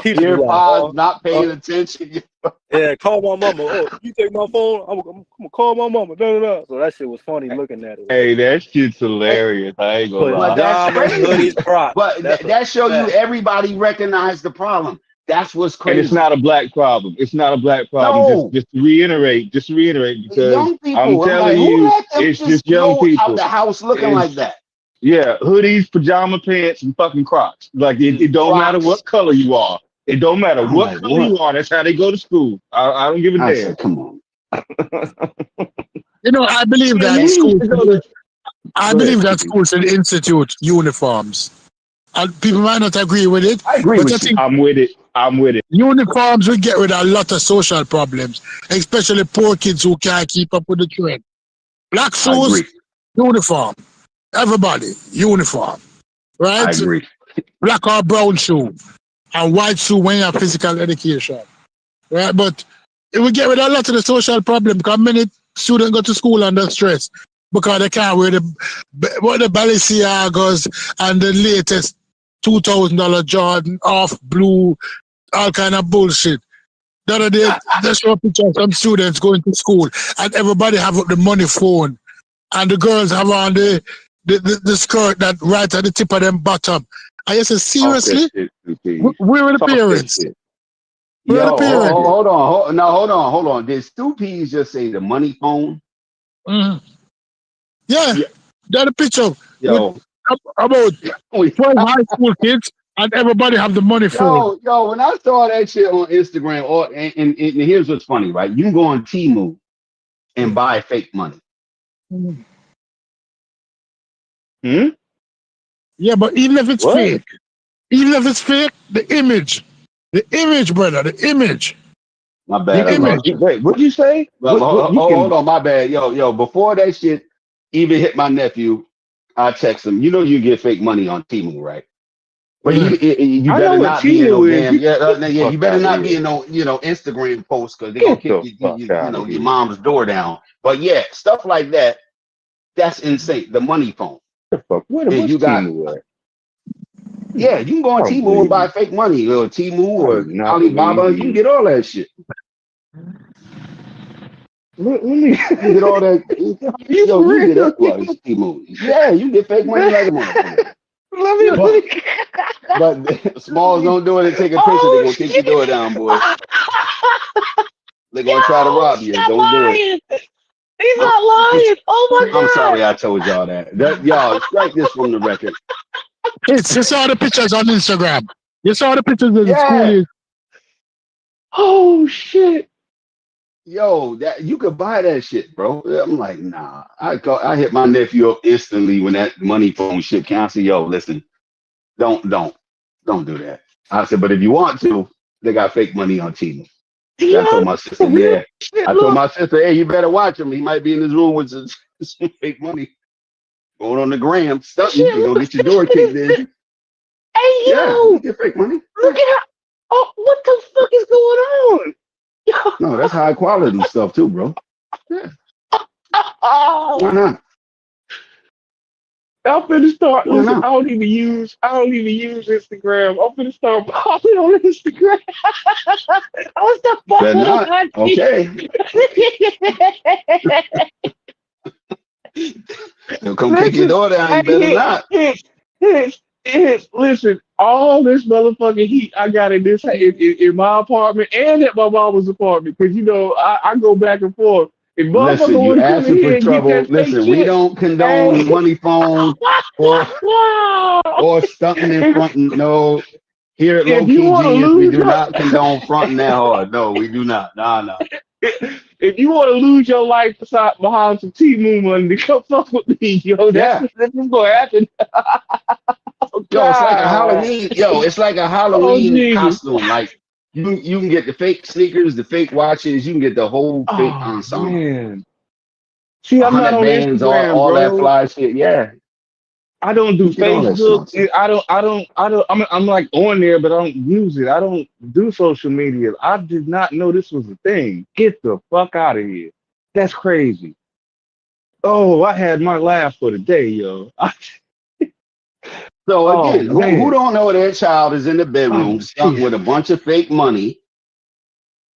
Speaker 10: teachers
Speaker 6: earpods, not paying attention.
Speaker 10: Yeah, call my mama. Oh, you take my phone? I'm gonna call my mama. So that shit was funny looking at it.
Speaker 9: Hey, that shit's hilarious. I ain't gonna lie.
Speaker 6: That's crazy. But that shows you everybody recognized the problem. That's what's crazy.
Speaker 9: And it's not a black problem. It's not a black problem. No. Just to reiterate, because
Speaker 6: young people,
Speaker 9: I'm telling you, it's just young people
Speaker 6: out the house looking like that.
Speaker 9: Yeah, hoodies, pajama pants, and fucking Crocs. Like it don't matter what color you are. It don't matter what color you are. That's how they go to school. I don't give a damn.
Speaker 6: Said, come on.
Speaker 8: I believe that schools. I believe that schools should institute uniforms. People might not agree with it.
Speaker 6: I agree with you.
Speaker 9: I'm with it.
Speaker 8: Uniforms will get rid of a lot of social problems, especially poor kids who can't keep up with the trend. Black shoes, uniform. Everybody, uniform. Right?
Speaker 6: I agree.
Speaker 8: Black or brown shoe. And white shoe when you have physical education. Right? But it will get rid of a lot of the social problem because many students go to school under stress because they can't wear the Balenciagas and the latest $2,000 Jordan off blue, all kind of bullshit. The other day, they show a picture of some students going to school and everybody have the money phone and the girls have on the skirt that right at the tip of them bottom. I said, seriously? Where are the parents? Where are the parents?
Speaker 6: Hold on. Did Stu Pease just say the money phone?
Speaker 8: Mm-hmm. Yeah. That's a picture about 12 high school kids and everybody have the money phone.
Speaker 6: Yo, when I saw that shit on Instagram, and here's what's funny, right? You can go on Temu and buy fake money.
Speaker 8: Yeah, but even if it's fake, the image, brother, the image.
Speaker 6: My bad.
Speaker 9: Wait, what'd you say?
Speaker 6: Hold on, my bad. Yo, before that shit even hit my nephew, I text him. You know you get fake money on Temu, right? But you better not be in no damn. You better not be in no Instagram posts because they gonna kick your mom's door down. But yeah, stuff like that. That's insane. The money phone.
Speaker 9: What you got?
Speaker 6: Yeah, you can go on
Speaker 9: I don't
Speaker 6: Temu
Speaker 9: believe
Speaker 6: and buy
Speaker 9: you.
Speaker 6: fake money, or Temu
Speaker 9: I
Speaker 6: or
Speaker 9: do not
Speaker 6: Alibaba.
Speaker 9: believe
Speaker 6: You can
Speaker 9: you.
Speaker 6: get all that shit.
Speaker 9: Let me.
Speaker 6: You can get all that.
Speaker 9: You
Speaker 6: Yo,
Speaker 9: for
Speaker 6: you can get
Speaker 9: real?
Speaker 6: Well, it's Temu. Yeah, you get fake money like a motherfucker.
Speaker 9: Let me.
Speaker 6: But Smalls don't do it and take a picture. They're
Speaker 9: Oh
Speaker 6: gonna kick your
Speaker 9: shit!
Speaker 6: door down, boy. They're gonna try to
Speaker 9: Yo,
Speaker 6: rob
Speaker 9: he's
Speaker 6: you.
Speaker 9: not
Speaker 6: Don't do it.
Speaker 9: lying. He's
Speaker 6: I'm,
Speaker 9: not lying. Oh
Speaker 6: I'm
Speaker 9: my
Speaker 6: sorry
Speaker 9: god.
Speaker 6: I told y'all that. Y'all strike this from the record.
Speaker 8: Kids, you saw the pictures on Instagram. You saw the pictures of the
Speaker 6: Yeah.
Speaker 8: school.
Speaker 9: Oh shit.
Speaker 6: Yo, that you could buy that shit, bro. I'm like, nah. I hit my nephew up instantly when that money phone shit canceled. Yo, listen, don't do that. I said, but if you want to, they got fake money on Temu. I
Speaker 9: Yo,
Speaker 6: told my sister,
Speaker 9: real
Speaker 6: yeah.
Speaker 9: shit.
Speaker 6: I told
Speaker 9: Look.
Speaker 6: my sister, hey, you better watch him. He might be in his room with some fake money going on the gram, stunting.
Speaker 9: Shit,
Speaker 6: You're gonna
Speaker 9: look.
Speaker 6: get your door kicked in.
Speaker 9: Hey
Speaker 6: Yeah,
Speaker 9: yo,
Speaker 6: you get fake money.
Speaker 9: look at how. Oh, what the fuck is going on? Yo.
Speaker 6: No, that's high quality stuff too, bro. Yeah,
Speaker 9: Oh,
Speaker 6: why not?
Speaker 9: I'm finna start.
Speaker 6: Why
Speaker 9: Listen,
Speaker 6: not?
Speaker 9: I don't even use Instagram. I'm finna start popping on Instagram. I'm gonna start
Speaker 6: Better
Speaker 9: popping on
Speaker 6: not.
Speaker 9: IG.
Speaker 6: Okay. They'll come kick your
Speaker 9: Listen,
Speaker 6: door down. You better
Speaker 9: hey,
Speaker 6: not.
Speaker 9: listen, all this motherfucking heat I got in my apartment and at my mama's apartment, because you know I go back and forth. If motherfucker
Speaker 6: Listen, you
Speaker 9: want to come in
Speaker 6: asking for
Speaker 9: here and get
Speaker 6: trouble.
Speaker 9: that fake
Speaker 6: Listen, we
Speaker 9: shit,
Speaker 6: don't condone
Speaker 9: hey,
Speaker 6: money phone or stunting in front. No, here at
Speaker 9: if
Speaker 6: Low
Speaker 9: you
Speaker 6: Key
Speaker 9: want to
Speaker 6: Genius, we
Speaker 9: lose
Speaker 6: do
Speaker 9: your
Speaker 6: not condone fronting that hard. No, we do not. Nah.
Speaker 9: if you want to lose your life behind some T-Moon money, to come fuck with me, yo.
Speaker 6: Yeah.
Speaker 9: That's what's gonna happen. Oh
Speaker 6: Yo, it's like a
Speaker 9: God.
Speaker 6: Halloween. Yo, it's like a
Speaker 9: Oh
Speaker 6: Halloween
Speaker 9: Jesus.
Speaker 6: costume. Like you can get the fake sneakers, the fake watches. You can get the whole fake
Speaker 9: Oh
Speaker 6: ensemble.
Speaker 9: man. See, I'm not
Speaker 6: 100
Speaker 9: on
Speaker 6: bands,
Speaker 9: Instagram,
Speaker 6: all that
Speaker 9: bro.
Speaker 6: fly shit. Yeah,
Speaker 9: I don't do
Speaker 6: you get all that shit
Speaker 9: Facebook.
Speaker 6: on too.
Speaker 9: I'm like on there, but I don't use it. I don't do social media. I did not know this was a thing. Get the fuck out of here. That's crazy. Oh, I had my laugh for the day, yo.
Speaker 6: So
Speaker 9: Oh
Speaker 6: again, who
Speaker 9: man.
Speaker 6: don't know their child is in the bedroom
Speaker 9: Oh
Speaker 6: stunting
Speaker 9: Jesus.
Speaker 6: with a bunch of fake money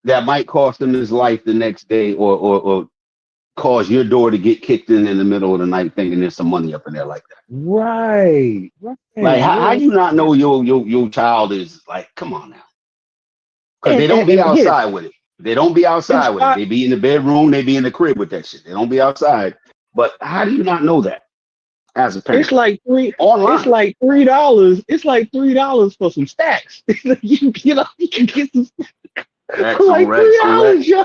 Speaker 6: that might cost him his life the next day, or cause your door to get kicked in the middle of the night, thinking there's some money up in there like that.
Speaker 9: Right. Right.
Speaker 6: Like how
Speaker 9: Real.
Speaker 6: you not know your child is like? Come on now, because
Speaker 9: And,
Speaker 6: they don't
Speaker 9: and,
Speaker 6: be
Speaker 9: and here,
Speaker 6: outside with it. They don't be outside
Speaker 9: it's
Speaker 6: with it.
Speaker 9: five.
Speaker 6: They be in the bedroom. They be in the crib with that shit. They don't be outside. But how do you not know that as a
Speaker 9: It's
Speaker 6: parent?
Speaker 9: like three. It's
Speaker 6: Online.
Speaker 9: like $3. It's like $3 for some stacks. You know, you can get some
Speaker 6: Racks
Speaker 9: for
Speaker 6: on
Speaker 9: like
Speaker 6: racks on
Speaker 9: $3,
Speaker 6: racks.
Speaker 9: yo.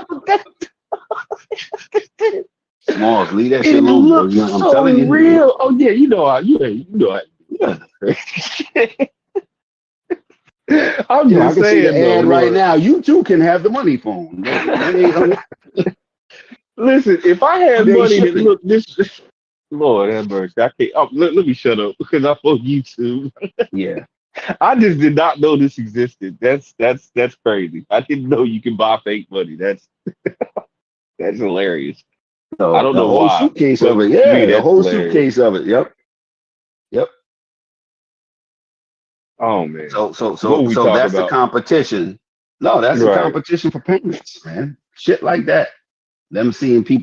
Speaker 6: Smalls, leave that
Speaker 9: And
Speaker 6: shit
Speaker 9: it
Speaker 6: alone, bro.
Speaker 9: looks
Speaker 6: I'm
Speaker 9: so
Speaker 6: telling you.
Speaker 9: real. Oh yeah, you know I. You know I. I'm
Speaker 6: Yo, I
Speaker 9: just
Speaker 6: can see the
Speaker 9: saying though,
Speaker 6: ad right
Speaker 9: Lord.
Speaker 6: now. You too can have the money phone. 1-800.
Speaker 9: Listen, if I had
Speaker 6: Two-day
Speaker 9: money that
Speaker 6: shipping.
Speaker 9: looked this, Lord have mercy. I can't. Oh, let me shut up because I'm on YouTube.
Speaker 6: Yeah.
Speaker 9: I just did not know this existed. That's crazy. I didn't know you can buy fake money. That's hilarious. I
Speaker 6: So
Speaker 9: don't
Speaker 6: the
Speaker 9: know
Speaker 6: whole
Speaker 9: why,
Speaker 6: suitcase
Speaker 9: but
Speaker 6: of it.
Speaker 9: to me
Speaker 6: Yeah, the
Speaker 9: that's
Speaker 6: whole
Speaker 9: hilarious.
Speaker 6: suitcase of it. Yep. Yep.
Speaker 9: Oh man, what we
Speaker 6: So
Speaker 9: talk
Speaker 6: that's the
Speaker 9: about?
Speaker 6: competition. No, that's the
Speaker 9: Right.
Speaker 6: competition for payments, man. Shit like that. Them seeing people